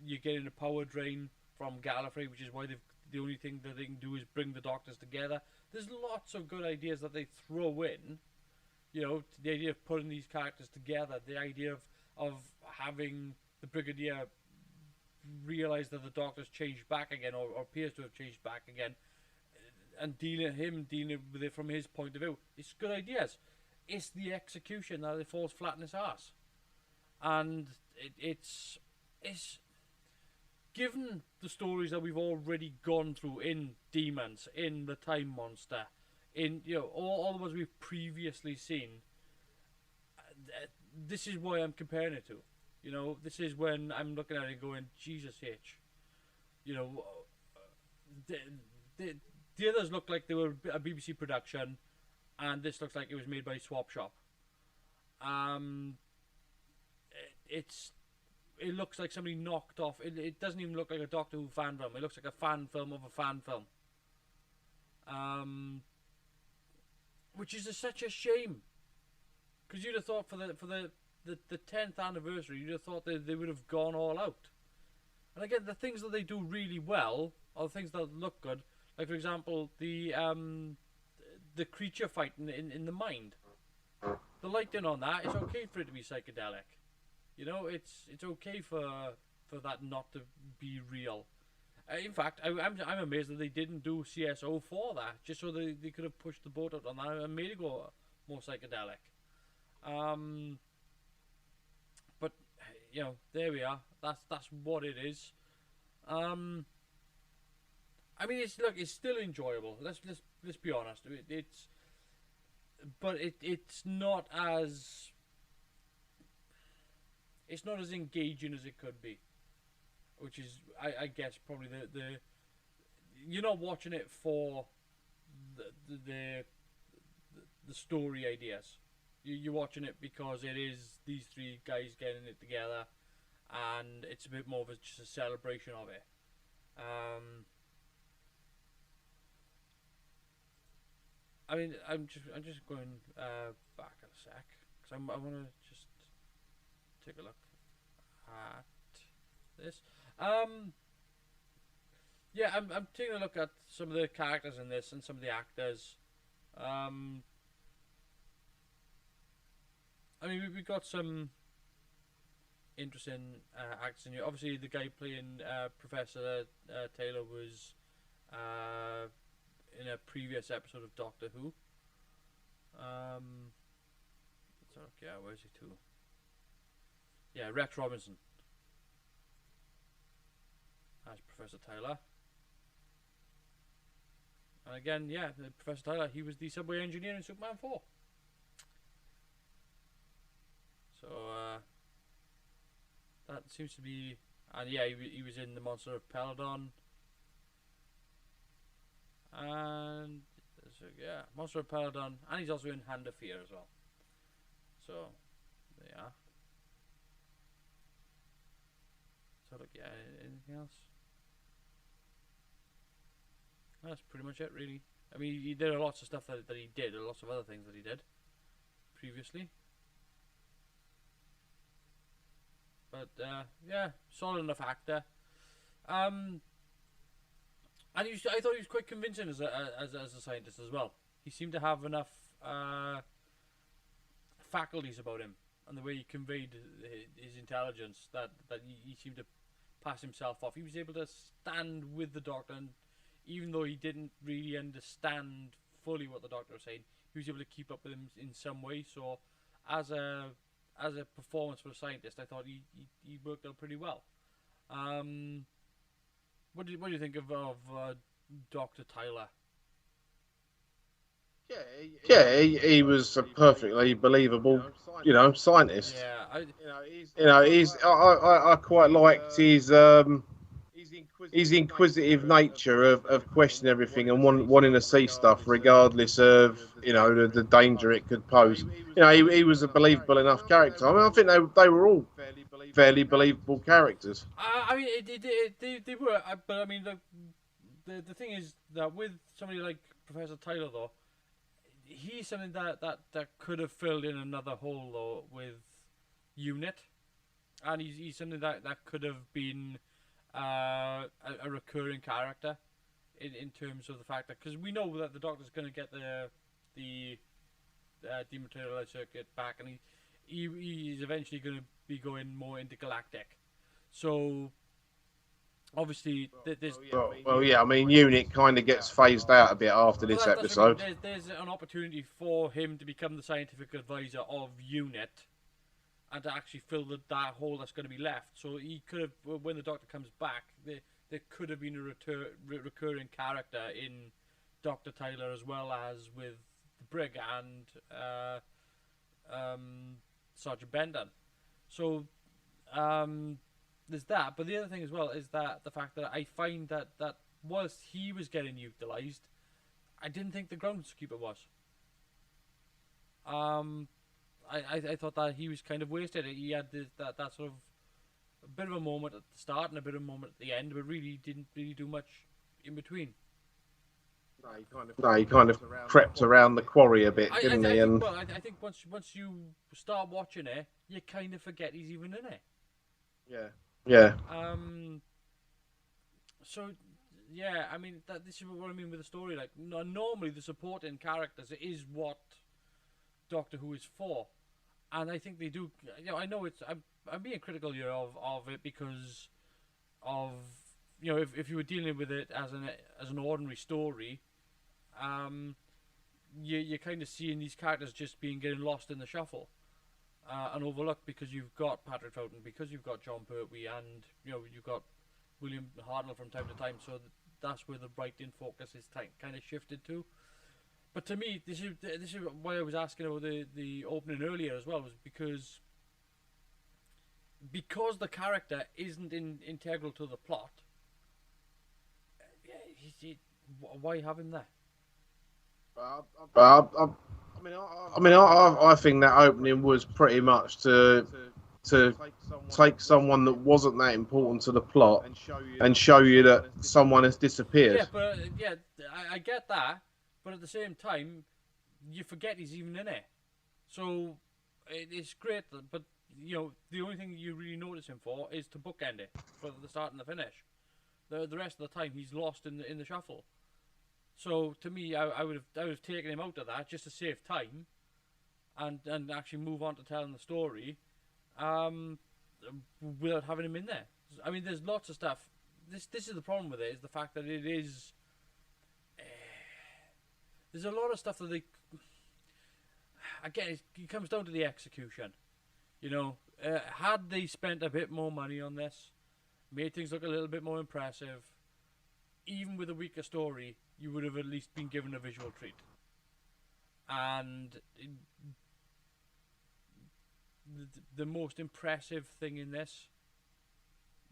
you're getting a power drain from Gallifrey, which is why the only thing that they can do is bring the Doctors together. There's lots of good ideas that they throw in. You know, the idea of putting these characters together, the idea of having the Brigadier realize that the Doctor's changed back again, or appears to have changed back again, and dealing with it from his point of view. It's good ideas. It's the execution that it falls flat in its ass. And it's given the stories that we've already gone through in Demons, in the Time Monster, in, you know, all the ones we've previously seen, this is why I'm comparing it to. You know, this is when I'm looking at it going, Jesus H. You know, the others look like they were a BBC production, and this looks like it was made by Swap Shop. It looks like somebody knocked off. It doesn't even look like a Doctor Who fan film. It looks like a fan film of a fan film. Which is such a shame. Because you'd have thought for the 10th anniversary, you'd have thought they would have gone all out. And again, the things that they do really well are the things that look good. Like, for example, the creature fight in the mind. The lighting on that, it's okay for it to be psychedelic. You know, it's okay for that not to be real. In fact, I'm amazed that they didn't do CSO for that, just so they could have pushed the boat out on that and made it go more psychedelic. But you know, there we are. That's what it is. I mean, it's still enjoyable. Let's be honest. It's not as engaging as it could be, which is I guess probably the you're not watching it for the story ideas. You're watching it because it is these three guys getting it together, and it's a bit more of just a celebration of it. I mean, I'm just going back a sec because I want to just take a look at this. Yeah, I'm taking a look at some of the characters in this and some of the actors. I mean, we've got some interesting actors in here. Obviously, the guy playing Professor Taylor was in a previous episode of Doctor Who. Let's look, yeah, where's he to? Yeah, Rex Robinson as Professor Taylor. And again, yeah, Professor Taylor, he was the subway engineer in Superman 4. So, that seems to be... And yeah, he was in the Monster of Peladon. And... So, yeah, Monster of Peladon. And he's also in Hand of Fear as well. So, there you are. So, look, yeah, anything else? That's pretty much it, really. I mean, there are lots of stuff that he did, and lots of other things that he did previously. But yeah, solid enough actor. And I thought he was quite convincing as a scientist as well. He seemed to have enough faculties about him, and the way he conveyed his intelligence that he seemed to pass himself off. He was able to stand with the Doctor, and even though he didn't really understand fully what the Doctor was saying, he was able to keep up with him in some way. So, as a performance for a scientist, I thought he worked out pretty well. What do you think of Dr. Tyler? Yeah, he was a perfectly believable, scientist. Yeah, I quite liked his inquisitive nature of questioning everything and wanting to see stuff regardless of the danger it could pose. He was a believable enough character. I mean, I think they were all fairly believable characters. I mean, they were, but I mean, the thing is that with somebody like Professor Tyler, though, he's something that could have filled in another hole, though, with UNIT, and he's something that could have been a recurring character in terms of the fact that, because we know that the Doctor's going to get the dematerialized circuit back, and he's eventually going to be going more intergalactic. So obviously there's yeah, I mean, UNIT kind of gets phased out a bit after this episode. There's an opportunity for him to become the scientific advisor of UNIT and to actually fill that hole that's going to be left. So he could have, when the Doctor comes back, there could have been a recurring character in Dr. Tyler, as well as with the Brig and Sergeant Benton. So there's that. But the other thing as well is that the fact that I find that whilst he was getting utilised, I didn't think the groundskeeper was. I thought that he was kind of wasted. He had that sort of a bit of a moment at the start and a bit of a moment at the end, but really didn't really do much in between. No, he kind of crept around the quarry a bit, didn't he? And I think once you start watching it, you kind of forget he's even in it. yeah. So, yeah, I mean, this is what I mean with the story. Like, normally the supporting characters is what Doctor Who is for, and I think they do. You know, I know I'm being critical here of it because of, you know, if you were dealing with it as an ordinary story, you're kind of seeing these characters just getting lost in the shuffle and overlooked because you've got Patrick Troughton, because you've got John Pertwee, and you know you've got William Hartnell from time to time. So that's where the writing focus is kind of shifted to. But to me, this is why I was asking about the opening earlier as well, was because the character isn't integral to the plot. Why have him there? I think that opening was pretty much to take someone that wasn't that important to the plot and show you that someone has disappeared. Yeah, but I get that. But at the same time, you forget he's even in it. So it's great, but you know the only thing you really notice him for is to bookend it for the start and the finish. The rest of the time he's lost in the shuffle. So to me, I would have taken him out of that just to save time, and actually move on to telling the story, without having him in there. I mean, there's lots of stuff. This is the problem with it, is the fact that it is. There's a lot of stuff that they. Again, it comes down to the execution. You know, had they spent a bit more money on this, made things look a little bit more impressive, even with a weaker story, you would have at least been given a visual treat. And the most impressive thing in this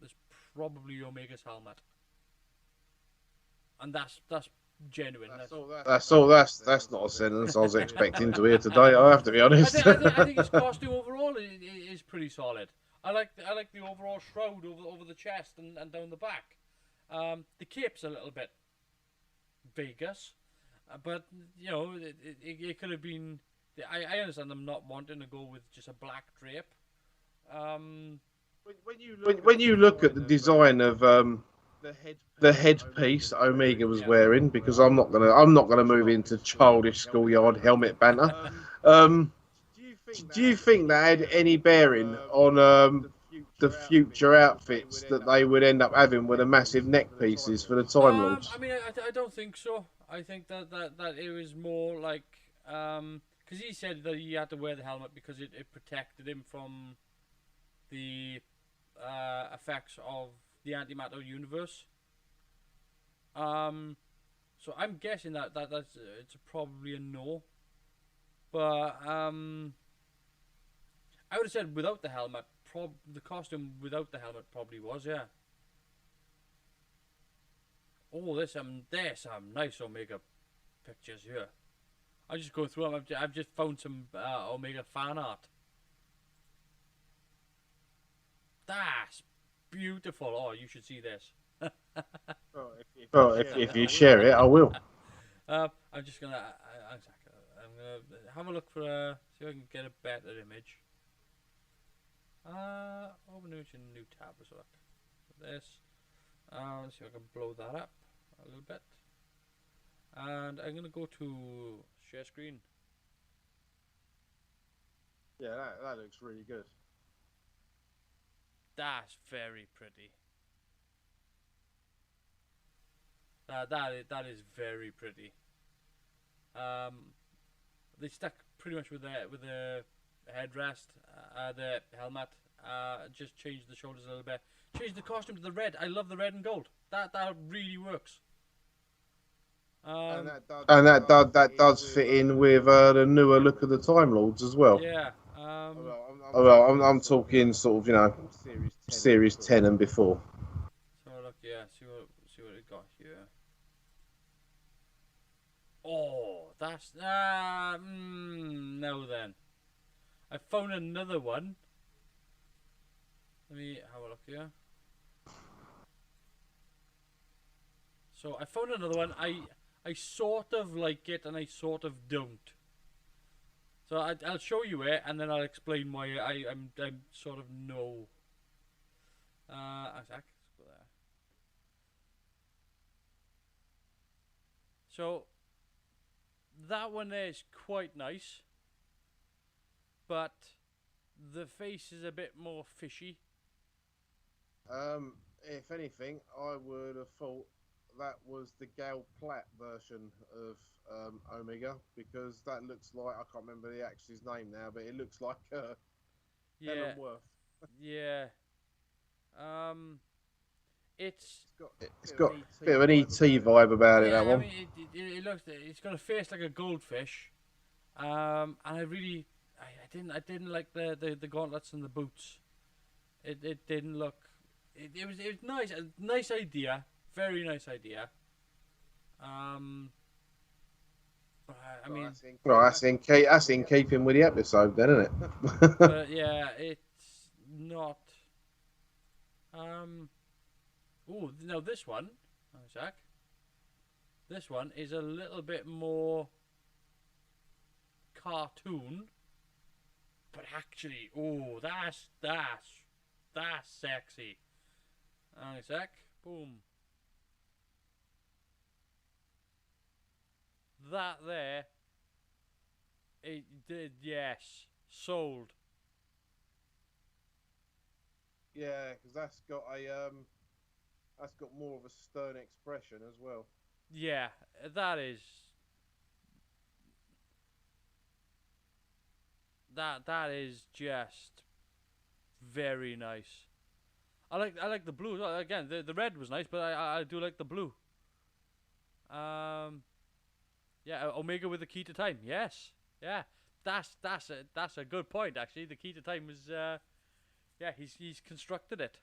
is probably Omega's helmet, and that's genuine. That's not a sentence I was expecting to hear today. I have to be honest. I think his costume overall is pretty solid. I like the overall shroud over the chest and down the back. The cape's a little bit Vegas, but you know it could have been. I understand them not wanting to go with just a black drape. When you look at the design of the headpiece Omega was wearing, because I'm not gonna move into childish schoolyard helmet banter. Do you think that had any bearing on the future outfits that they would end up having with the massive neck pieces for the Time Lords? I mean, I don't think so. I think that it was more like because he said that he had to wear the helmet because it protected him from the effects of the antimatter universe. So I'm guessing that's it's probably a no. But I would have said without the helmet. The costume without the helmet probably was, yeah. Oh, there's some nice Omega pictures here. I'll just go through them. I've just found some Omega fan art. That's beautiful. Oh, you should see this. If you share it, I will. I'm just gonna. I'm gonna have a look for see if I can get a better image. Open image in new tab. Let's look at this. Let's see if I can blow that up a little bit. And I'm gonna go to share screen. Yeah, that looks really good. That's very pretty. That is very pretty. They stuck pretty much with the headrest, the helmet. Just changed the shoulders a little bit. Changed the costume to the red. I love the red and gold. That really works. And that does fit in with the newer look of the Time Lords as well. Yeah. I'm talking sort of, series 10 and before. So look, yeah, see what it got here. Oh, that's no then. I found another one. Let me have a look here. So I found another one. I sort of like it and I sort of don't. So I'll show you it and then I'll explain why I'm sort of no. Let's go there. So that one there is quite nice, but the face is a bit more fishy. If anything, I would have thought that was the Gal Platt version of Omega, because that looks like, I can't remember the actress's name now, but it looks like Yeah, Helen Worth. yeah. It's got a bit of an ET vibe about it. Yeah, That one. I mean, it looks. It's got a face like a goldfish. And I didn't like the gauntlets and the boots. It didn't look. It was nice. A nice idea. Very nice idea. But I mean, Well, that's in keeping with the episode, then, isn't it? but yeah, it's not. Oh no, this one, Zach. This one is a little bit more cartoon, but actually, oh, that's sexy. Zach, boom. That there, it did, yes, sold. Yeah, because that's got more of a stern expression as well. Yeah, that is. That is just very nice. I like the blue. Again, the red was nice, but I do like the blue. Yeah, Omega with the key to time. Yes, yeah, that's a good point actually. The key to time was yeah, he's constructed it.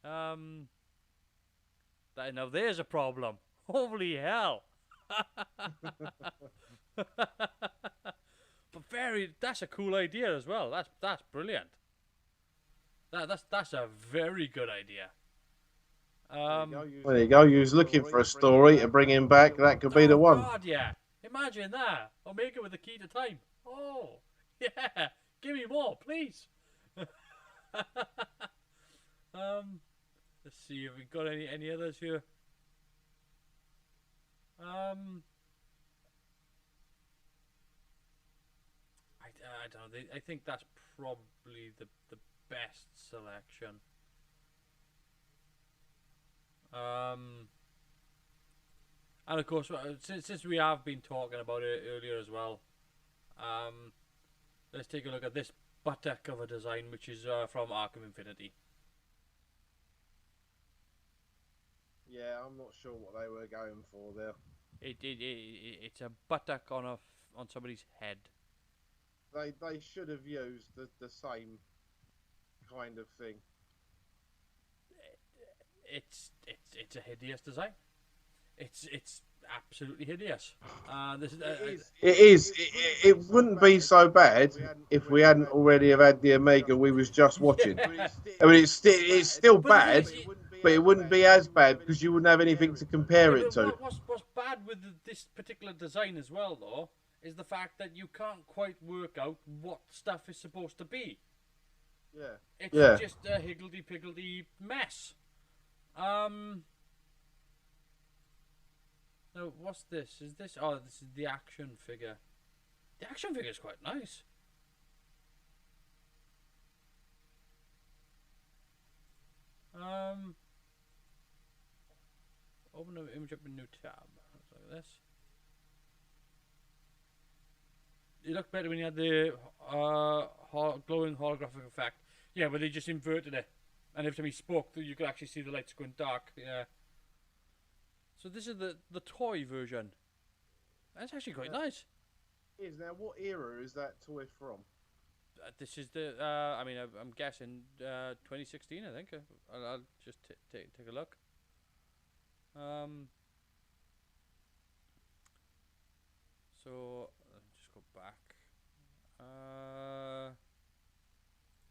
Now there's a problem. Holy hell! But that's a cool idea as well. That's brilliant. That's a very good idea. There you go. You was looking for a story to bring him back. That could be the one. God, yeah. Imagine that. Omega with the key to time. Oh, yeah. Give me more, please. Let's see if we got any others here. I don't know. I think that's probably the best selection. And of course, since we have been talking about it earlier as well, let's take a look at this butter cover design, which is from Arkham Infinity. Yeah, I'm not sure what they were going for there. It's a buttock on somebody's head. They should have used the same kind of thing. It's a hideous design. It's absolutely hideous. It is. It wouldn't be so bad if we hadn't already have had the Omega we was just watching. Yeah. I mean, it's still bad, but it wouldn't be as bad because you wouldn't have anything to compare it to. What's bad with this particular design as well, though, is the fact that you can't quite work out what stuff is supposed to be. Yeah. It's just a higgledy-piggledy mess. Now, what's this? Is this... Oh, this is the action figure. The action figure is quite nice. Open the image up in a new tab. Like this. It looked better when you had the glowing holographic effect. Yeah, but they just inverted it. And every time he spoke, you could actually see the lights going dark. Yeah. So this is the toy version. That's actually quite nice. Now, what era is that toy from? This is the. I mean, I'm guessing 2016. I think. I'll just take a look. So let me just go back.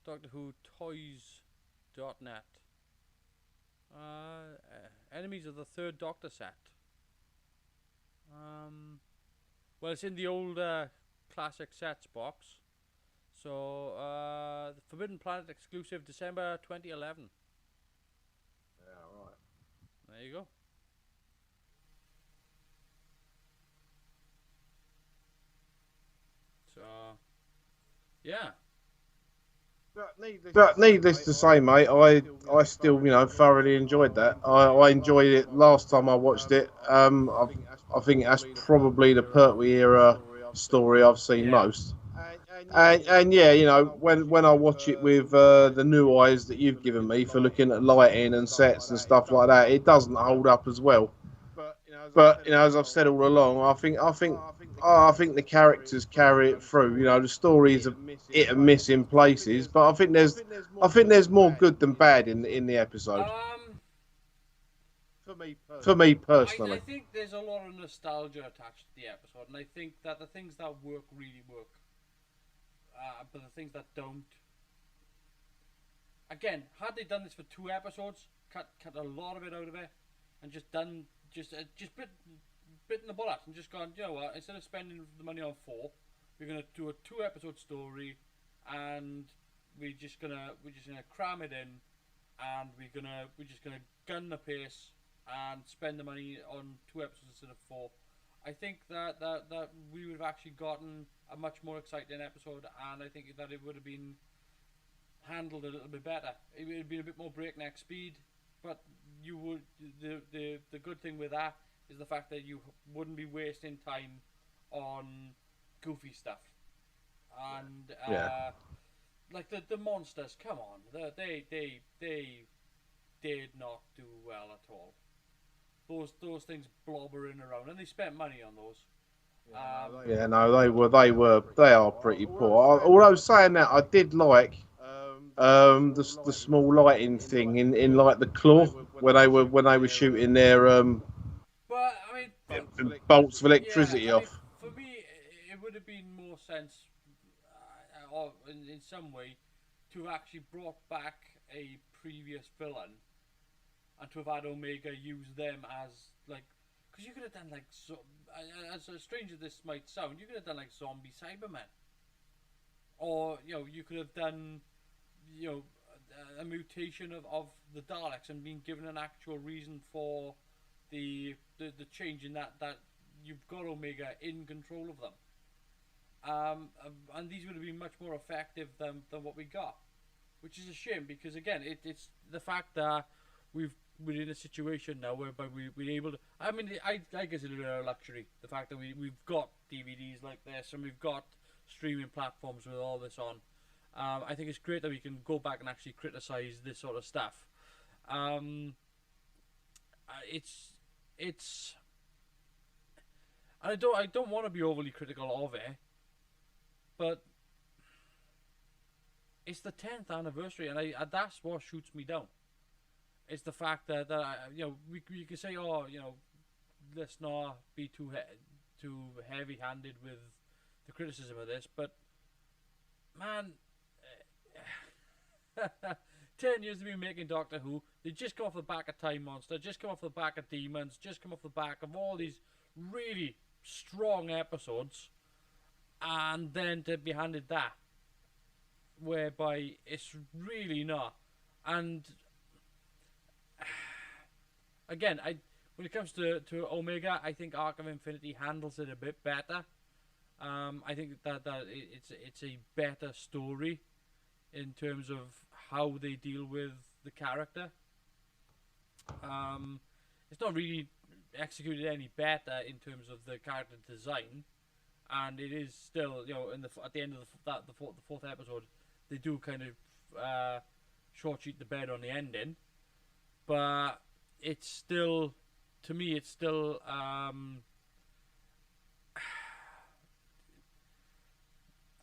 Doctor Who Toys.net. Enemies of the Third Doctor set. Well, it's in the old classic sets box. So, the Forbidden Planet exclusive, December 2011. Yeah, right. There you go. So, yeah. But needless to say, mate, I still, thoroughly enjoyed that. I enjoyed it last time I watched it. I think that's probably the Pertwee era story I've seen most. And yeah, when I watch it with the new eyes that you've given me for looking at lighting and sets and stuff like that, it doesn't hold up as well. But as I've said all along, I think the characters carry it through. The stories are hit and miss in places, but I think there's more good than bad in the episode. For me I personally. think there's a lot of nostalgia attached to the episode, and I think that the things that work really work. But the things that don't. Again, had they done this for 2 episodes, cut a lot of it out of it, and just bitten the bullet and just gone, you know what? Instead of spending the money on 4, we're gonna do a 2-episode story, and we're just gonna cram it in, and we're just gonna gun the pace and spend the money on 2 episodes instead of 4. I think that we would have actually gotten a much more exciting episode, and I think that it would have been handled a little bit better. It would have been a bit more breakneck speed, but you would the good thing with that is the fact that you wouldn't be wasting time on goofy stuff, and like the monsters. Come on, they did not do well at all. Those things blobbering around, and they spent money on those. They are pretty poor. Although saying that, I did like the small lighting thing in like the claw when they were shooting their But I mean, bolts of electricity off. For me, it would have been more sense, or in some way, to have actually brought back a previous villain, and to have had Omega use them as like, because you could have done like as strange as this might sound, you could have done like zombie Cybermen, or you could have done a mutation of the Daleks and been given an actual reason for the change in that you've got Omega in control of them, and these would have been much more effective than what we got, which is a shame, because again it's the fact that we're in a situation now whereby we're able to. I mean, I consider it a luxury, the fact that we've got DVDs like this, and we've got streaming platforms with all this on. I think it's great that we can go back and actually criticize this sort of stuff. It's I don't want to be overly critical of it, but it's the 10th anniversary, and that's what shoots me down. It's the fact that we can say, let's not be too heavy-handed with the criticism of this, but man, 10 years they've been making Doctor Who. They just come off the back of Time Monster, just come off the back of Demons, just come off the back of all these really strong episodes, and then to be handed that, whereby it's really not. And again, when it comes to Omega, I think Arc of Infinity handles it a bit better. I think that it's a better story in terms of how they deal with the character. It's not really executed any better in terms of the character design, and it is still, at the end of the fourth episode, they do kind of short sheet the bed on the ending, but it's still, to me, it's still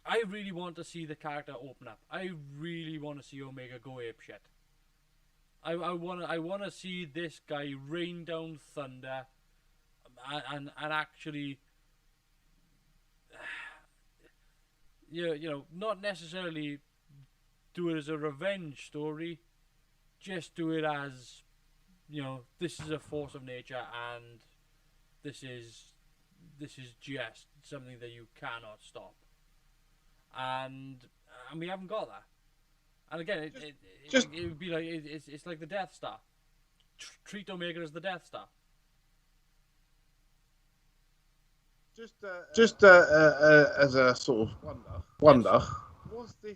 I really want to see the character open up. I really want to see Omega go apeshit. I want to see this guy rain down thunder, and actually, you know, not necessarily do it as a revenge story, just do it as, you know, this is a force of nature, and this is just something that you cannot stop. And we haven't got that. And again, it would be like it's like the Death Star. Treat Omega as the Death Star. Just as a sort of wonder,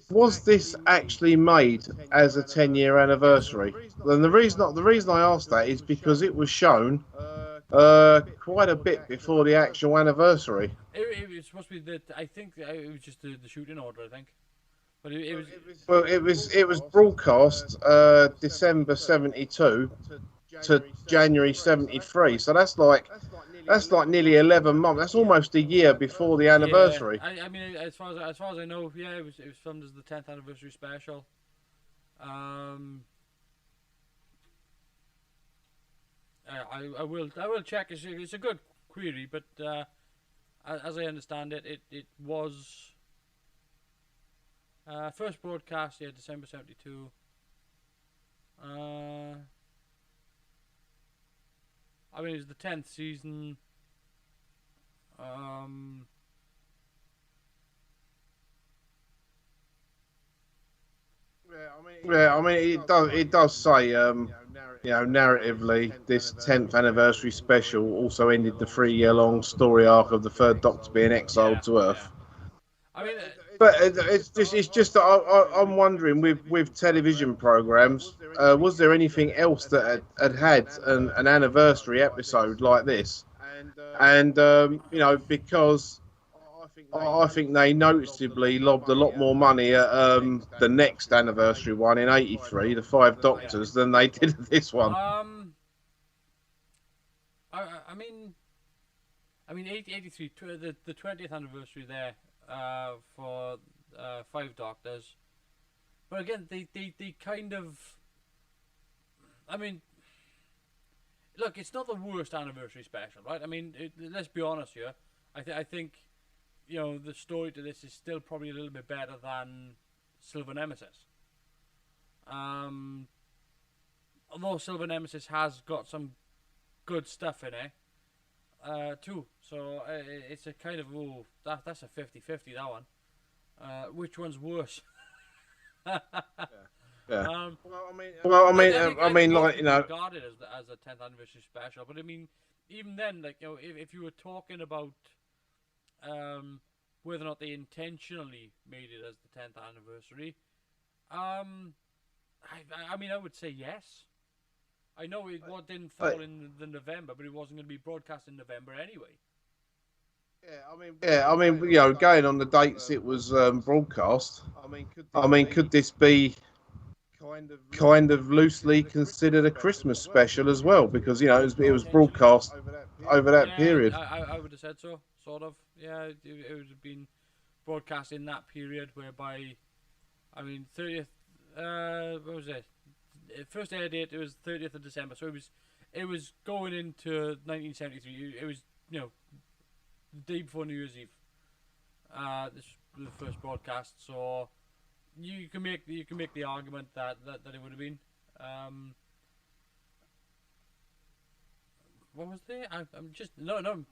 was this actually made as a 10-year anniversary? And the reason I asked that is because it was shown quite a bit before the actual anniversary. It was supposed to be I think it was just the shooting order. I think, but it was. Well, it was broadcast December 72 to January 73. So that's like nearly 11 months. That's almost a year before the anniversary. Yeah, I mean, as far as I know, yeah, it was filmed as the 10th anniversary special. I will check. It's a good query, but as I understand it, it was first broadcast, yeah, December 72. I mean, it was the 10th season. Yeah, I mean, it does say, you know, narratively, this 10th anniversary special also ended the 3-year-long story arc of the Third Doctor being exiled to Earth. I mean, But it's just that I'm wondering, with television programs, was there anything else that had an anniversary episode like this? And you know, because I think they noticeably lobbed a lot more money at the next anniversary one in '83, the Five Doctors, than they did this one. I mean, 83, the 20th anniversary there for Five Doctors, but again, they kind of, I mean, look, it's not the worst anniversary special, right? I mean, let's be honest here. I think, you know, the story to this is still probably a little bit better than Silver Nemesis. Although Silver Nemesis has got some good stuff in it, too. So it's a kind of, that's a 50-50, that one. Which one's worse? Yeah. I mean, like, you know, regarded as a 10th anniversary special, but I mean, even then, like, you know, if you were talking about whether or not they intentionally made it as the 10th anniversary, I mean, I would say yes. I know it didn't fall in the November, but it wasn't going to be broadcast in November anyway. Yeah, I mean, you know, going on the dates it was broadcast. I mean, could this be kind of loosely considered a Christmas special as well? Because, you know, it was broadcast over that period. I would have said so, sort of. Yeah, it would have been broadcast in that period, whereby, I mean, 30th. What was it? First air date, it was 30th of December, so it was going into 1973. It was, you know, the day before New Year's Eve. This was the first broadcast, so you can make the argument that it would have been. What was there? I'm just I'm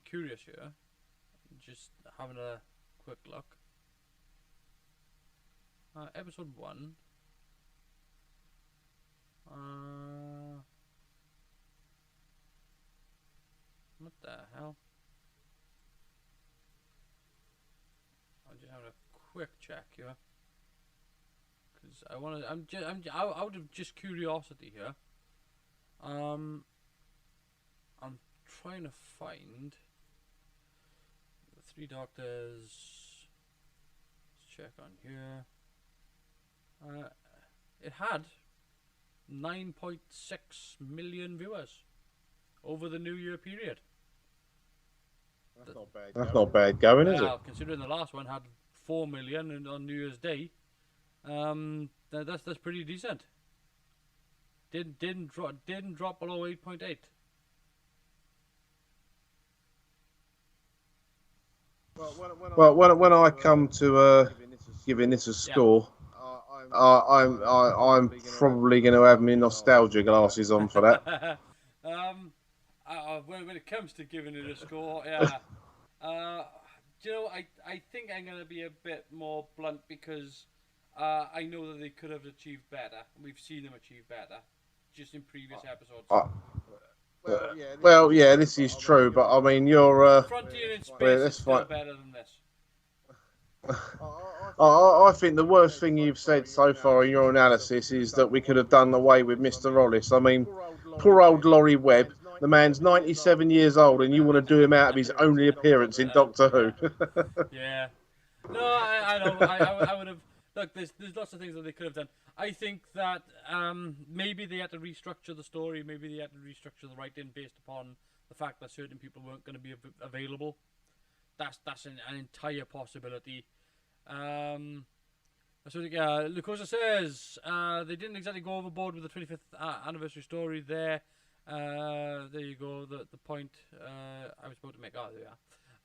curious here. I'm just having a quick look. Episode 1. What the hell? I'm just having a quick check here, because I want to. I'm out of just curiosity here. I'm trying to find the Three Doctors. Let's check on here. It had 9.6 million viewers over the New Year period. That's not bad going, is it? Well, considering the last one had 4 million on New Year's Day. That's pretty decent. Didn't drop below 8.8. Well, when I come to giving this a score, I'm probably going to have my nostalgia glasses on for that. When it comes to giving it a score, yeah. Do you know, I think I'm going to be a bit more blunt because I know that they could have achieved better. We've seen them achieve better just in previous episodes. Well, yeah, this is true, but I mean, you're. Frontier in Space well, is that's still fine. better than this. I think the worst thing you've said so far in your analysis is that we could have done away with Mr. Rollis. I mean, poor old Laurie Webb. The man's 97 years old, and you want to do him out of his only appearance in Doctor Who. Yeah. No, I know. I would have. Look, there's lots of things that they could have done. I think that maybe they had to restructure the story. Maybe they had to restructure the writing based upon the fact that certain people weren't going to be available. That's an entire possibility. So Lucosa says they didn't exactly go overboard with the 25th anniversary story there. There you go. The point I was about to make. Oh, there we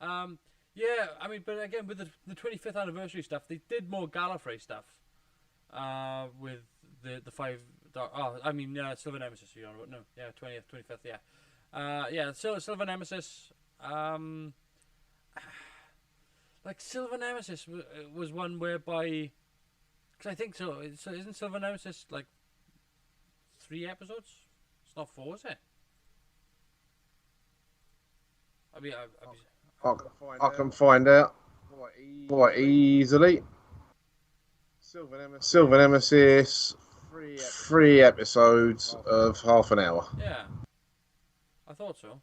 are. Yeah, I mean, but again, with the 25th anniversary stuff, they did more Gallifrey stuff. With the 5 Silver Nemesis. You know, no, yeah, 20th, 25th, yeah. Yeah, Silver Nemesis. Like Silver Nemesis was one whereby, because I think so. Isn't Silver Nemesis like 3 episodes? It's not 4, is it? I mean, I can find out quite easily. Silver Nemesis, 3 episodes of half an hour. Yeah, I thought so.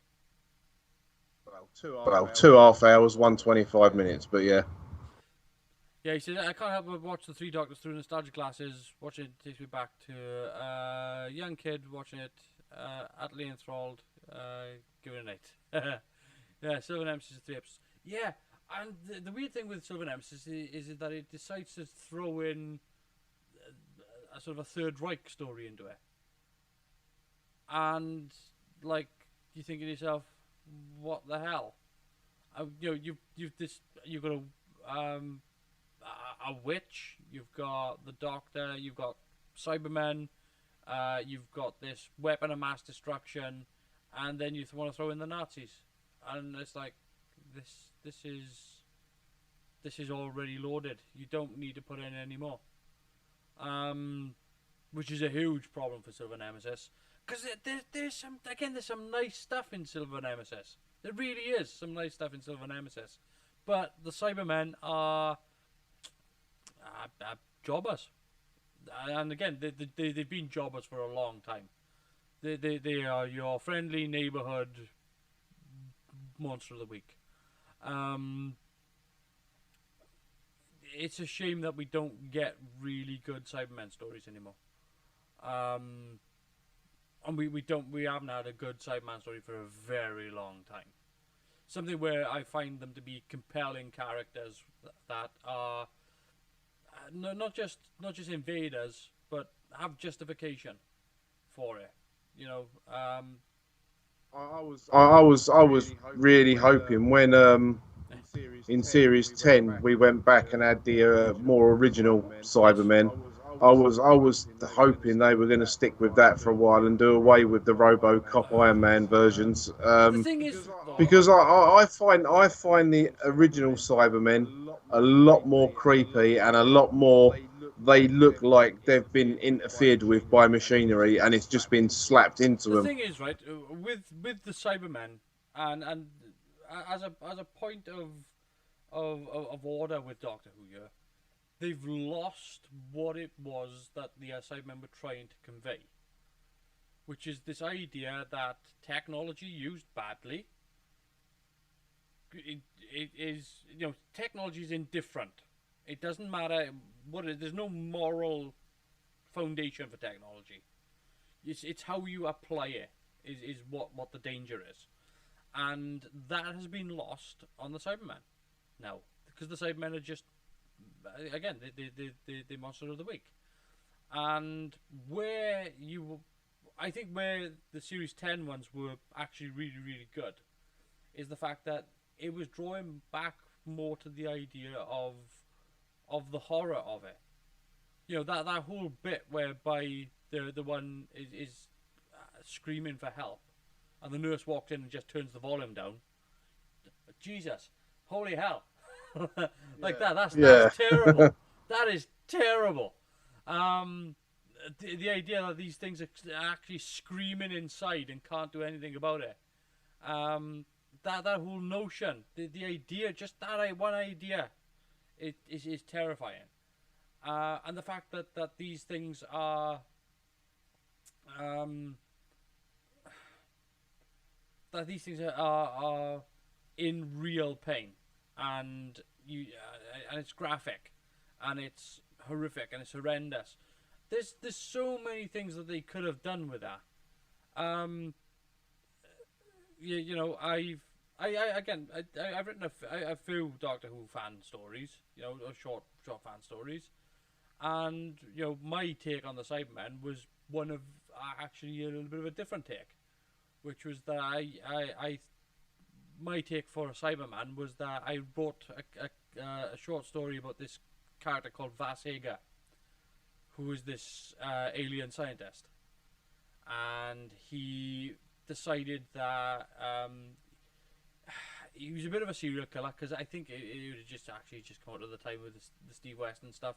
Well, 2 half hours, 125 minutes, but yeah. Yeah, he said, I can't help but watch the 3 Doctors through nostalgia glasses. Watching it takes me back to a young kid watching it, utterly enthralled, giving it an 8. Yeah, Silver Nemesis is 3 episodes. Yeah, and the weird thing with Silver Nemesis is that it decides to throw in a sort of a Third Reich story into it. And, like, you think to yourself, what the hell? You've got a witch, you've got the Doctor, you've got Cybermen, you've got this weapon of mass destruction, and then you want to throw in the Nazis, and it's like this is already loaded. You don't need to put in any more, which is a huge problem for Silver Nemesis. Because there's some nice stuff in Silver Nemesis. There really is some nice stuff in Silver Nemesis. But the Cybermen are jobbers. And again, they've been jobbers for a long time. They are your friendly neighborhood monster of the week. It's a shame that we don't get really good Cybermen stories anymore. And we haven't had a good Cyberman story for a very long time. Something where I find them to be compelling characters that are not just invaders, but have justification for it. You know, I was really hoping when in series 10 we went back and had the more original Cybermen. I was hoping they were going to stick with that for a while and do away with the RoboCop Iron Man versions. the thing is, Because I find the original Cybermen a lot more creepy and a lot more. They look like they've been interfered with by machinery and it's just been slapped into the them. thing is, right, with the Cybermen and as a point of order with Doctor Who here, they've lost what it was that the Cybermen were trying to convey, which is this idea that technology used badly, it is, you know, technology is indifferent. It doesn't matter what it is. There's no moral foundation for technology. It's how you apply it is what the danger is, and that has been lost on the Cybermen now, because the Cybermen are just again the monster of the week. And where I think where the Series 10 ones were actually really, really good is the fact that it was drawing back more to the idea of the horror of it. You know, that whole bit whereby the one is screaming for help, and the nurse walks in and just turns the volume down. Jesus, holy hell! Like that's terrible. That is terrible. The idea that these things are actually screaming inside and can't do anything about it. That whole notion, the idea, just that one idea, it is terrifying. And the fact that these things are are in real pain, and and it's graphic, and it's horrific, and it's horrendous. There's so many things that they could have done with that. You know, I've written a few Doctor Who fan stories, you know, short fan stories, and you know, my take on the Cybermen was one of actually a little bit of a different take, which was that my take for a Cyberman was that I wrote a short story about this character called Vas Hager, who is this alien scientist, and he decided that he was a bit of a serial killer, because I think it was just come out at the time with the Steve Weston stuff,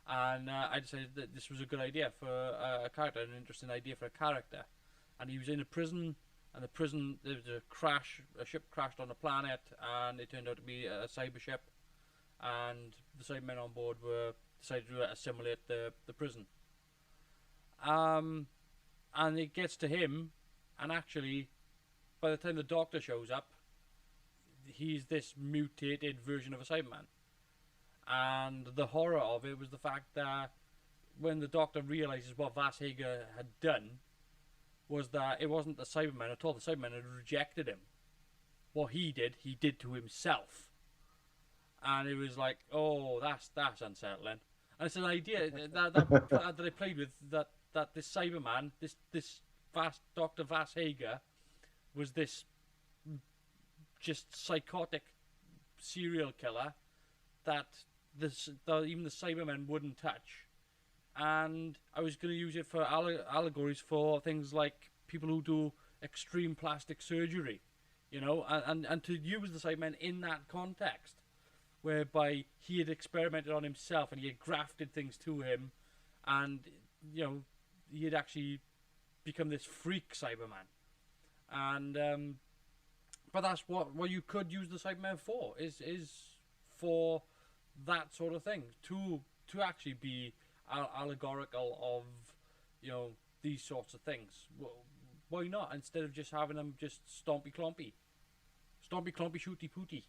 and I decided that this was a good idea for a character, an interesting idea for a character. And he was in a prison, and there was a ship crashed on a planet, and it turned out to be a cyber ship, and the Cybermen on board decided to assimilate the prison. And it gets to him, and actually, by the time the Doctor shows up, he's this mutated version of a Cyberman. And the horror of it was the fact that when the Doctor realizes what Vas Hager had done, was that it wasn't the Cybermen at all. The Cybermen had rejected him. What he did to himself. And it was like, oh, that's unsettling. And it's an idea that I played with, that this Cyberman, this Dr. Vas Hager, was this just psychotic serial killer that even the Cybermen wouldn't touch. And I was going to use it for allegories for things like people who do extreme plastic surgery, you know, and to use the Cybermen in that context, whereby he had experimented on himself and he had grafted things to him, and you know, he had actually become this freak Cyberman. And but that's what you could use the Cybermen for, is for that sort of thing, to actually be allegorical of, you know, these sorts of things. Why not, instead of just having them just stompy clompy shooty pooty?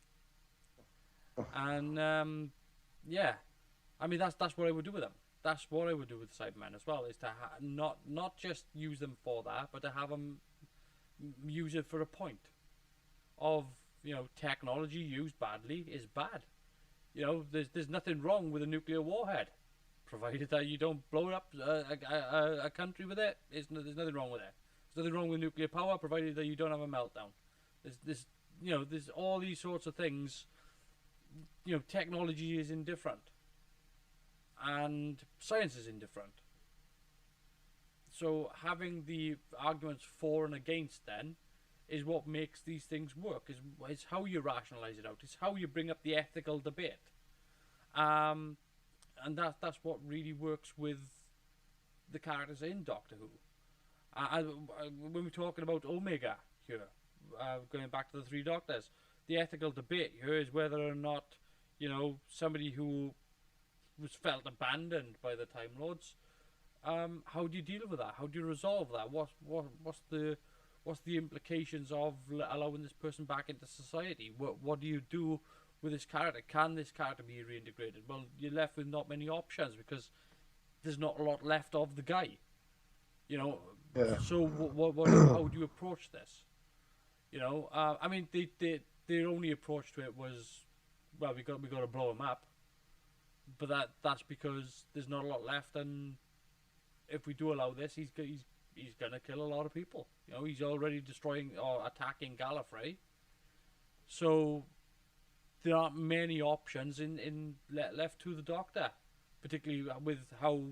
And yeah, I mean, that's what I would do with them. That's what I would do with the Cybermen as well, is to not just use them for that, but to have them use it for a point of, you know, technology used badly is bad. You know, there's nothing wrong with a nuclear warhead, provided that you don't blow up a country with it. There's nothing wrong with it. There's nothing wrong with nuclear power, provided that you don't have a meltdown. There's all these sorts of things. You know, technology is indifferent, and science is indifferent. So having the arguments for and against then is what makes these things work. Is how you rationalize it out. It's how you bring up the ethical debate. And that's what really works with the characters in Doctor Who. When we're talking about Omega here, going back to the Three Doctors, the ethical debate here is whether or not, you know, somebody who was felt abandoned by the Time Lords, how do you deal with that? How do you resolve that? What's the implications of allowing this person back into society? What do you do with this character? Can this character be reintegrated? Well, you're left with not many options, because there's not a lot left of the guy. You know, yeah. So how do you approach this? You know, I mean, their only approach to it was, well, we got to blow him up. but that's because there's not a lot left, and if we do allow this, he's gonna kill a lot of people. You know, he's already destroying or attacking Gallifrey, so there aren't many options left to the Doctor, particularly with how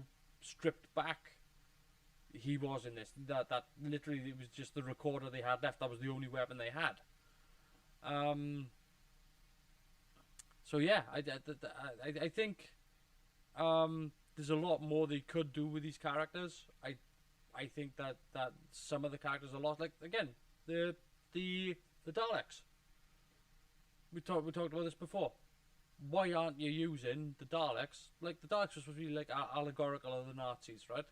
stripped back he was in this. That literally it was just the recorder they had left. That was the only weapon they had. So yeah, I think there's a lot more they could do with these characters. I think that some of the characters are a lot like, again, the Daleks. We talked about this before. Why aren't you using the Daleks? Like, the Daleks were supposed to be like allegorical of the Nazis, right?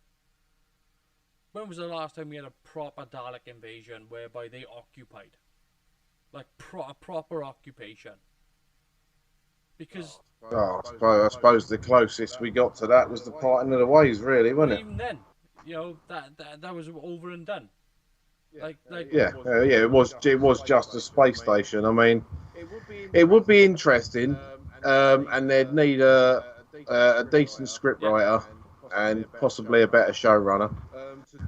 When was the last time we had a proper Dalek invasion whereby they occupied? Like, proper occupation. Because... I suppose the closest we got to that was the parting of the ways, really, wasn't it? even then, you know, that was over and done. Yeah, it was just a space station. I mean, it would be interesting, and they'd need a decent scriptwriter and possibly a better showrunner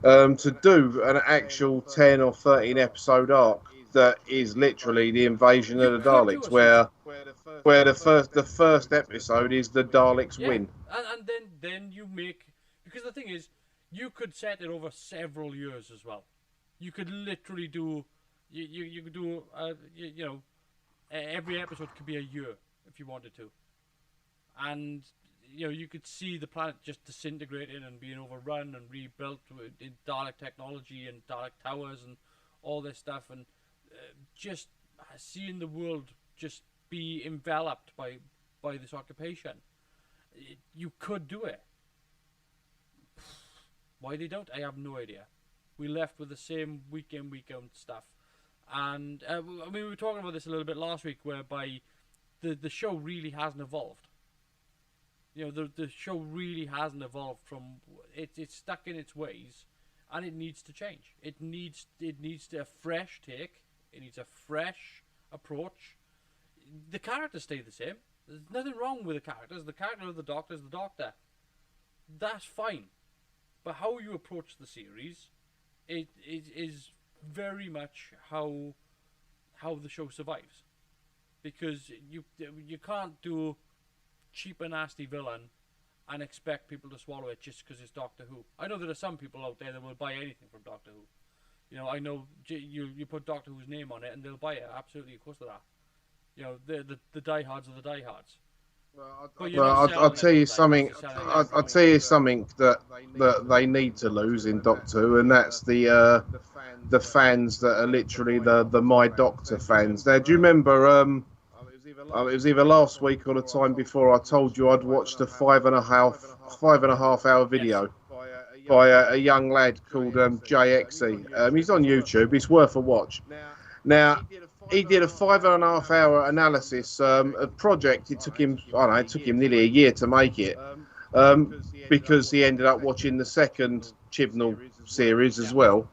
to do an actual 10 or 13 episode arc that is literally the invasion of the Daleks, where the first episode is the Daleks win. And then you make, because the thing is, you could set it over several years as well. You could literally do, you could do, you know, every episode could be a year if you wanted to, and you know, you could see the planet just disintegrating and being overrun and rebuilt with Dalek technology and Dalek towers and all this stuff, and just seeing the world just be enveloped by this occupation. You could do it. Why they don't, I have no idea. We left with the same week in, week out stuff. And, I mean, we were talking about this a little bit last week, whereby the show really hasn't evolved. You know, the show really hasn't evolved from... It's stuck in its ways, and it needs to change. It needs a fresh take. It needs a fresh approach. The characters stay the same. There's nothing wrong with the characters. The character of the Doctor is the Doctor. That's fine. But how you approach the series, it is very much how the show survives. Because you can't do cheap and nasty villain and expect people to swallow it just because it's Doctor Who. I know there are some people out there that will buy anything from Doctor Who. You know, I know you put Doctor Who's name on it and they'll buy it. Absolutely, of course they are. You know, the diehards are the diehards. I'll tell you something. I'll tell you something that they need to lose in Doctor Who, and that's the fans that are literally the My Doctor fans. Now, do you remember? It was either last week or the time before. I told you I'd watched a 5.5 hour video by a young lad called JXE. He's on YouTube. It's worth a watch. Now, he did a 5.5 hour analysis a project. It took him, it took him nearly a year to make it, because he ended up watching the second Chibnall series as well.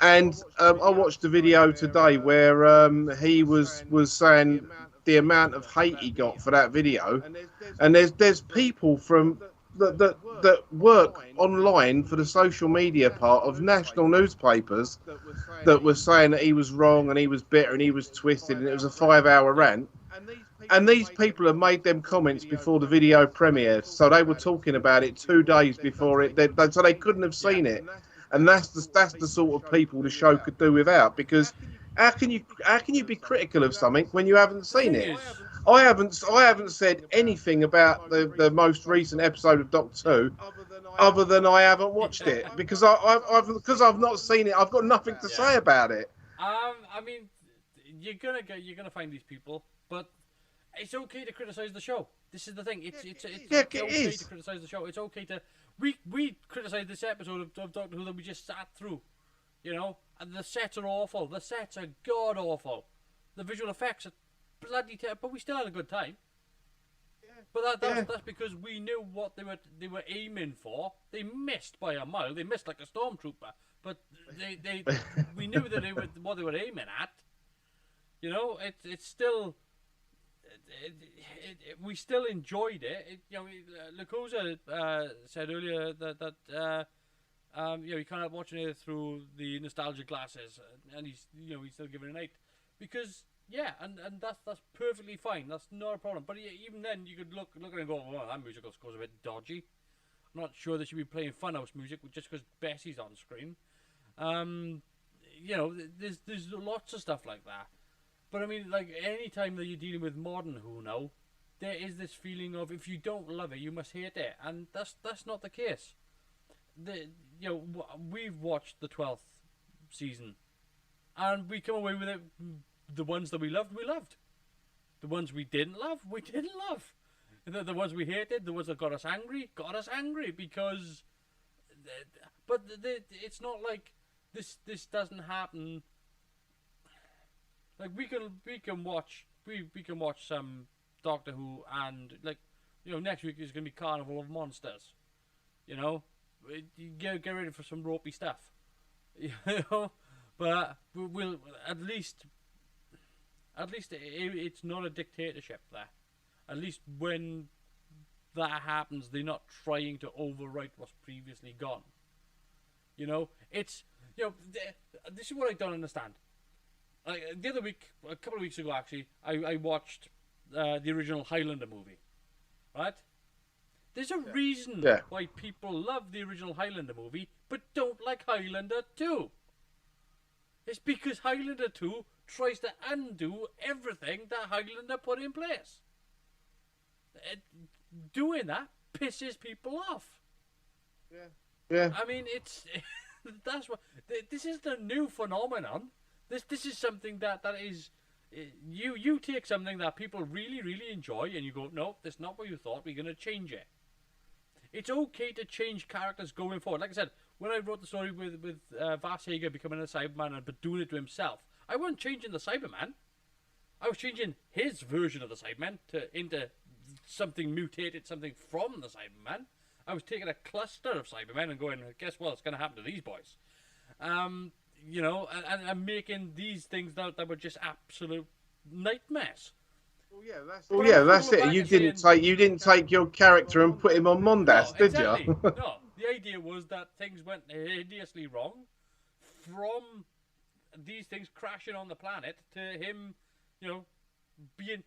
And I watched a video today where he was saying the amount of hate he got for that video, and there's people from that work online for the social media part of national newspapers that were saying that he was wrong and he was bitter and he was twisted and it was a 5 hour rant. And these people have made them comments before the video premiered, so they were talking about it 2 days before it, so they couldn't have seen it. And that's the sort of people the show could do without, because how can you be critical of something when you haven't seen it? I haven't said anything about the most recent episode of Doctor Who, other than I haven't watched it because I've not seen it. I've got nothing to say about it. I mean, you're gonna find these people, but it's okay to criticize the show. This is the thing. It's okay to criticize the show. It's okay to we criticized this episode of Doctor Who that we just sat through, you know, and the sets are awful. The sets are god awful. The visual effects are bloody terrible, but we still had a good time. But that's because we knew what they were aiming for. They missed by a mile. They missed like a stormtrooper, but we knew that what they were aiming at. You know, it's still we still enjoyed it. Lacosa said earlier that he kind of watching it through the nostalgia glasses, and he's still giving it an 8 because and that's perfectly fine. That's not a problem. But even then, you could look at it and go, well, that musical score's a bit dodgy. I'm not sure they should be playing Funhouse music just because Bessie's on screen. There's lots of stuff like that. But I mean, like, any time that you're dealing with modern Who now, there is this feeling of if you don't love it, you must hate it, and that's not the case. We've watched the 12th season, and we come away with it. The ones that we loved, we loved. The ones we didn't love, we didn't love. The ones we hated, the ones that got us angry because. But it's not like this doesn't happen. Like we can watch some Doctor Who, and next week is gonna be Carnival of Monsters. Get ready for some ropey stuff. But we'll at least it's not a dictatorship there. At least when that happens, they're not trying to overwrite what's previously gone. This is what I don't understand. The other week, a couple of weeks ago, actually, I watched the original Highlander movie. Right? There's a reason why people love the original Highlander movie, but don't like Highlander 2. It's because Highlander 2 tries to undo everything that Highlander put in place. Doing that pisses people off. Yeah. I mean, that's what this is the new phenomenon. This is something that is you take something that people really, really enjoy and you go, no, that's not what you thought. We're gonna change it. It's okay to change characters going forward. Like I said, when I wrote the story with Vas Hager becoming a Cyberman but doing it to himself, I wasn't changing the Cyberman. I was changing his version of the Cyberman into something mutated, something from the Cyberman. I was taking a cluster of Cybermen and going, guess what? It's going to happen to these boys. And making these things that were just absolute nightmares. Well, yeah, that's it. You didn't take your character and put him on Mondas, did exactly. you? No, the idea was that things went hideously wrong from these things crashing on the planet to him, being.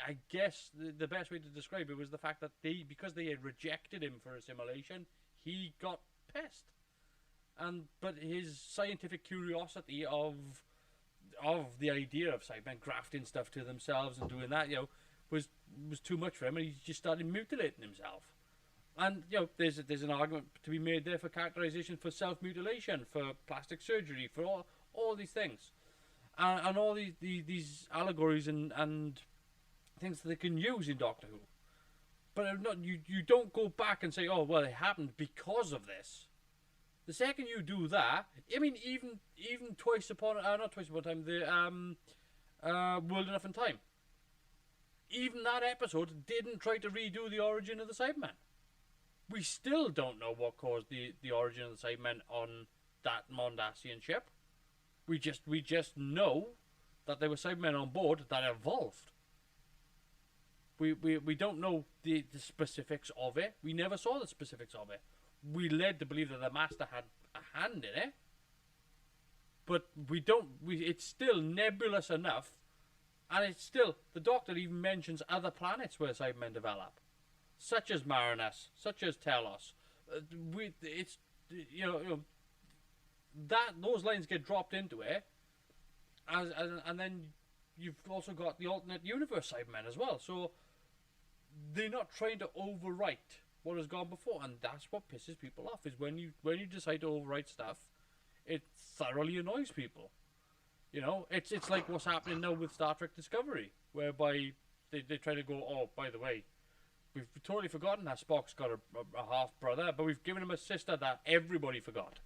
I guess the best way to describe it was the fact that because they had rejected him for assimilation, he got pissed. But his scientific curiosity of the idea of Cybermen grafting stuff to themselves and doing that, was too much for him, and he just started mutilating himself. And there's an argument to be made there for characterization, for self-mutilation, for plastic surgery, for all these things, and all these allegories and things that they can use in Doctor Who. But you don't go back and say, oh well, it happened because of this. The second you do that, I mean, even not Twice Upon a Time, the World Enough in Time. Even that episode didn't try to redo the origin of the Cybermen. We still don't know what caused the origin of the Cybermen on that Mondasian ship. We just know that there were Cybermen on board that evolved. We don't know the specifics of it. We never saw the specifics of it. We led to believe that the Master had a hand in it, but we don't. It's still nebulous enough, and it's still, the Doctor even mentions other planets where Cybermen develop, such as Marinus, such as Telos. That those lines get dropped into it, and then you've also got the alternate universe Cybermen as well. So they're not trying to overwrite what has gone before, and that's what pisses people off. Is when you decide to overwrite stuff, it thoroughly annoys people. It's like what's happening now with Star Trek Discovery, whereby they try to go, oh, by the way, we've totally forgotten that Spock's got a half brother, but we've given him a sister that everybody forgot.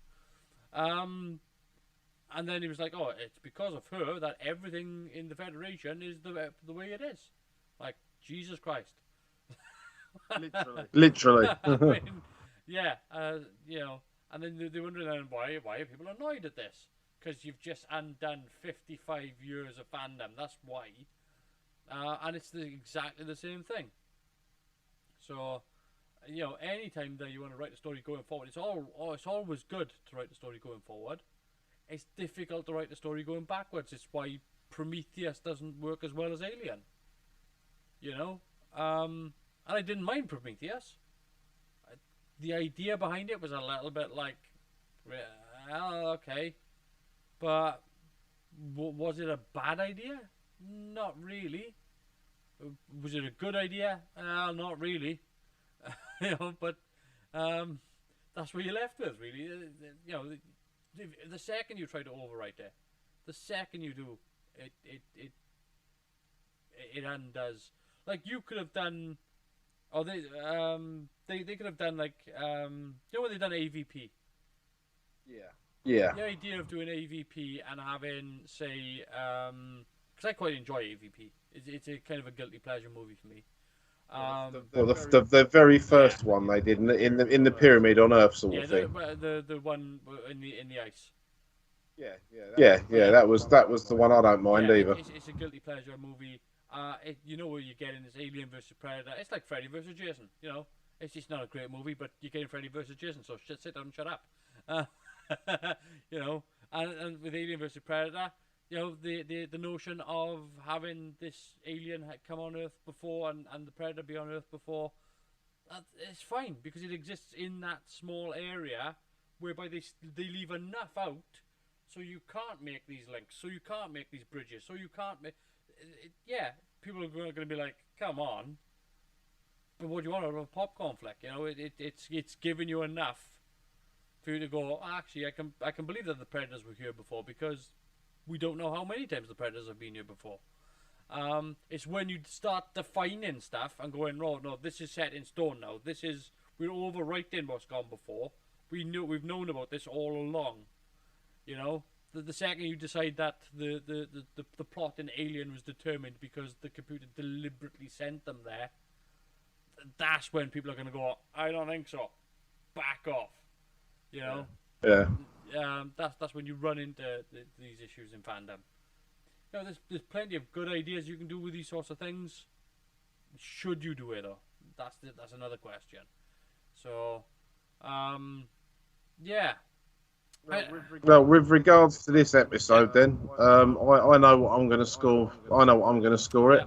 And then he was like, oh, it's because of her that everything in the Federation is the way it is. Like, Jesus Christ. Literally. I mean, yeah, and then they wonder then why are people annoyed at this? Because you've just undone 55 years of fandom. That's why. and it's exactly the same thing. So, anytime that you want to write a story going forward, it's always good to write a story going forward. It's difficult to write a story going backwards. It's why Prometheus doesn't work as well as Alien. And I didn't mind Prometheus. The idea behind it was a little bit like, well, okay, but was it a bad idea? Not really. Was it a good idea? Not really. But that's what you're left with, really. The second you try to overwrite it, the second you do, it undoes. Like you could have done, or they could have done like when they've done AVP. Yeah. The idea of doing AVP and having, say, because I quite enjoy AVP. It's a kind of a guilty pleasure movie for me. Well, the very first one they did in the pyramid on Earth sort of thing. The one in the ice. Yeah. That was the one I don't mind either. It's a guilty pleasure movie. Where you're getting this Alien versus Predator. It's like Freddy versus Jason. It's just not a great movie, but you're getting Freddy versus Jason. So sit down and shut up. And with Alien versus Predator, the notion of having this alien come on Earth before and the Predator be on Earth before, it's fine because it exists in that small area whereby they leave enough out so you can't make these links, so you can't make these bridges, so you can't make. People are going to be like, come on, but what do you want out of a popcorn flick? It's giving you enough for you to go, actually, I can believe that the Predators were here before because we don't know how many times the Predators have been here before. It's when you start defining stuff and going, no, this is set in stone now. We're overwriting what's gone before. We've known about this all along. The second you decide that the plot in Alien was determined because the computer deliberately sent them there, that's when people are going to go, I don't think so. Back off. Yeah. That's when you run into these issues in fandom. There's plenty of good ideas you can do with these sorts of things. Should you do it though? That's another question. So, yeah. Well, with regards to this episode, then I know what I'm going to score. I know what I'm going to score it.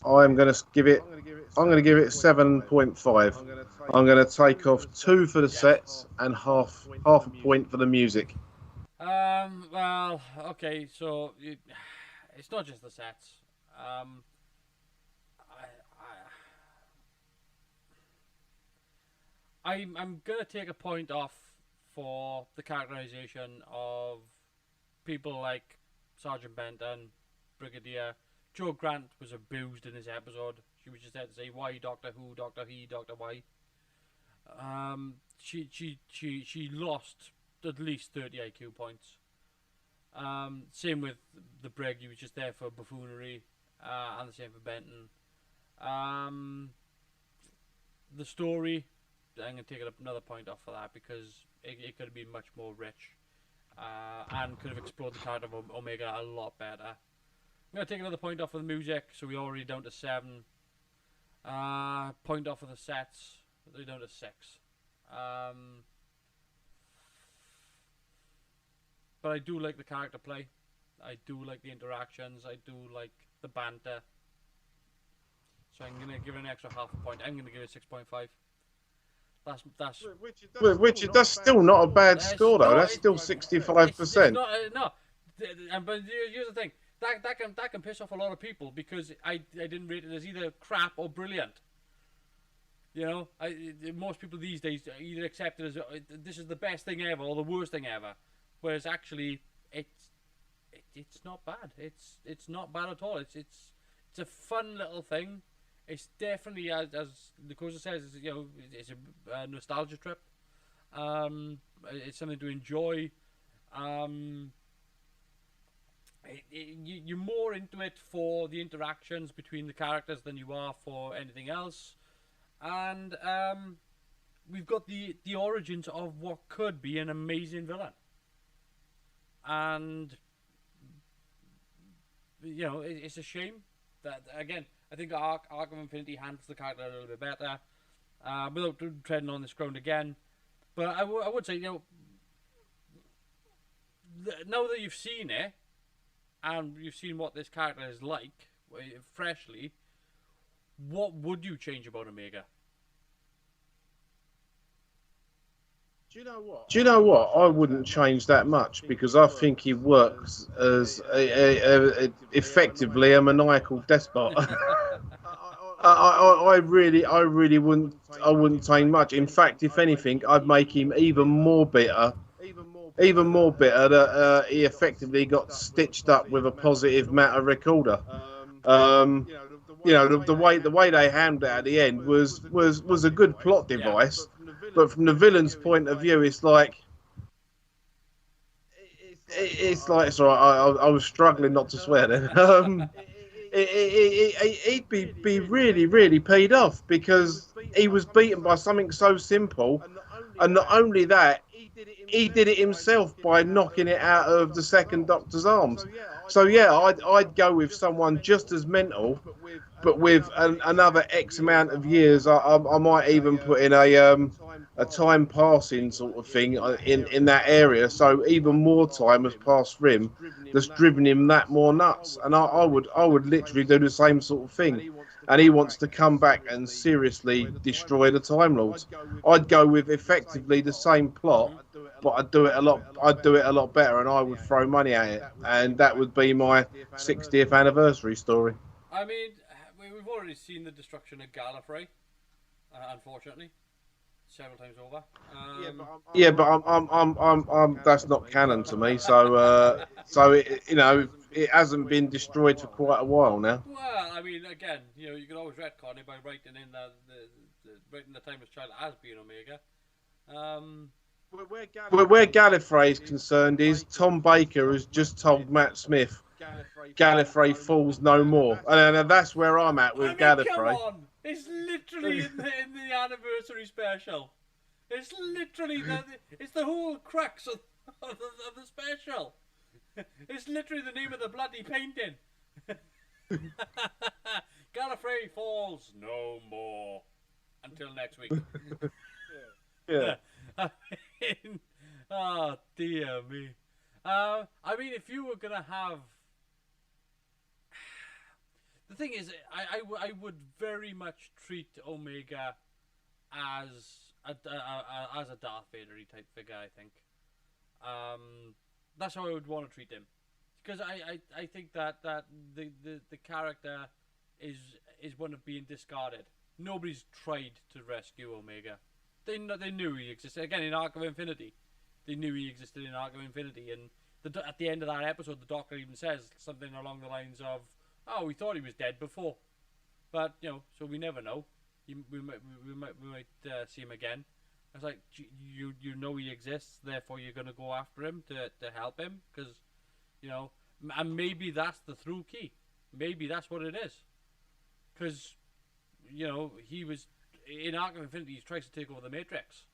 I'm going to give it 7.5. I'm going to take off 2 for the sets and half a point for the music. Well, okay, so it's not just the sets. I'm gonna take a point off for the characterization of people like Sergeant Benton, Brigadier. Joe Grant was abused in this episode. She was just there to say, why Doctor Who, Doctor He, Doctor Y. She lost at least 30 IQ points. Same with the Brig, he was just there for buffoonery, and the same for Benton. The story, I'm going to take another point off for that because it could have been much more rich, and could have explored the character of Omega a lot better. I'm going to take another point off of the music, so we're already down to 7. Point off of the sets, we're down to 6. But I do like the character play. I do like the interactions. I do like the banter. So I'm going to give it an extra half a point. I'm going to give it 6.5. That's That's still not a bad score, though. That's still 65%. No, but here's the thing. That can piss off a lot of people because I didn't rate it as either crap or brilliant. Most people these days either accept it as this is the best thing ever or the worst thing ever, whereas actually it's not bad. It's not bad at all. It's a fun little thing. It's definitely as Nicosa says, it's a nostalgia trip. It's something to enjoy. You're more into it for the interactions between the characters than you are for anything else. And we've got the origins of what could be an amazing villain. And it's a shame that, again, I think Arc of Infinity handles the character a little bit better, without treading on this ground again. But I would say, now that you've seen it, and you've seen what this character is like, freshly, what would you change about Omega? Do you know what? I wouldn't change that much because I think he works as effectively a maniacal despot. I really wouldn't. I wouldn't change much. In fact, if anything, I'd make him even more bitter. Even more bitter that he effectively got stitched up with a positive matter recorder. The way they handled it at the end was a good plot device. But from the villain's point of view, it's like it's all right. I was struggling not to swear then. He'd be really peed off because he was beaten by something so simple, and not only that, he did it himself by knocking it out of the second Doctor's arms. So yeah, I'd go with someone just as mental, but with another X amount of years. I might even put in a time passing sort of thing in that area, so even more time has passed for him, that's driven him that more nuts. And I would literally do the same sort of thing. And he wants to come back and seriously destroy the Time Lords. I'd go with effectively the same plot, but I'd do it a lot better, and I would throw money at it, and that would be my 60th anniversary story. I mean, we've already seen the destruction of Gallifrey, unfortunately, several times over. But I'm that's not canon to me. So it hasn't been destroyed for quite a while now. Well, I mean, again, you can always retcon it by writing in the Timeless Child as being Omega. Where Gallifrey is concerned is Tom Baker has just told Matt Smith, Gallifrey falls no more, and that's where I'm at with Gallifrey. Come on, it's literally in the anniversary special. It's literally it's the whole crux of the special. It's literally the name of the bloody painting. Gallifrey falls no more until next week. Yeah. Oh dear me. I mean, if you were gonna have, the thing is, I would very much treat Omega as a Darth Vader type figure. I think that's how I would want to treat him, because I think that the character is one of being discarded. Nobody's tried to rescue Omega. They knew he existed. Again, in Arc of Infinity, they knew he existed in Arc of Infinity, and at the end of that episode, the Doctor even says something along the lines of, "Oh, we thought he was dead before, but so we never know. We might see him again." I was like, "You know he exists, therefore you're gonna go after him to help him, because and maybe that's the through key. Maybe that's what it is, because he was." In Arc of Infinity, he tries to take over the Matrix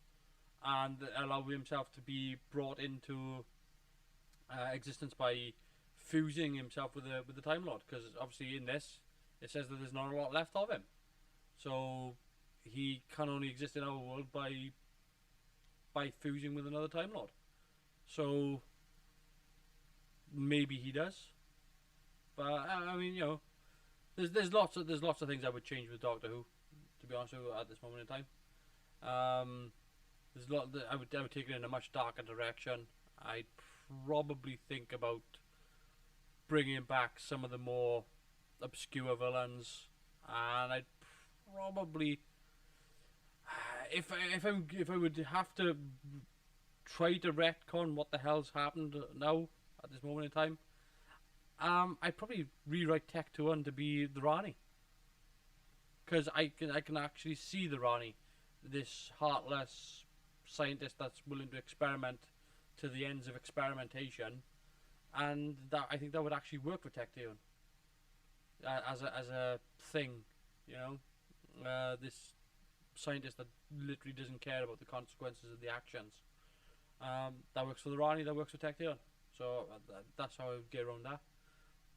and allow himself to be brought into existence by fusing himself with the Time Lord. Because obviously in this, it says that there's not a lot left of him, so he can only exist in our world by fusing with another Time Lord. So maybe he does, but I mean, there's lots of things I would change with Doctor Who, to be honest with you, at this moment in time. There's a lot that I would take it in a much darker direction. I'd probably think about bringing back some of the more obscure villains, and I'd probably, if I would have to try to retcon what the hell's happened now at this moment in time, I'd probably rewrite Tech-Tuan to be the Rani. Because I can actually see the Rani, this heartless scientist that's willing to experiment to the ends of experimentation, and that I think that would actually work for Tech-Tuan as a thing, this scientist that literally doesn't care about the consequences of the actions. That works for the Rani, that works for Tech-Tuan. So that's how I would get around that.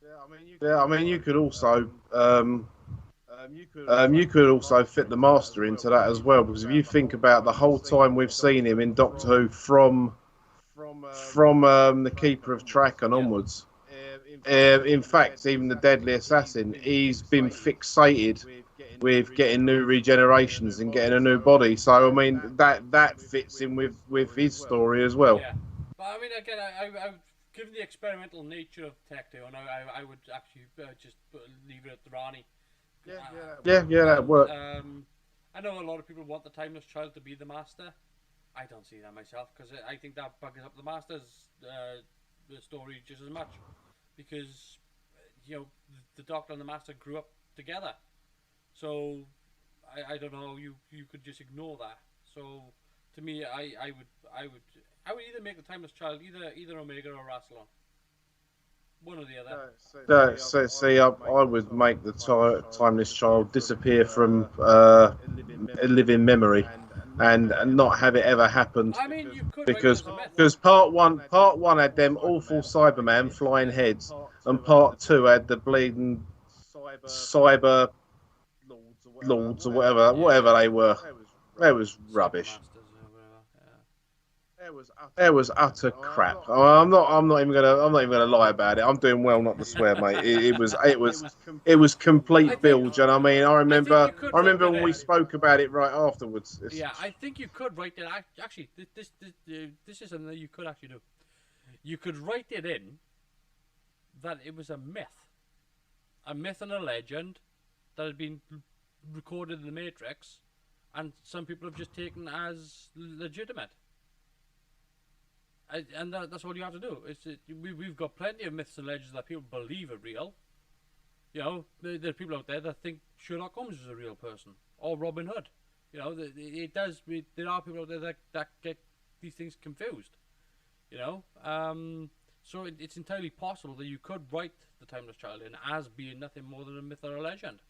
Yeah, I mean, you could also you could also fit the Master into that as well, because if you think about the whole time we've seen him in Doctor Who from the Keeper of Track and onwards, in fact, even the Deadly Assassin, he's been fixated with getting new regenerations and getting a new body. So I mean, that fits in with his story as well. Yeah, but I mean, again, I given the experimental nature of Tech Two, and I would actually just leave it at the Rani. Yeah, that worked. I know a lot of people want the Timeless Child to be the Master. I don't see that myself, because I think that buggers up the Master's the story just as much, because the Doctor and the Master grew up together, so I don't know, you could just ignore that. So to me, I would either make the Timeless Child either Omega or Rassilon. One or the other. See, I would make the Timeless Child disappear from a living memory, and not have it ever happened. I mean, you could, because right, because part one had them awful Cyberman flying heads, and part two had the bleeding cyber lords or whatever they were. That was rubbish. It was utter crap. I'm not even gonna lie about it. I'm doing well not to swear, mate. It was complete bilge, and I mean, I remember when we spoke about it right afterwards. Yeah, I think you could write it. Actually, this is something that you could actually do. You could write it in that it was a myth and a legend that had been recorded in the Matrix, and some people have just taken as legitimate. And that's all you have to do. We've got plenty of myths and legends that people believe are real. There are people out there that think Sherlock Holmes is a real person, or Robin Hood. There are people out there that get these things confused. So it's entirely possible that you could write the Timeless Child in as being nothing more than a myth or a legend.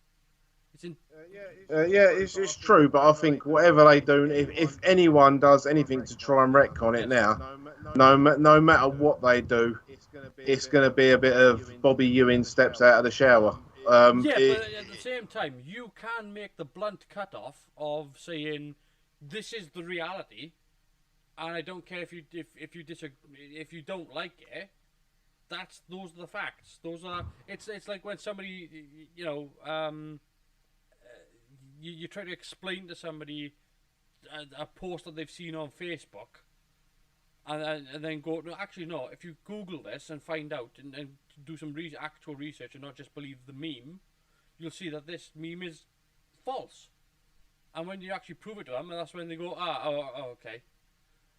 It's true, but I think whatever they do, if anyone does anything to try and retcon it now, no matter what they do, it's going to be a bit of Bobby Ewing steps out of the shower. But at the same time, you can make the blunt cutoff of saying this is the reality, and I don't care if you disagree, if you don't like it. Those are the facts. It's like when somebody you try to explain to somebody a post that they've seen on Facebook, and then go, no, actually no, if you Google this and find out and do some actual research and not just believe the meme, you'll see that this meme is false. And when you actually prove it to them, that's when they go, okay.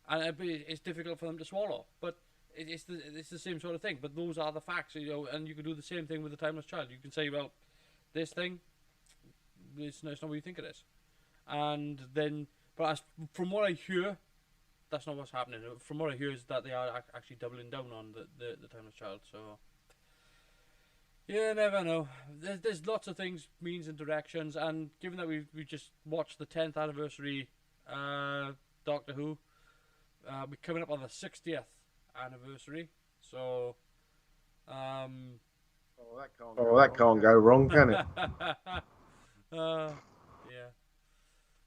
And it's difficult for them to swallow. But it's the same sort of thing. But those are the facts, and you can do the same thing with the Timeless Child. You can say, well, this thing, it's not what you think it is. And then, but from what I hear, that's not what's happening. From what I hear is that they are actually doubling down on the Timeless Child. So, you never know. There's lots of things, means and directions. And given that we just watched the 10th anniversary Doctor Who, we're coming up on the 60th anniversary. So, that can't go wrong, can it? Yeah.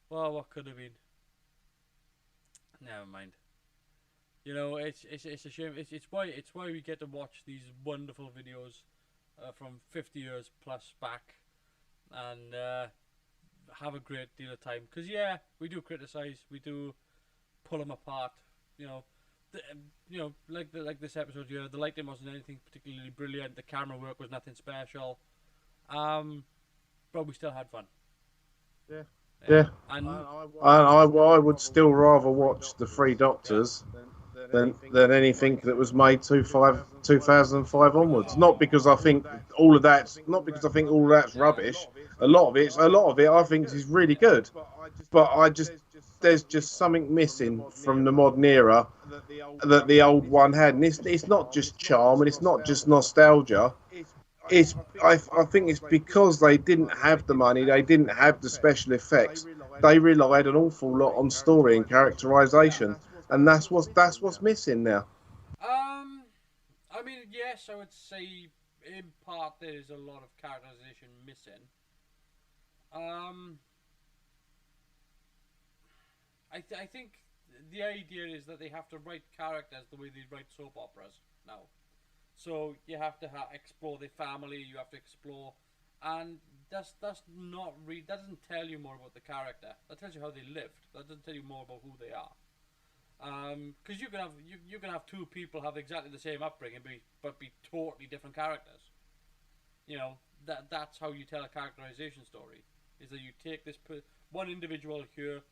Well, what could have been? Never mind. It's a shame. It's why we get to watch these wonderful videos from 50 years plus back, and have a great deal of time. Because we do criticize, we do pull them apart. Like this episode here, the lighting wasn't anything particularly brilliant. The camera work was nothing special. But we still had fun. Yeah. And I would still rather watch the Three Doctors than anything that was made 2005 onwards. Not because I think all of that's rubbish. A lot of it I think is really good. But there's just something missing from the modern era that the old one had. And it's not just charm, and it's not just nostalgia. I think it's because they didn't have the money, they didn't have the special effects. They relied an awful lot on story and characterization, and that's what's missing now. I mean, yes, I would say in part there's a lot of characterization missing. I think the idea is that they have to write characters the way they write soap operas now. So you have to explore their family. You have to explore, and that's not really, that doesn't tell you more about the character. That tells you how they lived. That doesn't tell you more about who they are. Because you can have two people have exactly the same upbringing, but be totally different characters. You know, that's how you tell a characterization story. Is that you take this one individual here,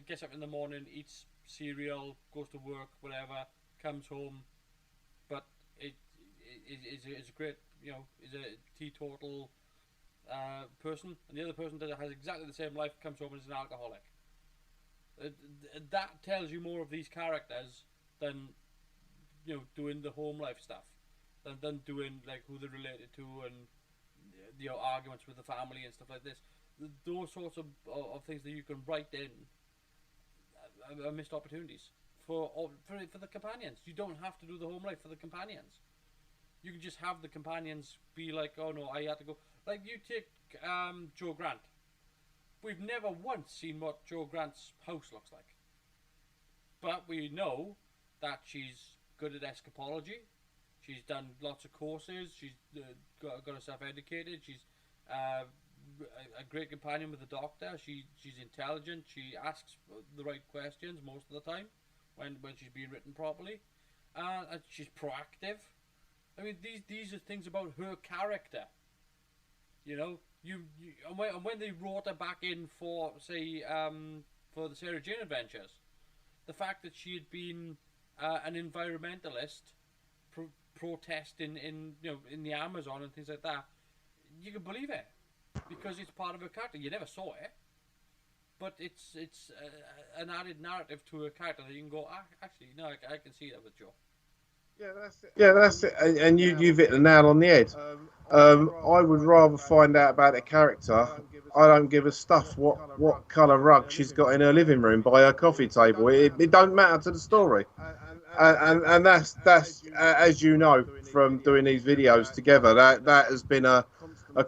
gets up in the morning, eats cereal, goes to work, whatever, comes home, but it is a great, you know, is a teetotal person, and the other person that has exactly the same life comes home and is an alcoholic. That tells you more of these characters than, you know, doing the home life stuff, than doing like who they're related to and, you know, arguments with the family and stuff like this. Those sorts of things that you can write in are missed opportunities for the companions. You don't have to do the home life for the companions. You can just have the companions be like, oh no, I had to go. Like you take Joe Grant. We've never once seen what Joe Grant's house looks like. But we know that she's good at escapology. She's done lots of courses. She's got herself educated. She's a great companion with the doctor. She's intelligent. She asks the right questions most of the time when she's being written properly. And she's proactive. I mean, these are things about her character. You know, and when they wrote her back in for, say, for the Sarah Jane Adventures, the fact that she had been an environmentalist protesting in, you know, in the Amazon and things like that, you can believe it because it's part of her character. You never saw it, but it's an added narrative to her character that you can go, actually, no, I can see that with Joe. Yeah, that's it. And you've hit the nail on the head. I would rather find out about a character. I don't give a stuff what colour rug she's got in her living room by her coffee table. It don't matter to the story. And that's as you know from doing these videos together, that has been a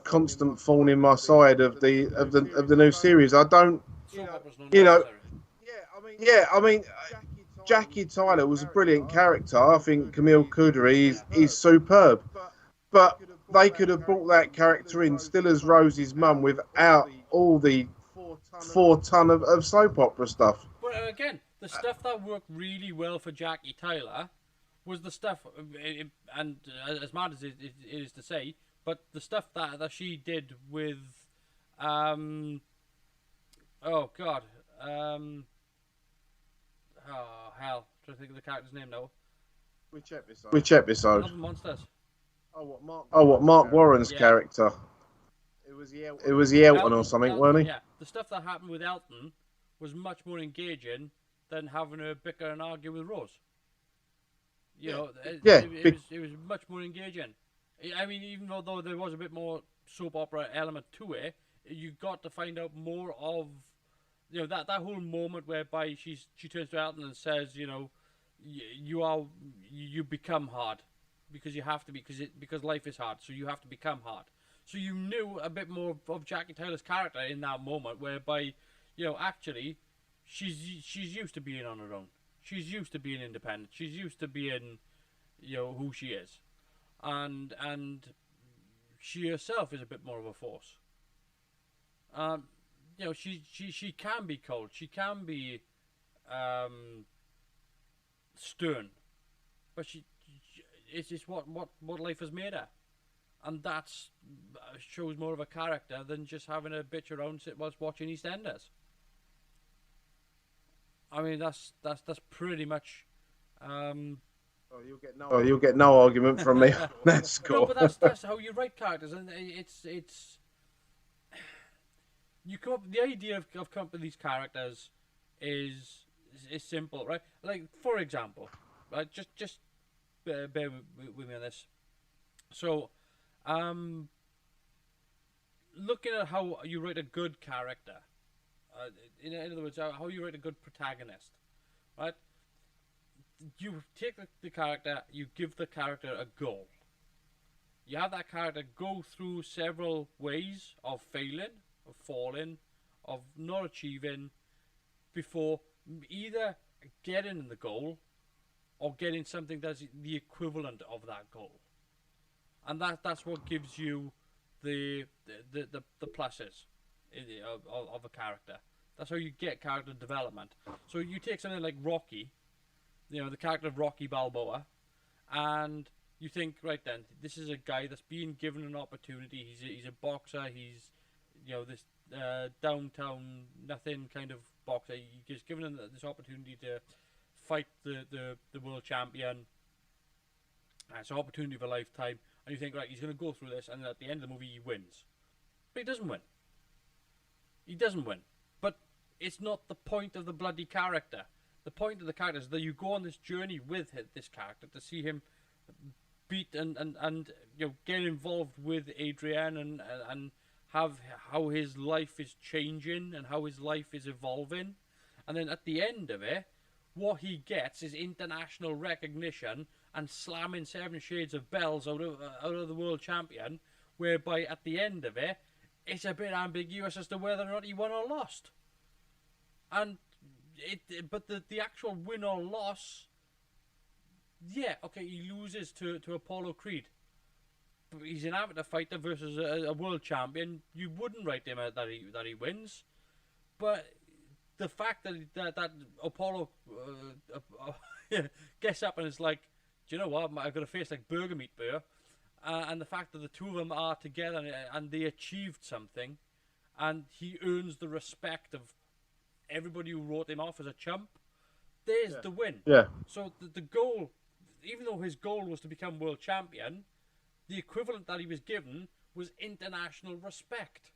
constant thorn in my side of the new series. I don't, you know, I mean. Jackie Tyler was a brilliant character. I think Camille Cuddery is superb. But they could have brought that character in still as Rosie's mum without all the 4 ton of soap opera stuff. But again, the stuff that worked really well for Jackie Tyler was the stuff, and as mad as it is to say, but the stuff that she did with, oh God, oh hell, I'm trying to think of the character's name now. Which episode? Love and Monsters. What Mark Warren's character? It was the Elton or something, weren't he? Yeah, the stuff that happened with Elton was much more engaging than having her bicker and argue with Rose. You know, it was much more engaging. I mean, even though there was a bit more soap opera element to it, you got to find out more of, you know, that whole moment whereby she turns to Elton and says, you know, you become hard because you have to be, because life is hard, so you have to become hard. So you knew a bit more of Jackie Tyler's character in that moment, whereby, you know, actually she's used to being on her own. She's used to being independent. She's used to being, you know, who she is, and she herself is a bit more of a force. You know, she can be cold. She can be stern, but it's just what life has made her, and that's shows more of a character than just having a bitch around whilst watching EastEnders. I mean, that's pretty much. You'll get no argument from me. That's cool. No, but that's how you write characters, and it's you come up. The idea of coming up with these characters is simple, right? Like, for example, right? Just bear with me on this. So, looking at how you write a good character, in other words, how you write a good protagonist, right? You take the character, you give the character a goal. you have that character go through several ways of failing, of falling, of not achieving before either getting the goal or getting something that's the equivalent of that goal. And that's what gives you the pluses of a character. That's how you get character development. So you take something like Rocky, the character of Rocky Balboa, and you think, right then, this is a guy that's being given an opportunity. He's a boxer. He's this downtown nothing kind of boxer. He gets given this opportunity to fight the world champion. It's an opportunity of a lifetime. And you think, right, he's going to go through this, and at the end of the movie, he wins. But he doesn't win. He doesn't win. But it's not the point of the bloody character. The point of the character is that you go on this journey with this character to see him beat and get involved with Adrian and have how his life is changing and how his life is evolving. And then at the end of it, what he gets is international recognition and slamming 7 shades of bells out of the world champion, whereby at the end of it, it's a bit ambiguous as to whether or not he won or lost. And but the actual win or loss, yeah, okay, he loses to Apollo Creed. But he's an amateur fighter versus a world champion. You wouldn't write him out that he wins, but the fact that Apollo gets up and is like, do you know what? I've got a face like Burger Meat Bear, and the fact that the two of them are together and they achieved something, and he earns the respect of everybody who wrote him off as a chump. There's the win. Yeah. So the goal, even though his goal was to become world champion, the equivalent that he was given was international respect.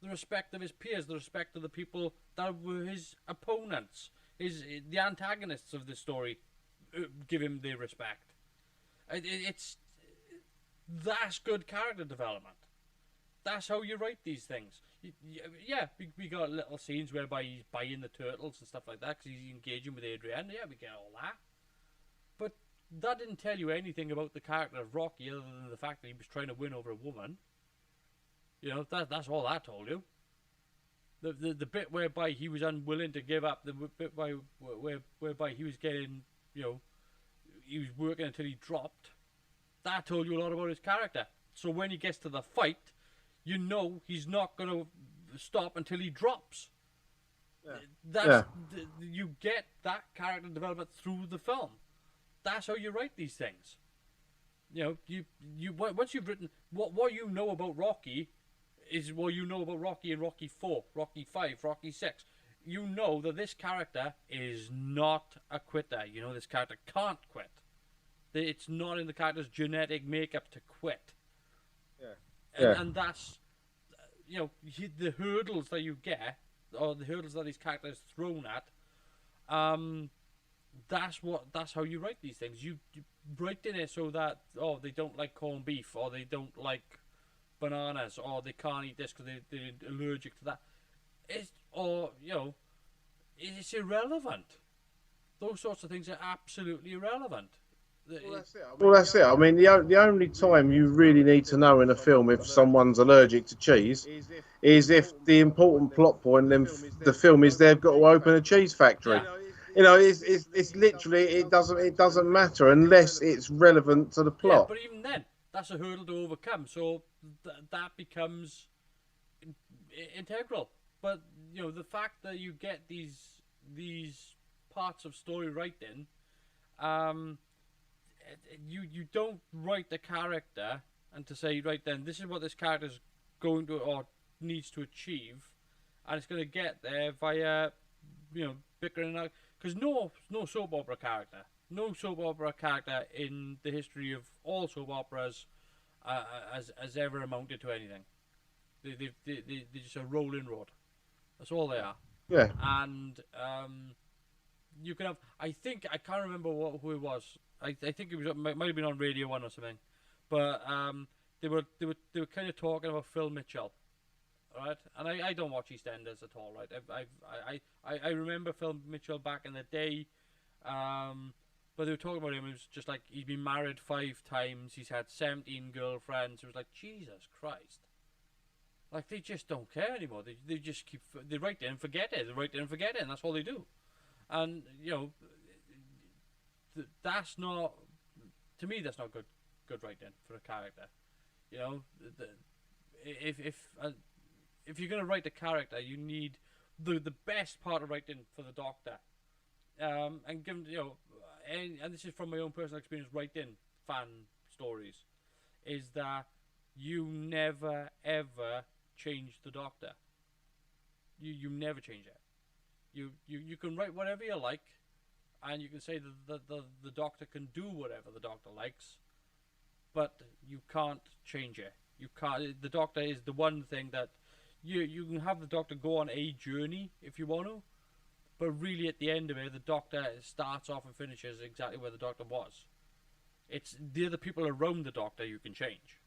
The respect of his peers, the respect of the people that were his opponents, the antagonists of the story, give him the respect. That's good character development. That's how you write these things. We got little scenes whereby he's buying the turtles and stuff like that because he's engaging with Adrian. Yeah, we get all that. But that didn't tell you anything about the character of Rocky other than the fact that he was trying to win over a woman. That's all that told you. The bit whereby he was unwilling to give up, the bit whereby he was getting, he was working until he dropped, that told you a lot about his character. So when he gets to the fight, he's not going to stop until he drops. You get that character development through the film. That's how you write these things. Once you've written what you know about Rocky is what you know about Rocky in Rocky 4, Rocky 5, Rocky 6. You know that this character is not a quitter. This character can't quit. It's not in the character's genetic makeup to quit. And that's, the hurdles that you get, or the hurdles that these characters thrown at, that's how you write these things. You write in it so that, they don't like corned beef, or they don't like bananas, or they can't eat this because they're allergic to that. It's irrelevant. Those sorts of things are absolutely irrelevant. Well, that's it. I mean, the only time you really need to know in a film if someone's allergic to cheese is if the important plot point in the film is they've got to open a cheese factory. Yeah. It's literally it doesn't matter unless it's relevant to the plot. Yeah, but even then, that's a hurdle to overcome. So that becomes integral. But the fact that you get these parts of story writing, you don't write the character and to say, right then, this is what this character's going to or needs to achieve, and it's going to get there via bickering out. Because no soap opera character in the history of all soap operas has ever amounted to anything. They're just a rolling road. That's all they are. Yeah. And you can have. I can't remember who it was. I think it might have been on Radio 1 or something, but they were kind of talking about Phil Mitchell, right? And I don't watch EastEnders at all, right? I remember Phil Mitchell back in the day, But they were talking about him. It was just like he'd been married 5 times. He's had 17 girlfriends. It was like, Jesus Christ. Like, they just don't care anymore. They just keep... They write it and forget it. They write it and forget it, and that's all they do. And, you know, that's not... To me, that's not good writing for a character. You know, if you're going to write a character, you need the best part of writing for the Doctor. And given, you know, and this is from my own personal experience writing fan stories, is that you never ever change the Doctor. You never change it. You can write whatever you like, and you can say that the Doctor can do whatever the Doctor likes, but you can't change it. You can't. The Doctor is the one thing that you can have the Doctor go on a journey if you want to, but really at the end of it, the Doctor starts off and finishes exactly where the Doctor was. It's the other people around the Doctor you can change.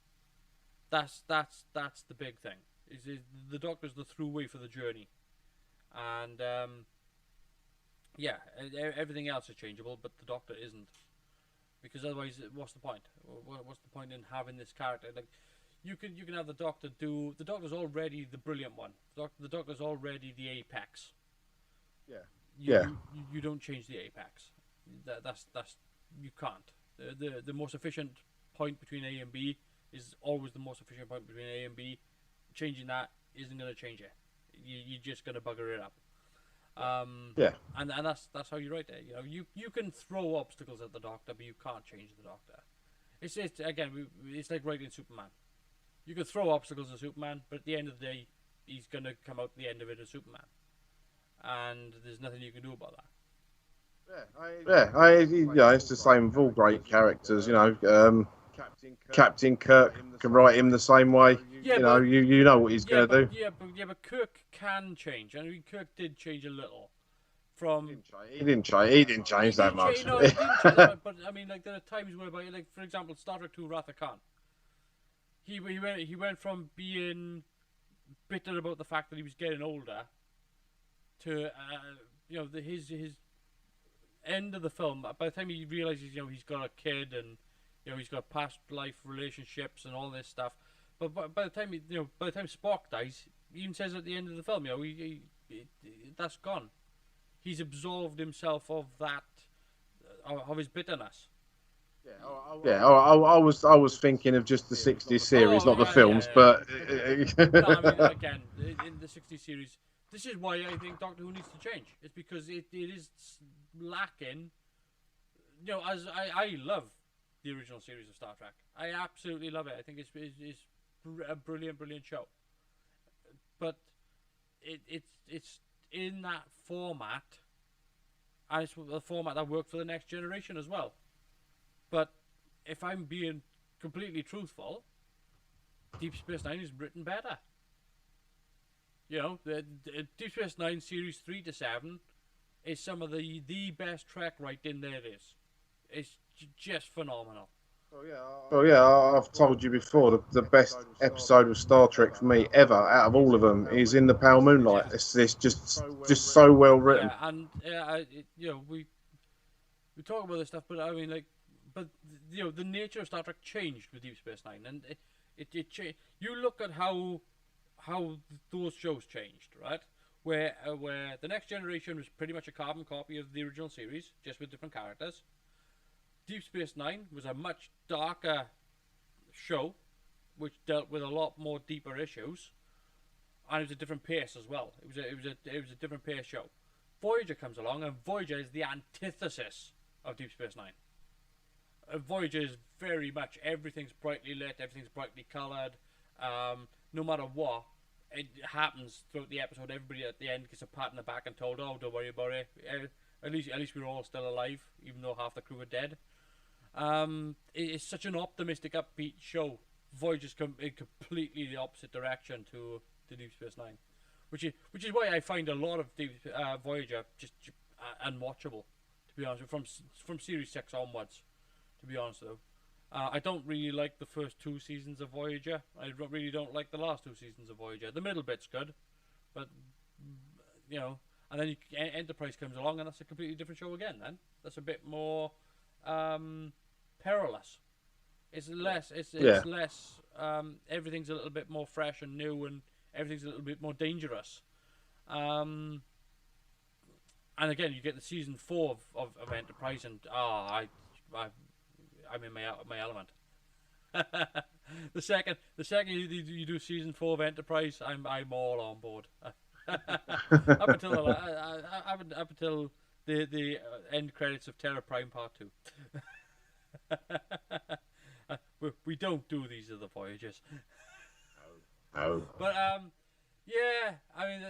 That's the big thing. Is the Doctor's the throughway for the journey, and yeah, everything else is changeable, but the Doctor isn't, because otherwise, what's the point? What's the point in having this character? Like, you can have the Doctor do. The Doctor's already the brilliant one. The Doctor's already the apex. Yeah. You don't change the apex. That's you can't. The most efficient point between A and B is always the most efficient point between A and B. Changing that isn't going to change it. You're just going to bugger it up. Yeah. And that's how you write it. You know, you can throw obstacles at the Doctor, but you can't change the Doctor. It's again, it's like writing Superman. You can throw obstacles at Superman, but at the end of the day, he's going to come out the end of it as Superman. And there's nothing you can do about that. Yeah, it's the same with all great characters. You know, Captain Kirk can write him the same way. Yeah, you know what he's going to do. But Kirk can change. I mean, Kirk did change a little. From He didn't change that much. No, he didn't change that much, but I mean, like, there are times whereby, like, for example, Star Trek II: Wrath of Khan. He went from being bitter about the fact that he was getting older to you know, his end of the film. By the time he realizes, you know, he's got a kid and, you know, he's got past life relationships and all this stuff. But by the time Spock dies, he even says at the end of the film, you know, he that's gone. He's absolved himself of that, of his bitterness. Yeah, I was thinking of just the 60s series, not the films, but. No, I mean, again, in the 60s series, this is why I think Doctor Who needs to change. It's because it is lacking. You know, as I love the original series of Star Trek. I absolutely love it. I think it's a brilliant show. But it's in that format, and it's the format that worked for the Next Generation as well. But if I'm being completely truthful, Deep Space Nine is written better. You know, the Deep Space Nine series 3 to 7 is some of the best Trek writing there is. It's just phenomenal. Oh yeah, I've told you before, the best episode of Star Trek for me ever, out of all of them, is in the Pale Moonlight. It's just so well written. Yeah, and you know, we talk about this stuff, but I mean, like, but you know, the nature of Star Trek changed with Deep Space Nine, and it changed. You look at how those shows changed, right? Where the Next Generation was pretty much a carbon copy of the original series, just with different characters. Deep Space Nine was a much darker show, which dealt with a lot more deeper issues, and it was a different pace as well. It was a different pace show. Voyager comes along, and Voyager is the antithesis of Deep Space Nine. Voyager is very much everything's brightly lit, everything's brightly coloured. No matter what it happens throughout the episode, everybody at the end gets a pat on the back and told, "Oh, don't worry about it. At least we're all still alive, even though half the crew are dead." It's such an optimistic, upbeat show. Voyager's in completely the opposite direction to Deep Space Nine, which is why I find a lot of Voyager just unwatchable, to be honest. From series 6 onwards, to be honest though. I don't really like the first 2 seasons of Voyager. I really don't like the last 2 seasons of Voyager. The middle bit's good, but you know, and then Enterprise comes along, and that's a completely different show again. Then that's a bit more perilous. It's less. It's Yeah. less. Everything's a little bit more fresh and new, and everything's a little bit more dangerous. And again, you get the season 4 of Enterprise, and I'm in my element. the second you do season 4 of Enterprise, I'm all on board. up until the end credits of Terra Prime Part 2. We don't do these other voyages. Oh. But yeah, I mean,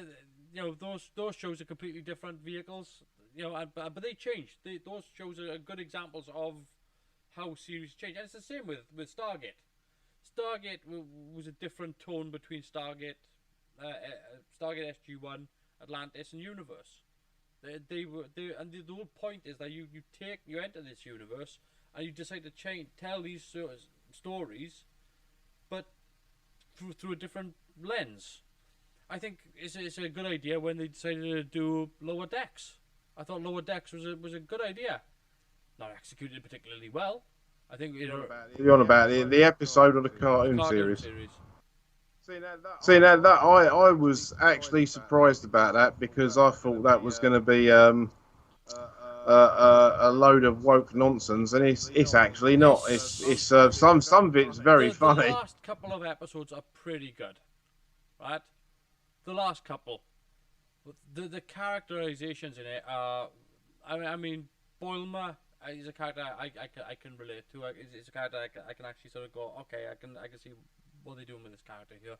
those shows are completely different vehicles. But they changed. Those shows are good examples of how series change, and it's the same with Stargate. Stargate was a different tone between Stargate SG-1, Atlantis, and Universe. And the whole point is that you enter this universe and you decide to tell these stories, but through a different lens. I think it's a good idea when they decided to do Lower Decks. I thought Lower Decks was a good idea. Not executed particularly well. I think You're on about the episode of the cartoon series. See, now that I was actually surprised about that, because I thought that was going to be a load of woke nonsense, and it's actually not. It's some of it's very funny. The last couple of episodes are pretty good, right? The last couple, the characterizations in it are, I mean, Boilmer is a character I can relate to. It's a character I can actually sort of go, okay, I can see what they're doing with this character here.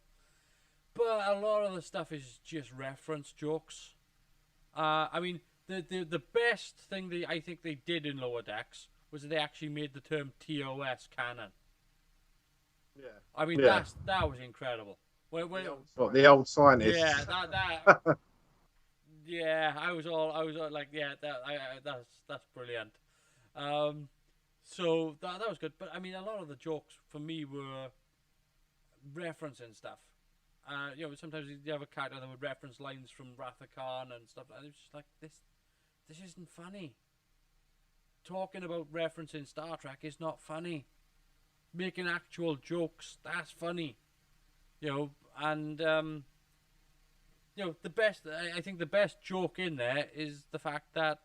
But a lot of the stuff is just reference jokes. I mean, the best thing I think they did in Lower Decks was that they actually made the term TOS canon. Yeah. I mean, Yeah. that was incredible. The old scientist. Yeah, that yeah, I was all like, yeah, that's brilliant. So that was good. But I mean, a lot of the jokes for me were referencing stuff. Sometimes you have a character that would reference lines from Wrath of Khan and stuff, and it's just like, this isn't funny. Talking about referencing Star Trek is not funny. Making actual jokes, that's funny. And the best, I think the best joke in there is the fact that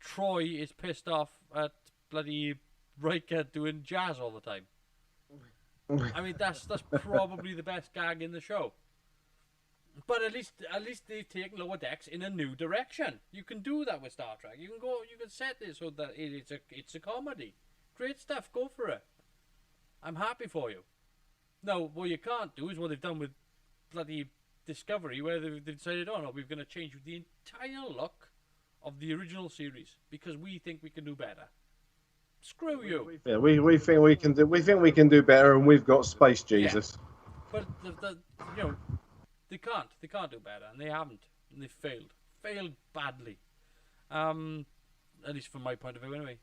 Troy is pissed off at bloody Riker doing jazz all the time. I mean, that's probably the best gag in the show. But at least they've taken Lower Decks in a new direction. You can do that with Star Trek. You can set it so that it's a comedy. Great stuff. Go for it. I'm happy for you. Now, what you can't do is what they've done with bloody Discovery, where they've decided, oh no, we're going to change the entire look of the original series because we think we can do better. Screw you. Yeah, we think we can do. We think we can do better, and we've got Space Jesus. Yeah. But they can't do better, and they haven't, and they failed badly. At least from my point of view, anyway.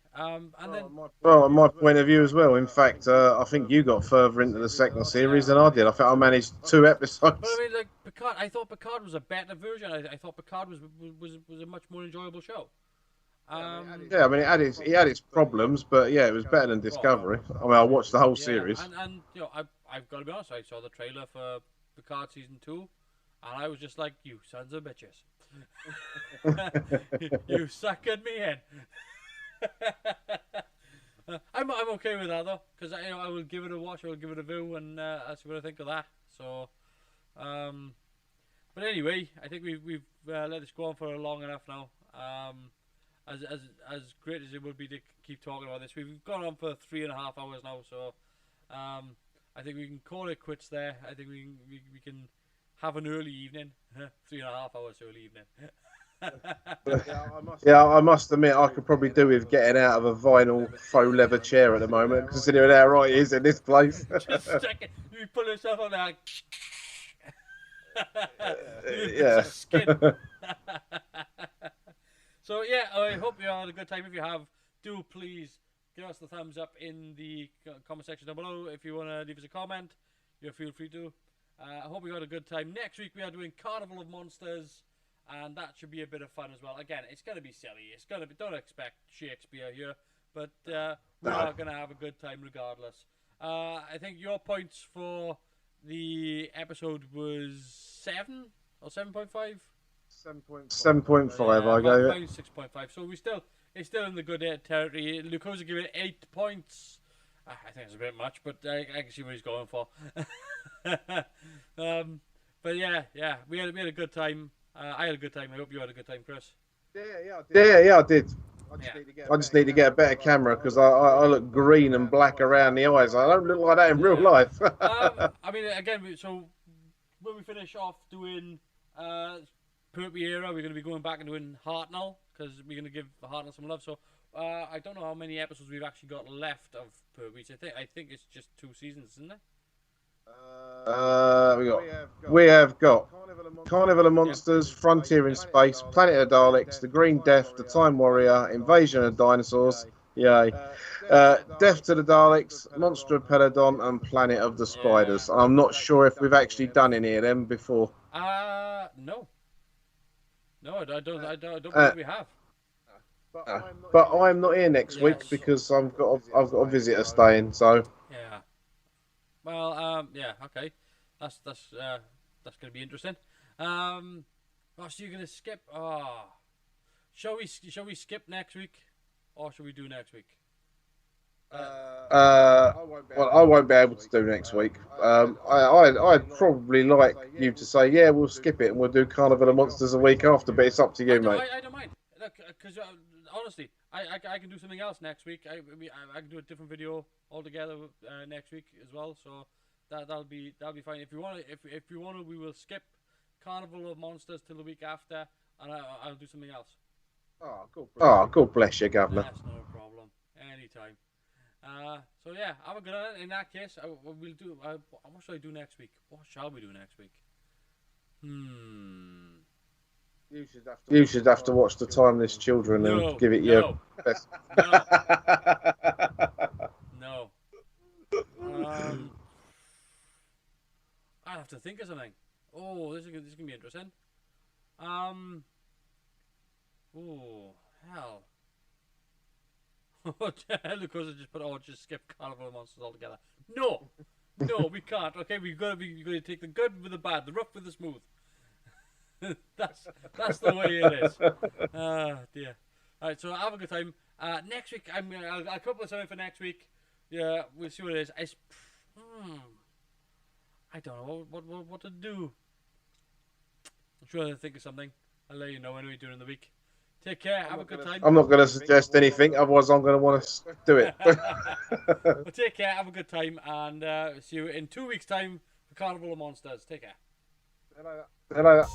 Well, my point of view as well. In fact, I think you got further into the second series than I did. I think I managed 2 episodes. But I mean, like Picard, I thought Picard was a better version. I thought Picard was a much more enjoyable show. Yeah, I mean, it had its problems, but yeah, it was better than Discovery. I mean, I watched the whole series. And I've got to be honest. I saw the trailer for Picard season 2, and I was just like, you sons of bitches. You suckered me in. I'm okay with that though, because I will give it a watch. I will give it a view, and I'll see what I think of that. So, but anyway, I think we've let this go on for long enough now. As great as it would be to keep talking about this, we've gone on for 3.5 hours now. So, I think we can call it quits there. I think we can have an early evening. 3.5 hours early evening. Yeah, I must admit, I could probably do with getting out of a vinyl faux leather chair at the moment, considering how right it is in this place. Just checking. You pull yourself on there. Yeah. Skin. So yeah, I hope you had a good time. If you have, do please give us the thumbs up in the comment section down below. If you want to leave us a comment, you feel free to. I hope you had a good time. Next week we are doing Carnival of Monsters. and that should be a bit of fun as well. Again, it's going to be silly. It's going to be. Don't expect Shakespeare here, but we are going to have a good time regardless. I think your points for the episode was 7 or 7.5. 7.5. I gave it. Mine 6.5. So it's still in the good territory. Lucosa gave it 8 points. I think it's a bit much, but I can see what he's going for. But yeah, we had a good time. I had a good time. I hope you had a good time, Chris. Yeah, I did. I just need to get a better camera because I look green and black around the eyes. I don't look like that in real life. I mean, again, so when we finish off doing Pertwee era, we're going to be going back and doing Hartnell because we're going to give Hartnell some love. So I don't know how many episodes we've actually got left of Pertwee. I think it's just 2 seasons, isn't it? We have got Carnival of Monsters, Frontier in Space, Planet of Daleks, The Green Death, The Time Warrior, Invasion of Dinosaurs, yay, Death to the Daleks, Monster of Peladon, and Planet of the Spiders. I'm not sure if we've actually done any of them before. No, I don't believe we have. But I'm not here next week because I've got a visitor staying. So yeah. Well, yeah, okay. That's going to be interesting. So you're going to skip? Shall we skip next week, or shall we do next week? Well, I won't be able to do next week. I'd probably like you to say, yeah, we'll skip it and we'll do Carnival of Monsters a week after, but it's up to you, mate. I don't mind. Look, because honestly, I can do something else next week. I can do a different video altogether next week as well. So that'll be fine. If you want to, we will skip Carnival of Monsters till the week after, and I'll do something else. God bless you, Governor. That's no problem. Anytime. So yeah, have a good one. In that case, we'll do. What shall I do next week? What shall we do next week? You should have to watch The Timeless Children and give it your best. No. I have to think of something. Oh, this is gonna be interesting. Oh, hell. Lucas just put, just skip Carnival of Monsters altogether. No, we can't. Okay, we've got to take the good with the bad, the rough with the smooth. that's the way it is. Dear. All right, so have a good time. Next week, I'll come up with something for next week. Yeah, we'll see what it is. I don't know what to do. I'm sure I'll think of something. I'll let you know anyway during the week. Take care. Have a good time. I'm not going to suggest anything, otherwise I'm going to want to do it. Well, take care. Have a good time, and see you in 2 weeks' time for Carnival of Monsters. Take care. See you later.